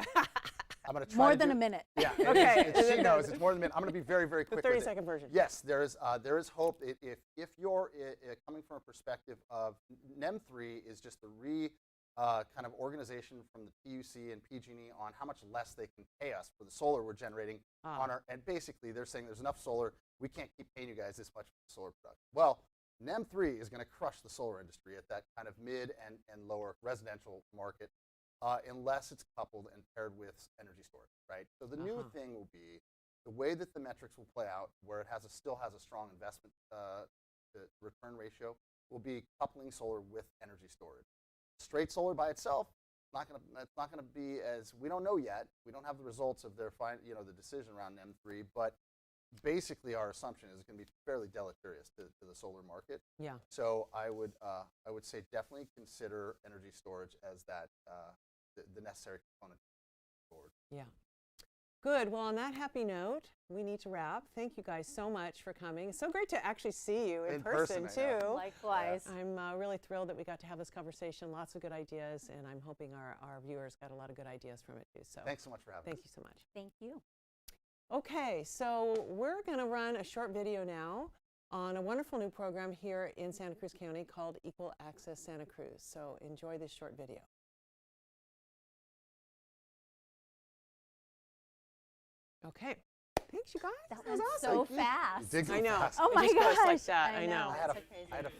I'm going to try More to than do- a minute. Yeah, Okay. she knows it's more than a minute. I'm going to be very, very quick. The with it. 30-second version. Yes, there is hope. If you're coming from a perspective of NEM3 is just the kind of organization from the PUC and PG&E on how much less they can pay us for the solar we're generating on our, and basically they're saying there's enough solar, we can't keep paying you guys this much for solar production. Well, NEM3 is going to crush the solar industry at that kind of mid and lower residential market unless it's coupled and paired with energy storage, right? So the new thing will be the way that the metrics will play out, where it still has a strong investment to return ratio, will be coupling solar with energy storage. Straight solar by itself, it's not gonna be as, we don't know yet. We don't have the results of their the decision around NEM3, but basically our assumption is it's going to be fairly deleterious to the solar market. Yeah. So I would say definitely consider energy storage as that the necessary component forward. Yeah. Good. Well, on that happy note, we need to wrap. Thank you guys so much for coming. It's so great to actually see you in person too. Likewise. I'm really thrilled that we got to have this conversation. Lots of good ideas, and I'm hoping our viewers got a lot of good ideas from it too. So thanks so much for having me. Thank you so much. Thank you. Okay, so we're going to run a short video now on a wonderful new program here in Santa Cruz County called Equal Access Santa Cruz. So enjoy this short video. Okay. Thanks, you guys. That was was awesome. so fast. You did go I know. fast. Oh It my just goes gosh. like that. I know. I had So a, crazy. I had a,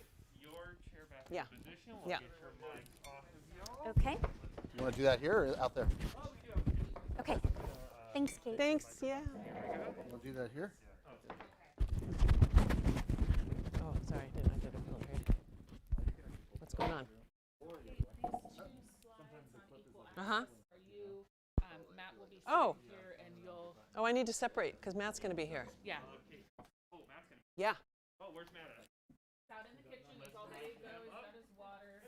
Your chair back Yeah. in position. We'll Yeah. get your mics off of y'all. Okay. you want to do that here or out there? Okay. Thanks, Kate. Thanks, yeah. You want to do that here? Oh, sorry, I did it filtered. What's going on? Uh-huh. Are you, Matt will be Oh. sitting here and you'll, Oh, I need to separate because Matt's going to be here. yeah. Oh, Matt's gonna. Yeah. Oh, where's Matt at? It's out in the kitchen, he's all ready to go, he's got his water.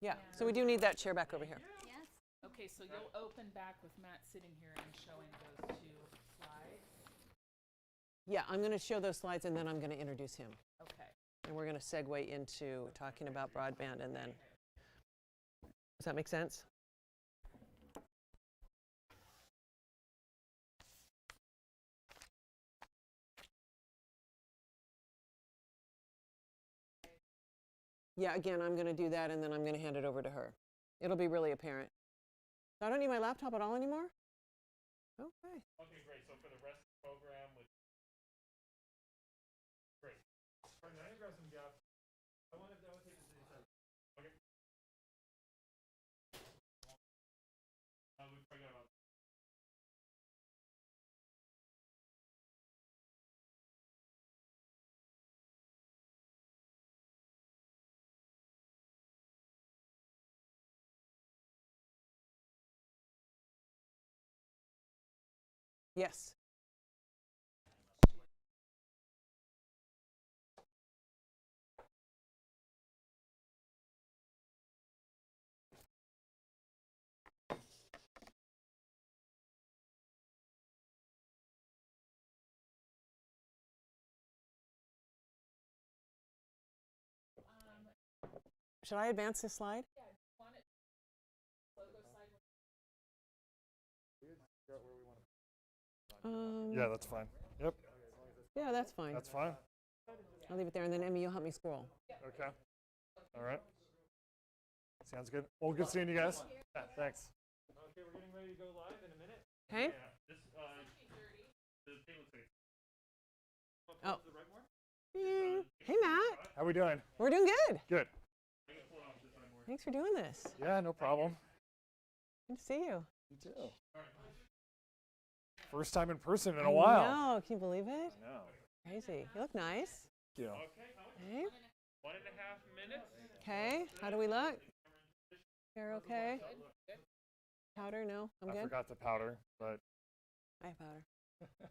Yeah. So we do need that chair back over here. Yes. Okay, so you'll open back with Matt sitting here and showing those two slides. Yeah, I'm going to show those slides and then I'm going to introduce him. Okay. And we're going to segue into talking about broadband and then. Does that make sense? Yeah, again, I'm going to do that and then I'm going to hand it over to her. It'll be really apparent. So I don't need my laptop at all anymore? Okay. Okay, great. So for the rest of the program, great. All right, now you grab some gas. I want to take this inside. Okay. We forgot about. Yes. Should I advance this slide? Yeah, want it, logo slide. Yeah, that's fine. Yep, Yeah, that's fine. that's fine. I'll leave it there, and then Emmy, you'll help me scroll. Okay. All right. Sounds good. Well, good seeing you guys. Yeah, thanks. Okay, we're getting ready to go live in a minute. Okay? Yeah. This the thing looks like. Oh. The right more? Hey, Matt. How we doing? We're doing good. Good. Thanks for doing this. Yeah, no problem. Good to see you. You too. First time in person in a I while. know. Can you believe it? I know. Crazy. You look nice. Thank you. Okay. 1.5 minutes. Okay. How do we look? You're okay? Powder? No? I'm I good? forgot the powder, but I have powder.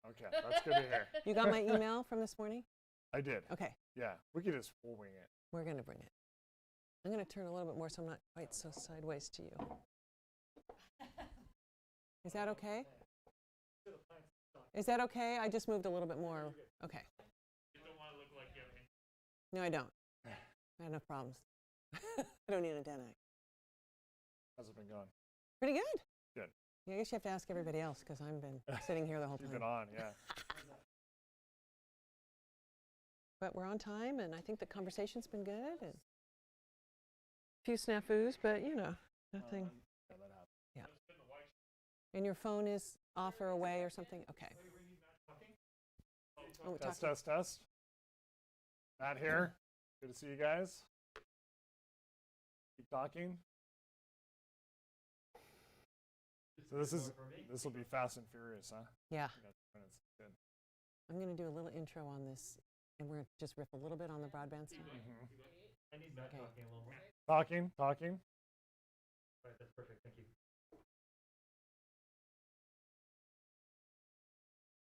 okay, that's good to hear. You got my email from this morning? I did. Okay. Yeah, we'll wing it. We're going to bring it. I'm going to turn a little bit more so I'm not quite so sideways to you. Is that okay? Is that okay? I just moved a little bit more. Okay. You don't want to look like you have any. No, I don't. I have enough problems. I don't need an antenna. How's it been going? Pretty good. Good. Yeah, I guess you have to ask everybody else because I've been sitting here the whole You've time. been on, yeah. But we're on time, and I think the conversation's been good. And a few snafus, but you know, nothing. Yeah, that happened. Yeah. And your phone is off or away or something? Okay. Oh, we're Test, talking. test, test. Matt here. Good to see you guys. Keep talking. So this will be fast and furious, huh? Yeah. We got 2 minutes. Good. I'm going to do a little intro on this, and we're going to just riff a little bit on the broadband stuff. I need Matt Okay. talking a little more. Talking. Right, that's perfect. Thank you.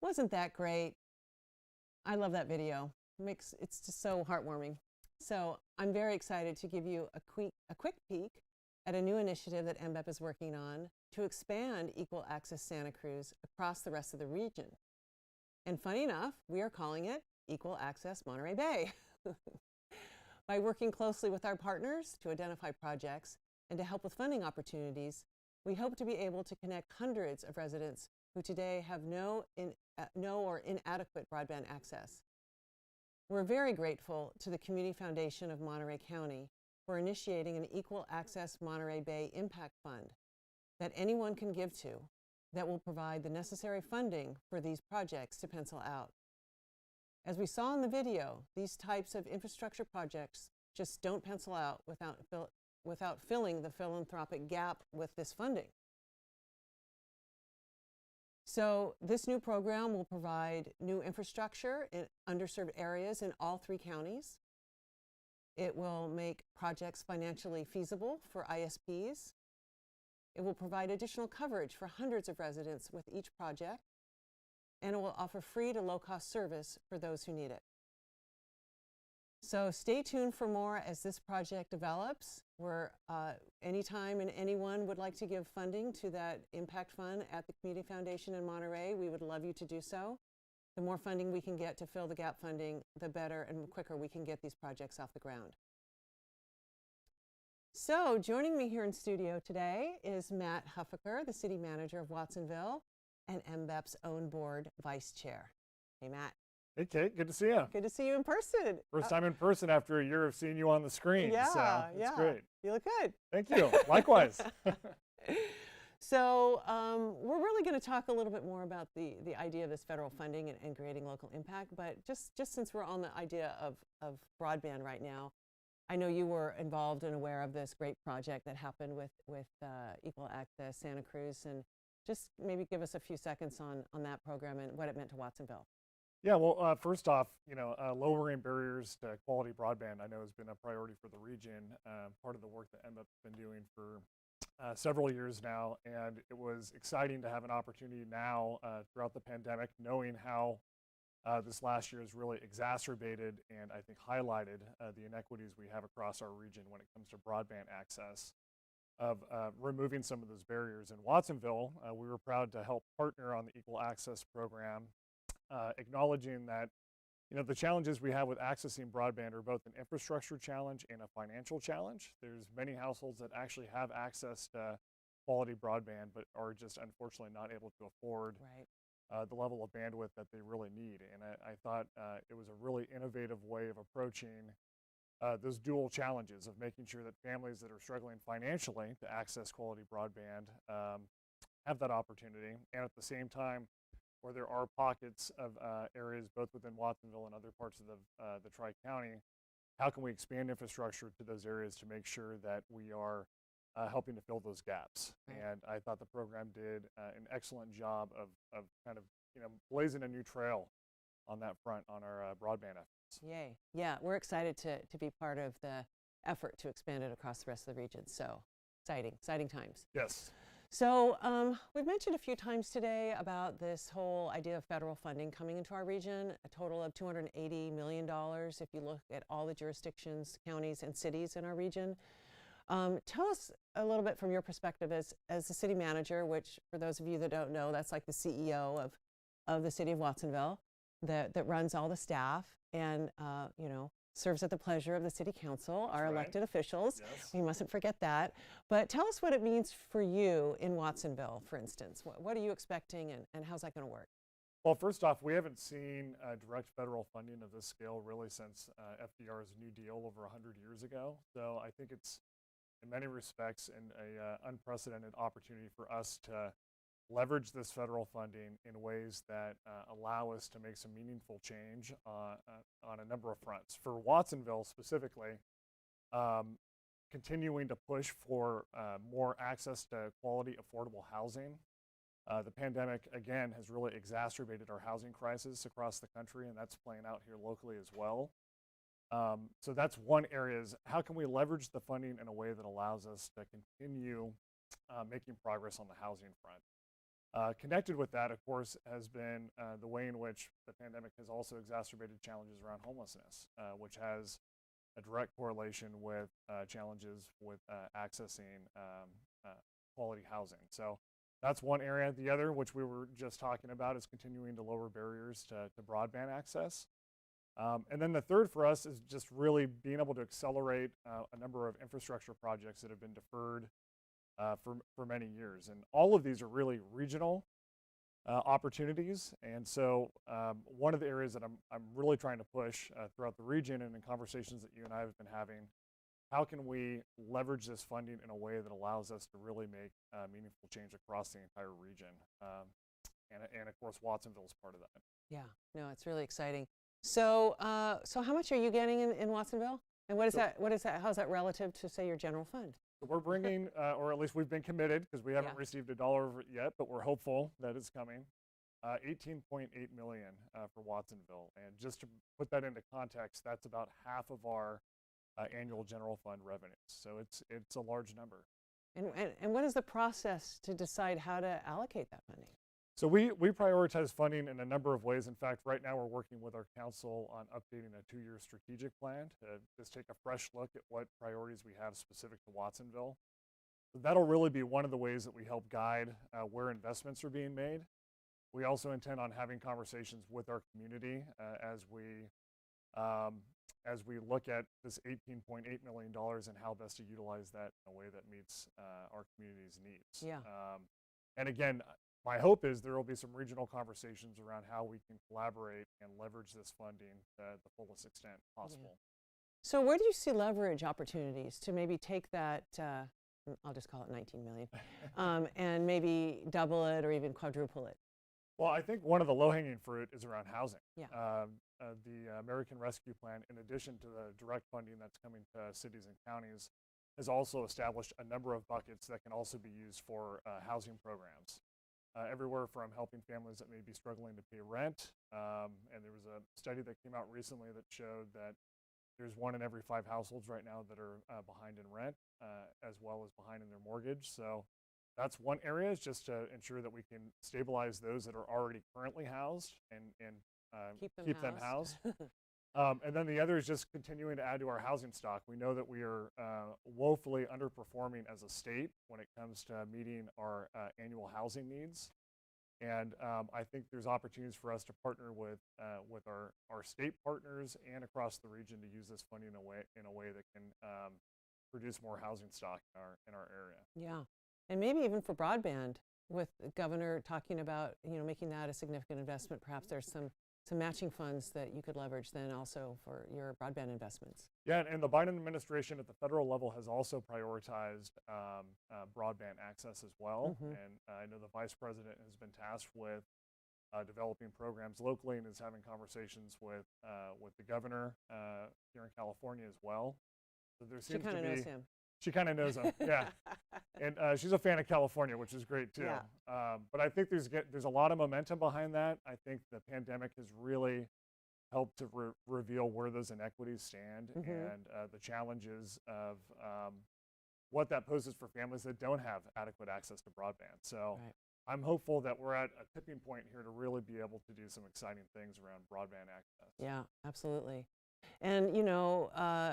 Wasn't that great? I love that video. It's just so heartwarming. So I'm very excited to give you a quick peek at a new initiative that MBEP is working on to expand Equal Access Santa Cruz across the rest of the region. And funny enough, we are calling it Equal Access Monterey Bay. By working closely with our partners to identify projects and to help with funding opportunities, we hope to be able to connect hundreds of residents who today have no or inadequate broadband access. We're very grateful to the Community Foundation of Monterey County for initiating an Equal Access Monterey Bay Impact Fund that anyone can give to that will provide the necessary funding for these projects to pencil out. As we saw in the video, these types of infrastructure projects just don't pencil out without filling the philanthropic gap with this funding. So this new program will provide new infrastructure in underserved areas in all 3 counties. It will make projects financially feasible for ISPs. It will provide additional coverage for hundreds of residents with each project, and it will offer free to low-cost service for those who need it. So stay tuned for more as this project develops. We're anytime and anyone would like to give funding to that impact fund at the Community Foundation in Monterey, we would love you to do so. The more funding we can get to fill the gap funding, the better and quicker we can get these projects off the ground. So joining me here in studio today is Matt Huffaker, the City Manager of Watsonville and MBEP's own board vice chair. Hey, Matt. Hey, Kate. Good to see you. Good to see you in person. First time in person after a year of seeing you on the screen. Yeah, so it's yeah. great. You look good. Thank you. Likewise. So we're really going to talk a little bit more about the idea of this federal funding and creating local impact. But just since we're on the idea of broadband right now, I know you were involved and aware of this great project that happened with Equal Access Santa Cruz, and just maybe give us a few seconds on that program and what it meant to Watsonville. Yeah, well, first off, lowering barriers to quality broadband, I know, has been a priority for the region. Part of the work that MBEP's been doing for several years now, and it was exciting to have an opportunity now throughout the pandemic, knowing how this last year has really exacerbated and I think highlighted the inequities we have across our region when it comes to broadband access, of removing some of those barriers. In Watsonville, we were proud to help partner on the Equal Access program, acknowledging that the challenges we have with accessing broadband are both an infrastructure challenge and a financial challenge. There's many households that actually have access to quality broadband but are just unfortunately not able to afford the level of bandwidth that they really need. And I thought it was a really innovative way of approaching those dual challenges of making sure that families that are struggling financially to access quality broadband have that opportunity, and at the same time, where there are pockets of areas both within Watsonville and other parts of the Tri-County, how can we expand infrastructure to those areas to make sure that we are helping to fill those gaps? And I thought the program did an excellent job of kind of blazing a new trail on that front on our broadband efforts. Yay. Yeah, we're excited to be part of the effort to expand it across the rest of the region. So exciting times. Yes. So we've mentioned a few times today about this whole idea of federal funding coming into our region, a total of $280 million if you look at all the jurisdictions, counties, and cities in our region. Tell us a little bit from your perspective as the city manager, which for those of you that don't know, that's like the CEO of the city of Watsonville that runs all the staff and, you know, serves at the pleasure of the city council, our elected officials. Yes. We mustn't forget that. But tell us what it means for you in Watsonville, for instance. What are you expecting and how's that going to work? Well, first off, we haven't seen direct federal funding of this scale really since FDR's New Deal over 100 years ago. So I think it's, in many respects, an unprecedented opportunity for us to leverage this federal funding in ways that allow us to make some meaningful change on a number of fronts. For Watsonville specifically, continuing to push for more access to quality, affordable housing. The pandemic, again, has really exacerbated our housing crisis across the country, and that's playing out here locally as well. So that's one area, is how can we leverage the funding in a way that allows us to continue making progress on the housing front. Connected with that, of course, has been the way in which the pandemic has also exacerbated challenges around homelessness, which has a direct correlation with challenges with accessing quality housing. So that's one area. The other, which we were just talking about, is continuing to lower barriers to broadband access. And then the third for us is just really being able to accelerate a number of infrastructure projects that have been deferred for many years. And all of these are really regional opportunities. And so one of the areas that I'm really trying to push throughout the region and in conversations that you and I have been having, how can we leverage this funding in a way that allows us to really make meaningful change across the entire region? And of course, Watsonville is part of that. Yeah, no, it's really exciting. So, so how much are you getting in Watsonville? And what is that? How's that relative to, say, your general fund? So we're bringing, or at least we've been committed, because we haven't received $1 of it yet, but we're hopeful that it's coming. 18.8 million for Watsonville, and just to put that into context, that's about half of our annual general fund revenues. So it's a large number. And what is the process to decide how to allocate that funding? So we prioritize funding in a number of ways. In fact, right now we're working with our council on updating a 2-year strategic plan to just take a fresh look at what priorities we have specific to Watsonville. So that'll really be one of the ways that we help guide where investments are being made. We also intend on having conversations with our community as we look at this $18.8 million and how best to utilize that in a way that meets our community's needs. Yeah. And again, my hope is there will be some regional conversations around how we can collaborate and leverage this funding to the fullest extent possible. Yeah. So where do you see leverage opportunities to maybe take that, I'll just call it 19 million, and maybe double it or even quadruple it? Well, I think one of the low-hanging fruit is around housing. Yeah. The American Rescue Plan, in addition to the direct funding that's coming to cities and counties, has also established a number of buckets that can also be used for housing programs. Everywhere from helping families that may be struggling to pay rent. And there was a study that came out recently that showed that there's 1 in every 5 households right now that are behind in rent, as well as behind in their mortgage. So that's one area, is just to ensure that we can stabilize those that are already currently housed and keep them housed. And then the other is just continuing to add to our housing stock. We know that we are woefully underperforming as a state when it comes to meeting our annual housing needs. And I think there's opportunities for us to partner with our state partners and across the region to use this funding in a way that can produce more housing stock in our area. Yeah, and maybe even for broadband, with the governor talking about making that a significant investment. Perhaps there's some matching funds that you could leverage then also for your broadband investments. Yeah, and the Biden administration at the federal level has also prioritized broadband access as well. Mm-hmm. And I know the vice president has been tasked with developing programs locally and is having conversations with the governor here in California as well. So there seems She kind of knows him. She kind of knows him, yeah. And she's a fan of California, which is great too. Yeah. But I think there's a lot of momentum behind that. I think the pandemic has really helped to reveal where those inequities stand, mm-hmm. and the challenges of what that poses for families that don't have adequate access to broadband. So Right. I'm hopeful that we're at a tipping point here to really be able to do some exciting things around broadband access. Yeah, absolutely. And, you know,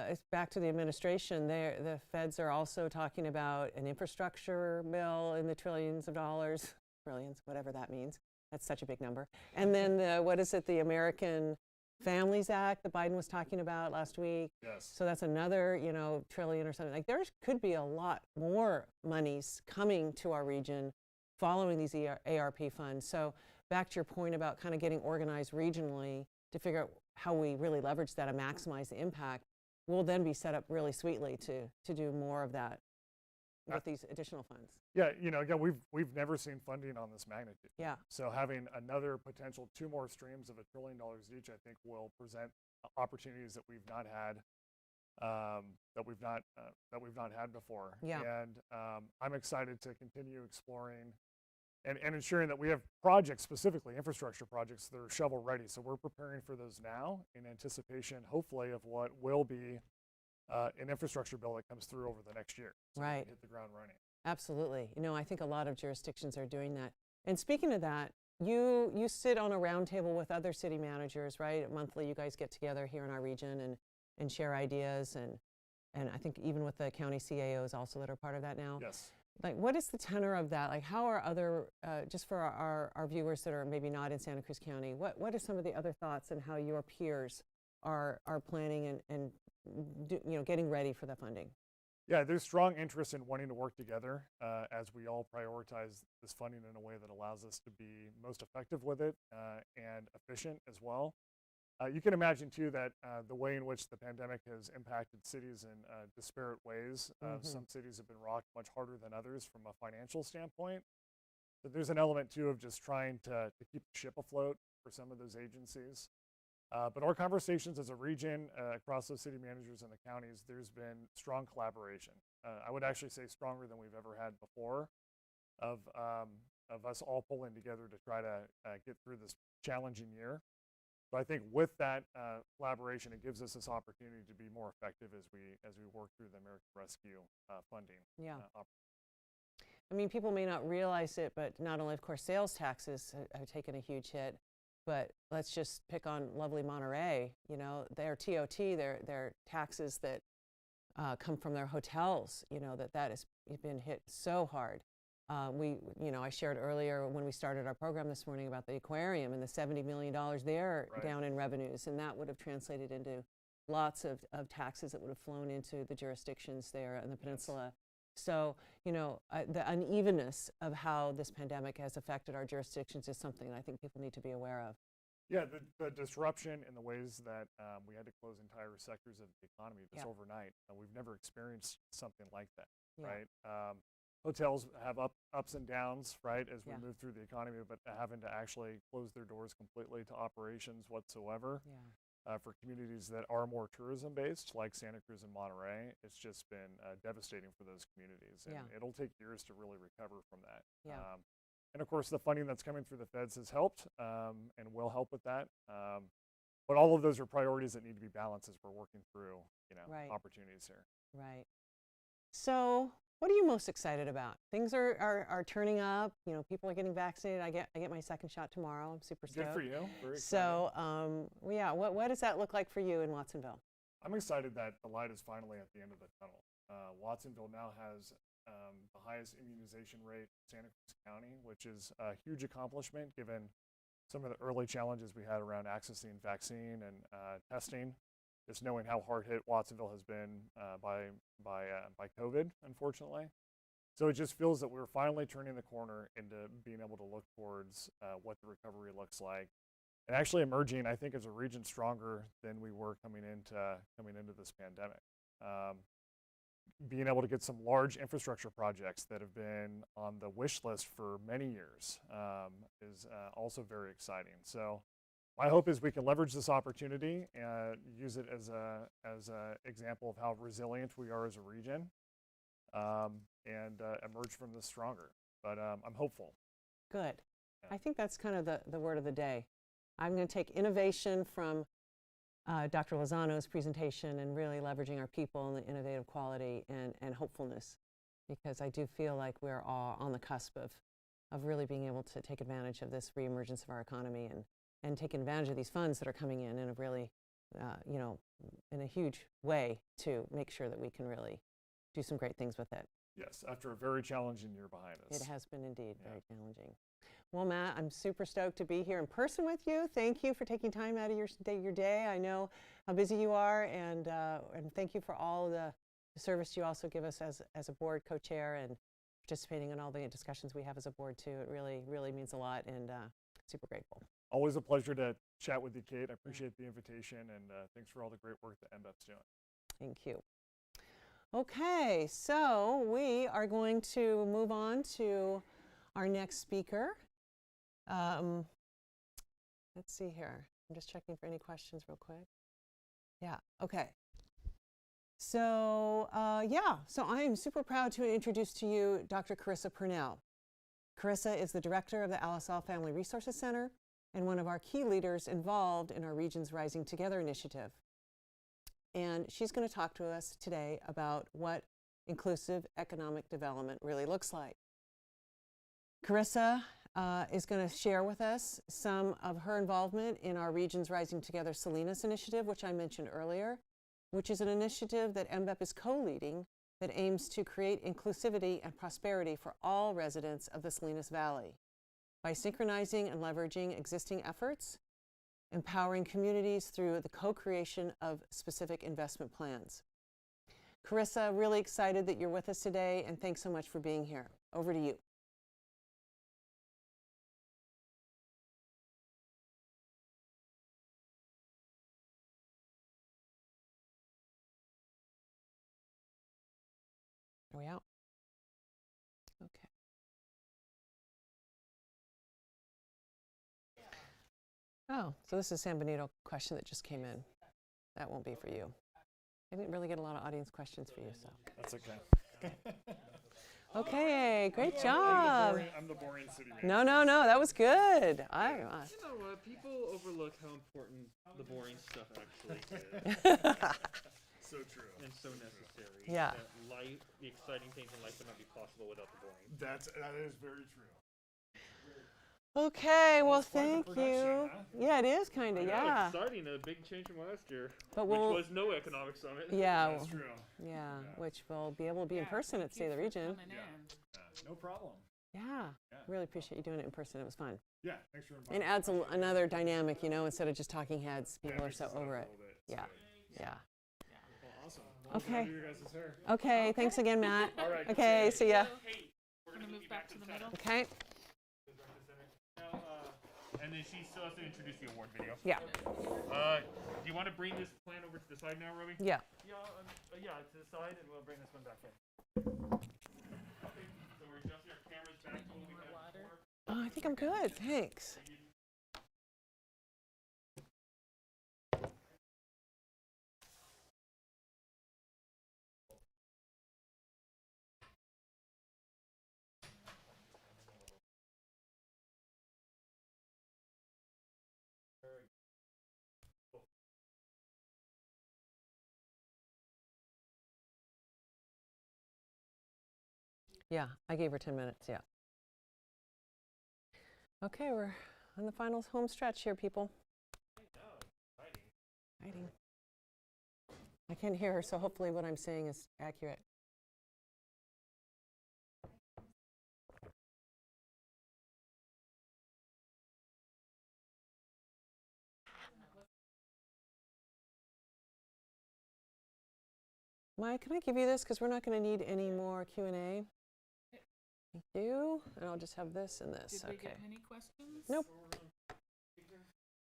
it's back to the administration. The feds are also talking about an infrastructure bill in the trillions of dollars, trillions, whatever that means. That's such a big number. And then what is it, the American Families Act that Biden was talking about last week? Yes. So that's another, you know, trillion or something. Like there could be a lot more monies coming to our region following these ARP funds. So back to your point about kind of getting organized regionally to figure out how we really leverage that and maximize the impact, we'll then be set up really sweetly to do more of that with these additional funds. Yeah, you know, again, we've never seen funding on this magnitude. Yeah. So having another potential 2 more streams of $1 trillion each, I think, will present opportunities that we've not had, that we've not had before. Yeah. And I'm excited to continue exploring and ensuring that we have projects, specifically infrastructure projects, that are shovel ready. So we're preparing for those now in anticipation, hopefully, of what will be an infrastructure bill that comes through over the next year. So we can Right. hit the ground running. Absolutely. You know, I think a lot of jurisdictions are doing that. And speaking of that, you sit on a roundtable with other city managers, right? Monthly, you guys get together here in our region and share ideas, and I think even with the county CAOs also that are part of that now. Yes. Like, what is the tenor of that? Like, how are other, just for our viewers that are maybe not in Santa Cruz County, what are some of the other thoughts and how your peers are planning and you know, getting ready for the funding? Yeah, there's strong interest in wanting to work together as we all prioritize this funding in a way that allows us to be most effective with it and efficient as well. You can imagine, too, that the way in which the pandemic has impacted cities in disparate ways. Some cities have been rocked much harder than others from a financial standpoint. But there's an element, too, of just trying to keep the ship afloat for some of those agencies. But our conversations as a region across those city managers and the counties, there's been strong collaboration. I would actually say stronger than we've ever had before, of us all pulling together to try to get through this challenging year. So I think with that collaboration, it gives us this opportunity to be more effective as we work through the American Rescue funding. Yeah. I mean, people may not realize it, but not only, of course, sales taxes have taken a huge hit, but let's just pick on lovely Monterey. You know, their TOT, their taxes that come from their hotels, you know, that has been hit so hard. You know, I shared earlier when we started our program this morning about the aquarium and the $70 million there down in revenues, and that would have translated into lots of taxes that would have flown into the jurisdictions there in the peninsula. So, you know, the unevenness of how this pandemic has affected our jurisdictions is something that I think people need to be aware of. Yeah, the disruption in the ways that we had to close entire sectors of the economy just overnight. We've never experienced something like that, right? Hotels have ups and downs, right, as we move through the economy, but having to actually close their doors completely to operations whatsoever. For communities that are more tourism-based, like Santa Cruz and Monterey, it's just been devastating for those communities. And it'll take years to really recover from that. And of course, the funding that's coming through the feds has helped and will help with that. But all of those are priorities that need to be balanced as we're working through, you know, opportunities here. Right. So what are you most excited about? Things are turning up. You know, people are getting vaccinated. I get my second shot tomorrow. I'm super stoked. Good for you. Very excited. So, yeah, what does that look like for you in Watsonville? I'm excited that the light is finally at the end of the tunnel. Watsonville now has the highest immunization rate in Santa Cruz County, which is a huge accomplishment given some of the early challenges we had around accessing vaccine and testing. Just knowing how hard hit Watsonville has been by COVID, unfortunately. So it just feels that we're finally turning the corner into being able to look towards what the recovery looks like, and actually emerging, I think, as a region stronger than we were coming into this pandemic. Being able to get some large infrastructure projects that have been on the wish list for many years is also very exciting. So my hope is we can leverage this opportunity and use it as a example of how resilient we are as a region, and emerge from this stronger. But I'm hopeful. Good. Yeah. I think that's kind of the word of the day. I'm going to take innovation from Dr. Lozano's presentation and really leveraging our people and the innovative quality and hopefulness. because I do feel like we're all on the cusp of really being able to take advantage of this reemergence of our economy and take advantage of these funds that are coming in a really, you know, in a huge way to make sure that we can really do some great things with it. Yes, after a very challenging year behind us. It has been indeed very challenging. Well, Matt, I'm super stoked to be here in person with you. Thank you for taking time out of your day. I know how busy you are, and thank you for all the service you also give us as a board co-chair and participating in all the discussions we have as a board too. It really, really means a lot, and super grateful. Always a pleasure to chat with you, Kate. I appreciate the invitation, and thanks for all the great work that MBEP's doing. Thank you. Okay, so we are going to move on to our next speaker. Let's see here. I'm just checking for any questions real quick. Yeah, okay. So so I am super proud to introduce to you Dr. Carissa Purnell. Carissa is the director of the Alisal Family Resources Center and one of our key leaders involved in our Regions Rising Together initiative. And she's going to talk to us today about what inclusive economic development really looks like. Carissa is going to share with us some of her involvement in our Regions Rising Together Salinas initiative, which I mentioned earlier, which is an initiative that MBEP is co-leading that aims to create inclusivity and prosperity for all residents of the Salinas Valley by synchronizing and leveraging existing efforts, empowering communities through the co-creation of specific investment plans. Carissa, really excited that you're with us today, and thanks so much for being here. Over to you. Are we out? Okay. Oh, so this is San Benito question that just came in. That won't be for you. I didn't really get a lot of audience questions for you, so. That's okay. Okay, great job. I'm the boring city No, that was good. You know what? People overlook how important the boring stuff actually is. So true. And so necessary. Yeah. That life, the exciting things in life would not be possible without the boring. That is very true. Okay, well, It's quite the thank production, you. huh? Yeah, it is kind of, yeah. Exciting, a big change from last year, But which we'll, was no economic summit. yeah, That's true. yeah, which will be able to be in person at State of the Region. No problem. Yeah, really appreciate you doing it in person. It was fun. Yeah, thanks for inviting It adds another dynamic, you know, instead of just talking heads. People are so over it. Yeah, yeah. Well, awesome. Okay. You guys is here. Okay, thanks again, Matt. All right. Okay, see ya. Hey, we're going to move back to the middle. Okay. And then she still has to introduce the award video. Yeah. Do you want to bring this plan over to the side now, Robbie? Yeah. Yeah, to the side, and we'll bring this one back in. Okay, so we're adjusting our cameras back to what we had before. Oh, I think I'm good. Thanks. Yeah, I gave her 10 minutes, yeah. Okay, we're on the final home stretch here, people. Exciting. I can't hear her, so hopefully what I'm saying is accurate. Maya, can I give you this? Because we're not going to need any more Q&A. Thank you. And I'll just have this and this. Did we Okay. get many questions? Nope.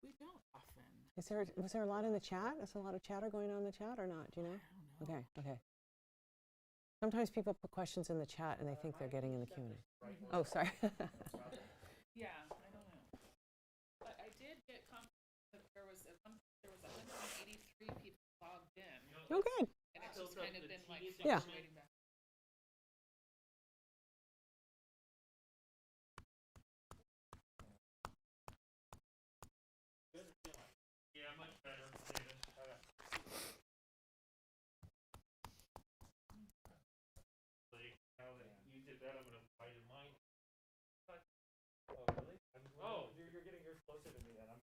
We don't often. Was there a lot in the chat? Is there a lot of chatter going on in the chat or not? Do you know? I don't know. Okay. Sometimes people put questions in the chat and they think they're getting in the Q&A. Oh, sorry. Yeah, I don't know. But I did get confirmation that there was 183 people logged in, Oh, good. and it's just kind of been like Yeah. fluctuating back. Yeah, much better, David. Like, how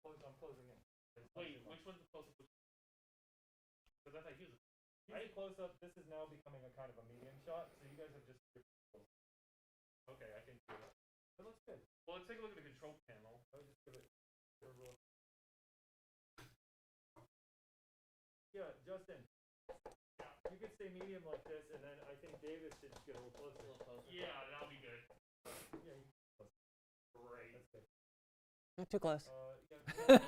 I'm closing in. Wait, which one's the close-up? Because I thought he was. Here's a close-up. This is now becoming a kind of a medium shot, so you guys have just. Okay, I can do it. It looks good. Well, let's take a look at the control panel. I would just give it a real. Yeah, Justin. You could stay medium like this, and then I think David should just get a little closer. Yeah, that'll be good. Yeah, Great. that's good. Not too close. Yeah.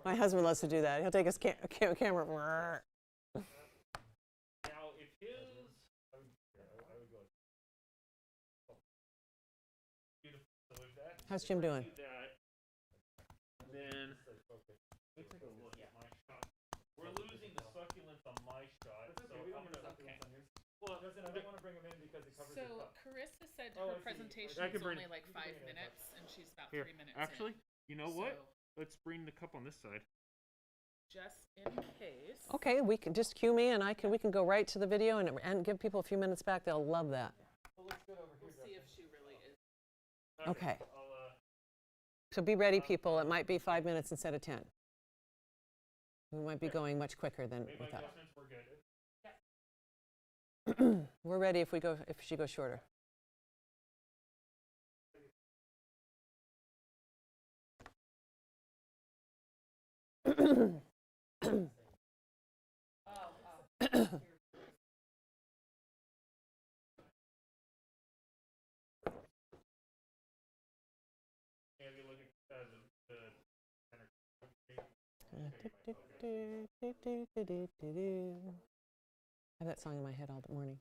My husband loves to do that. He'll take his camera. Now, if his I would go. beautiful, so if that. How's Jim doing? Do that, then let's take a look at my shot. We're losing the succulence on my shot, That's okay. so We I'm don't need gonna. succulents on yours. Well, Justin, I don't want to bring him in because it covers So your cup. Carissa said Oh, I her see. presentation I is can bring- only like you can 5 bring it in, minutes, and she's about Here, 3 minutes actually, you know what? So Let's bring the cup on this side. just in case. Okay, we can just cue me, and we can go right to the video and give people a few minutes back. They'll love that. Well, looks good over We'll here, see Justin. if she really is. Okay. I'll, So be ready, people. It might be 5 minutes instead of 10. We might be going much quicker than make we my thought. adjustments. We're good. We're ready if she goes shorter. Yeah, if you look at the center. I have that song in my head all morning.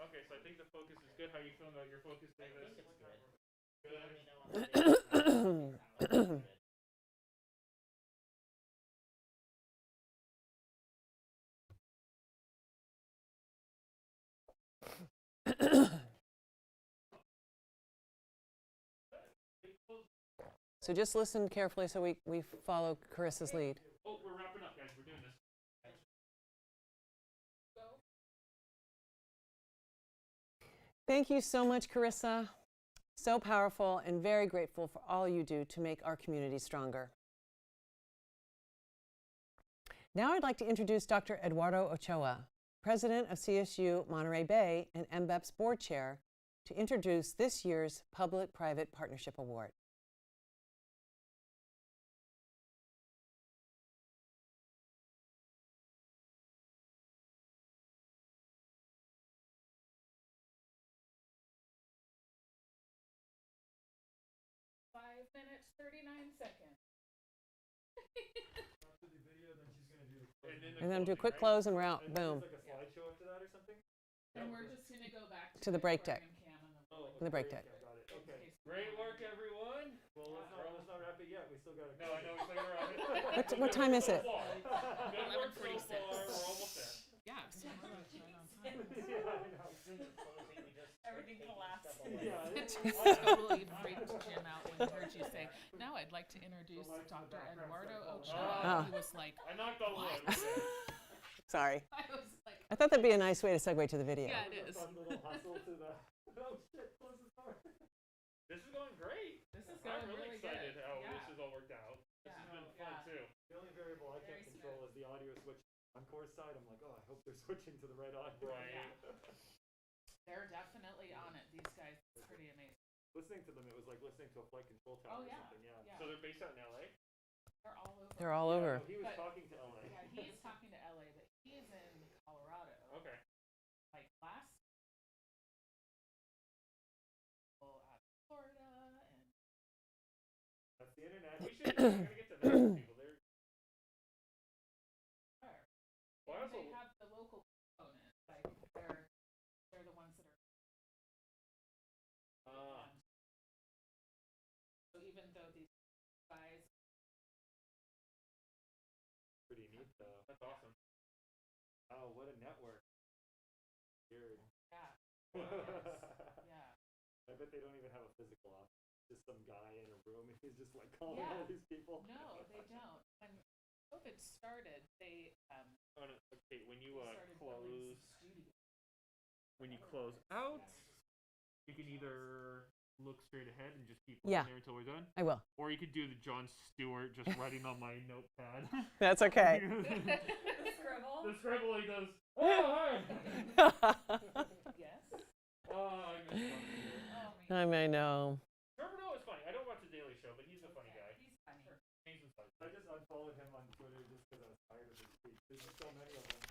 Okay, so I think the focus is good. How are you feeling about your focus, Davis? I think it's good. Good. So just listen carefully so we follow Carissa's lead. Oh, we're wrapping up, guys. We're doing this. Thank you so much, Carissa. So powerful and very grateful for all you do to make our community stronger. Now I'd like to introduce Dr. Eduardo Ochoa, President of CSU Monterey Bay and MBEP's Board Chair, to introduce this year's Public-Private Partnership Award. Minutes, 39 seconds. After the video, then she's going to do the And And then do a quick close and we're out. And Boom. there's like a slideshow after that or something? And we're just going to go back To the break deck. aquarium cam and the Oh, To the break deck. Got it. Okay. great work, everyone. Well, let's not wrap it yet. We still got to. No, I know we still got around. What time is it? Good work so 11:46. far. We're almost there. Yeah, so we're right on time. Yeah, I know. Everything collapsed. Yeah. Totally freaked Jim out when he heard you say, now I'd like to introduce Dr. Eduardo Ochoa. Oh. He was like, I knocked on wood. Sorry. I was like, I thought that'd be a nice way to segue to the video. yeah, it is. Fun little hustle to the. Oh shit! Close the door. This is going great. This is I'm going really really excited good. how Yeah. this has all worked out. This has been fun too. The only variable I can't Very control is the audio switch. On Core's side, I'm like, oh, I hope they're switching to the right audio. Right. They're definitely on it. These guys, it's pretty amazing. Listening to them, it was like listening to a flight control tower Oh, yeah. or something. Yeah. Yeah. So they're based out in LA? They're all over. They're all over. No, he was But- talking to LA. Yeah, he is talking to LA, but he is in Colorado. Okay. Like last out of Florida and That's the internet. We should. We're gonna get to know people. They're. where. Well, I And also. they have the local component. Like they're the ones that are so even though these guys Pretty neat though. That's awesome. Oh, what a network. Weird. yeah. Yeah. I bet they don't even have a physical office. Just some guy in a room and he's just like calling Yeah. all these people. No, they don't. When COVID started, they Oh, no. Okay, when you started building close, some studios. when you close out, you can either look straight ahead and just keep Yeah. there until we're done. I will. Or you could do the Jon Stewart just writing on my notepad. That's okay. The scribble. The scribble he does. Oh, hi. Yes. Oh, I miss Jon Stewart. Oh, me. I may know. Trevor Noah is funny. I don't watch The Daily Show, but he's a funny guy. He's funny. He's funny. I just unfollowed him on Twitter just because I was tired of his tweets. There's just so many of them.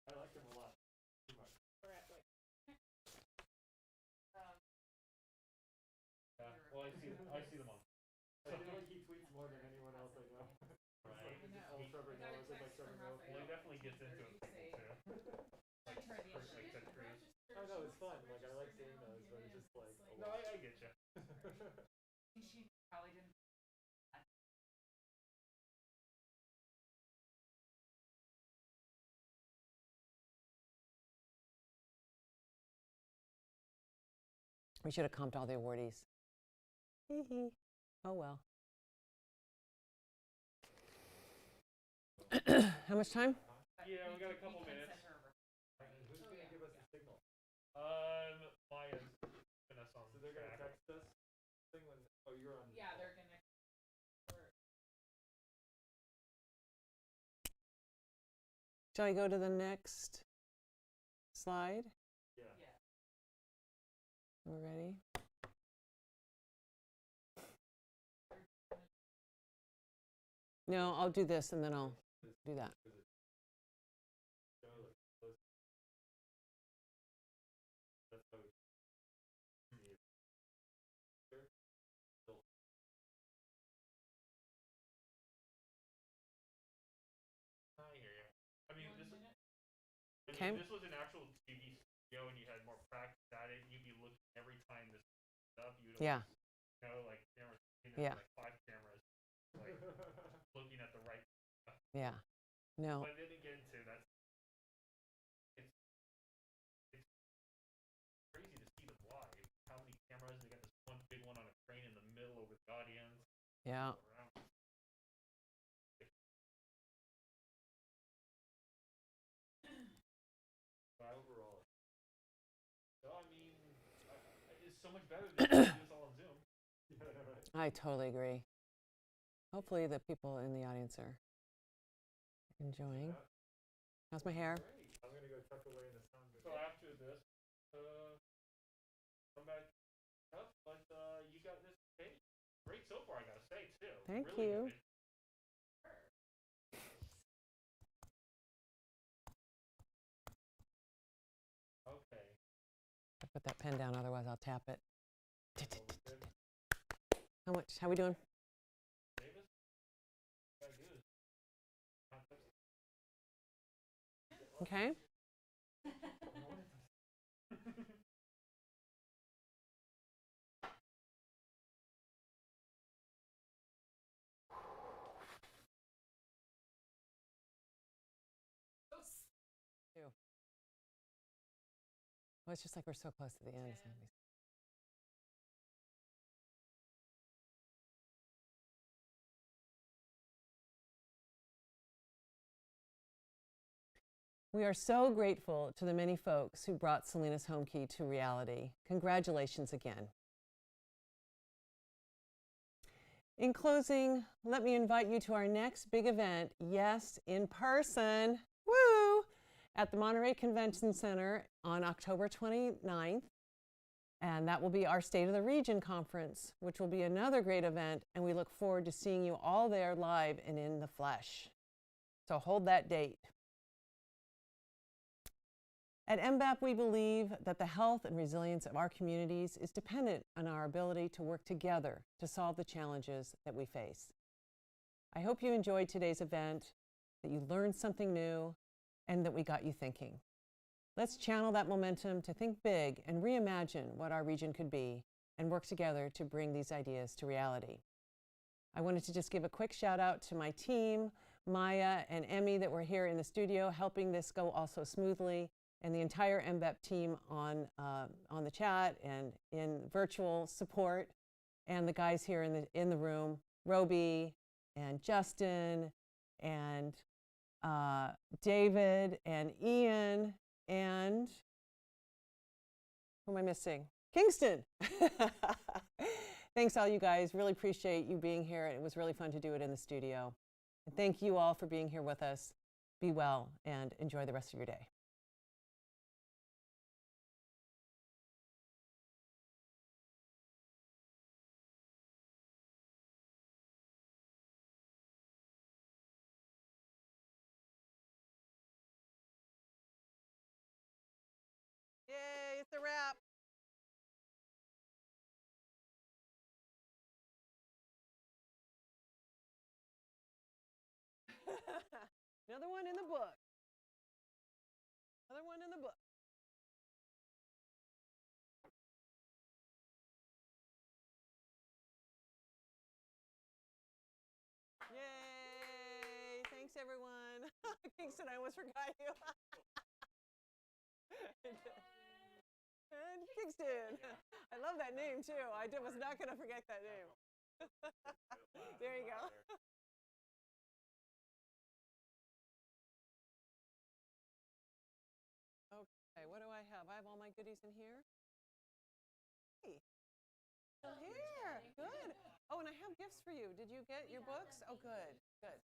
I like him a lot. Too much. We're at like. Yeah. Well, I see them all. I feel like he tweets more than anyone else I know. Right. All Trevor Noah, it's like Trevor Noah. Well, he definitely gets into it with people too. Like Ted Cruz. I know, it's fun. Like, I like seeing those, but it's just like a No, lot. I get you. She probably didn't. We should have comped all the awardees. Hee hee. Oh well. How much time? Yeah, we got a couple minutes. Who's going to give us the signal? Maya's putting us on So they're going to track. text us? Thing when, oh, you're on. Yeah, they're gonna. Shall I go to the next slide? Yeah. Yeah. We're ready? No, I'll do this and then I'll do that. That's how we I hear you. I mean, Okay. if this was an actual TV studio and you had more practice at it, you'd be looking every time this up. You'd Yeah. like cameras, Yeah. like 5 cameras, like looking at the right stuff. Yeah. No. But I didn't get into that. It's crazy to see them live. How many cameras? They got this one big one on a crane in the middle over the audience. Yeah. Around. overall. So I mean, it's so much better than doing this all on Zoom. Yeah, right. I totally agree. Hopefully the people in the audience are enjoying. How's my hair? Great. I'm going to go tuck away in the sun. So after this, come back up, but you got this page. Great so far, I gotta say too. Thank really you. Good. Okay. I put that pen down, otherwise I'll tap it. How much? How we doing? Davis, gotta do this. Okay. Well, it's just like we're so close to the end. So we are so grateful to the many folks who brought Selena's Home Key to reality. Congratulations again. In closing, let me invite you to our next big event, yes, in person, woo, at the Monterey Convention Center on October 29th. And that will be our State of the Region conference, which will be another great event. And we look forward to seeing you all there live and in the flesh. So hold that date. At MBAP, we believe that the health and resilience of our communities is dependent on our ability to work together to solve the challenges that we face. I hope you enjoyed today's event, that you learned something new, and that we got you thinking. Let's channel that momentum to think big and reimagine what our region could be and work together to bring these ideas to reality. I wanted to just give a quick shout out to my team, Maya and Emmy, that were here in the studio helping this go also smoothly, and the entire MBEP team on the chat and in virtual support, and the guys here in the room, Roby and Justin and David and Ian and who am I missing? Kingston. Thanks all you guys. Really appreciate you being here. It was really fun to do it in the studio. And thank you all for being here with us. Be well and enjoy the rest of your day. Yay, it's a wrap. Another one in the book. Another one in the book. Yay! Thanks, everyone. Kingston, I almost forgot you. And Kingston. I love that name, too. I was not going to forget that name. There you go. Okay, what do I have? I have all my goodies in here. Hey, still here. Good. Oh, and I have gifts for you. Did you get your books? Oh, good. Good.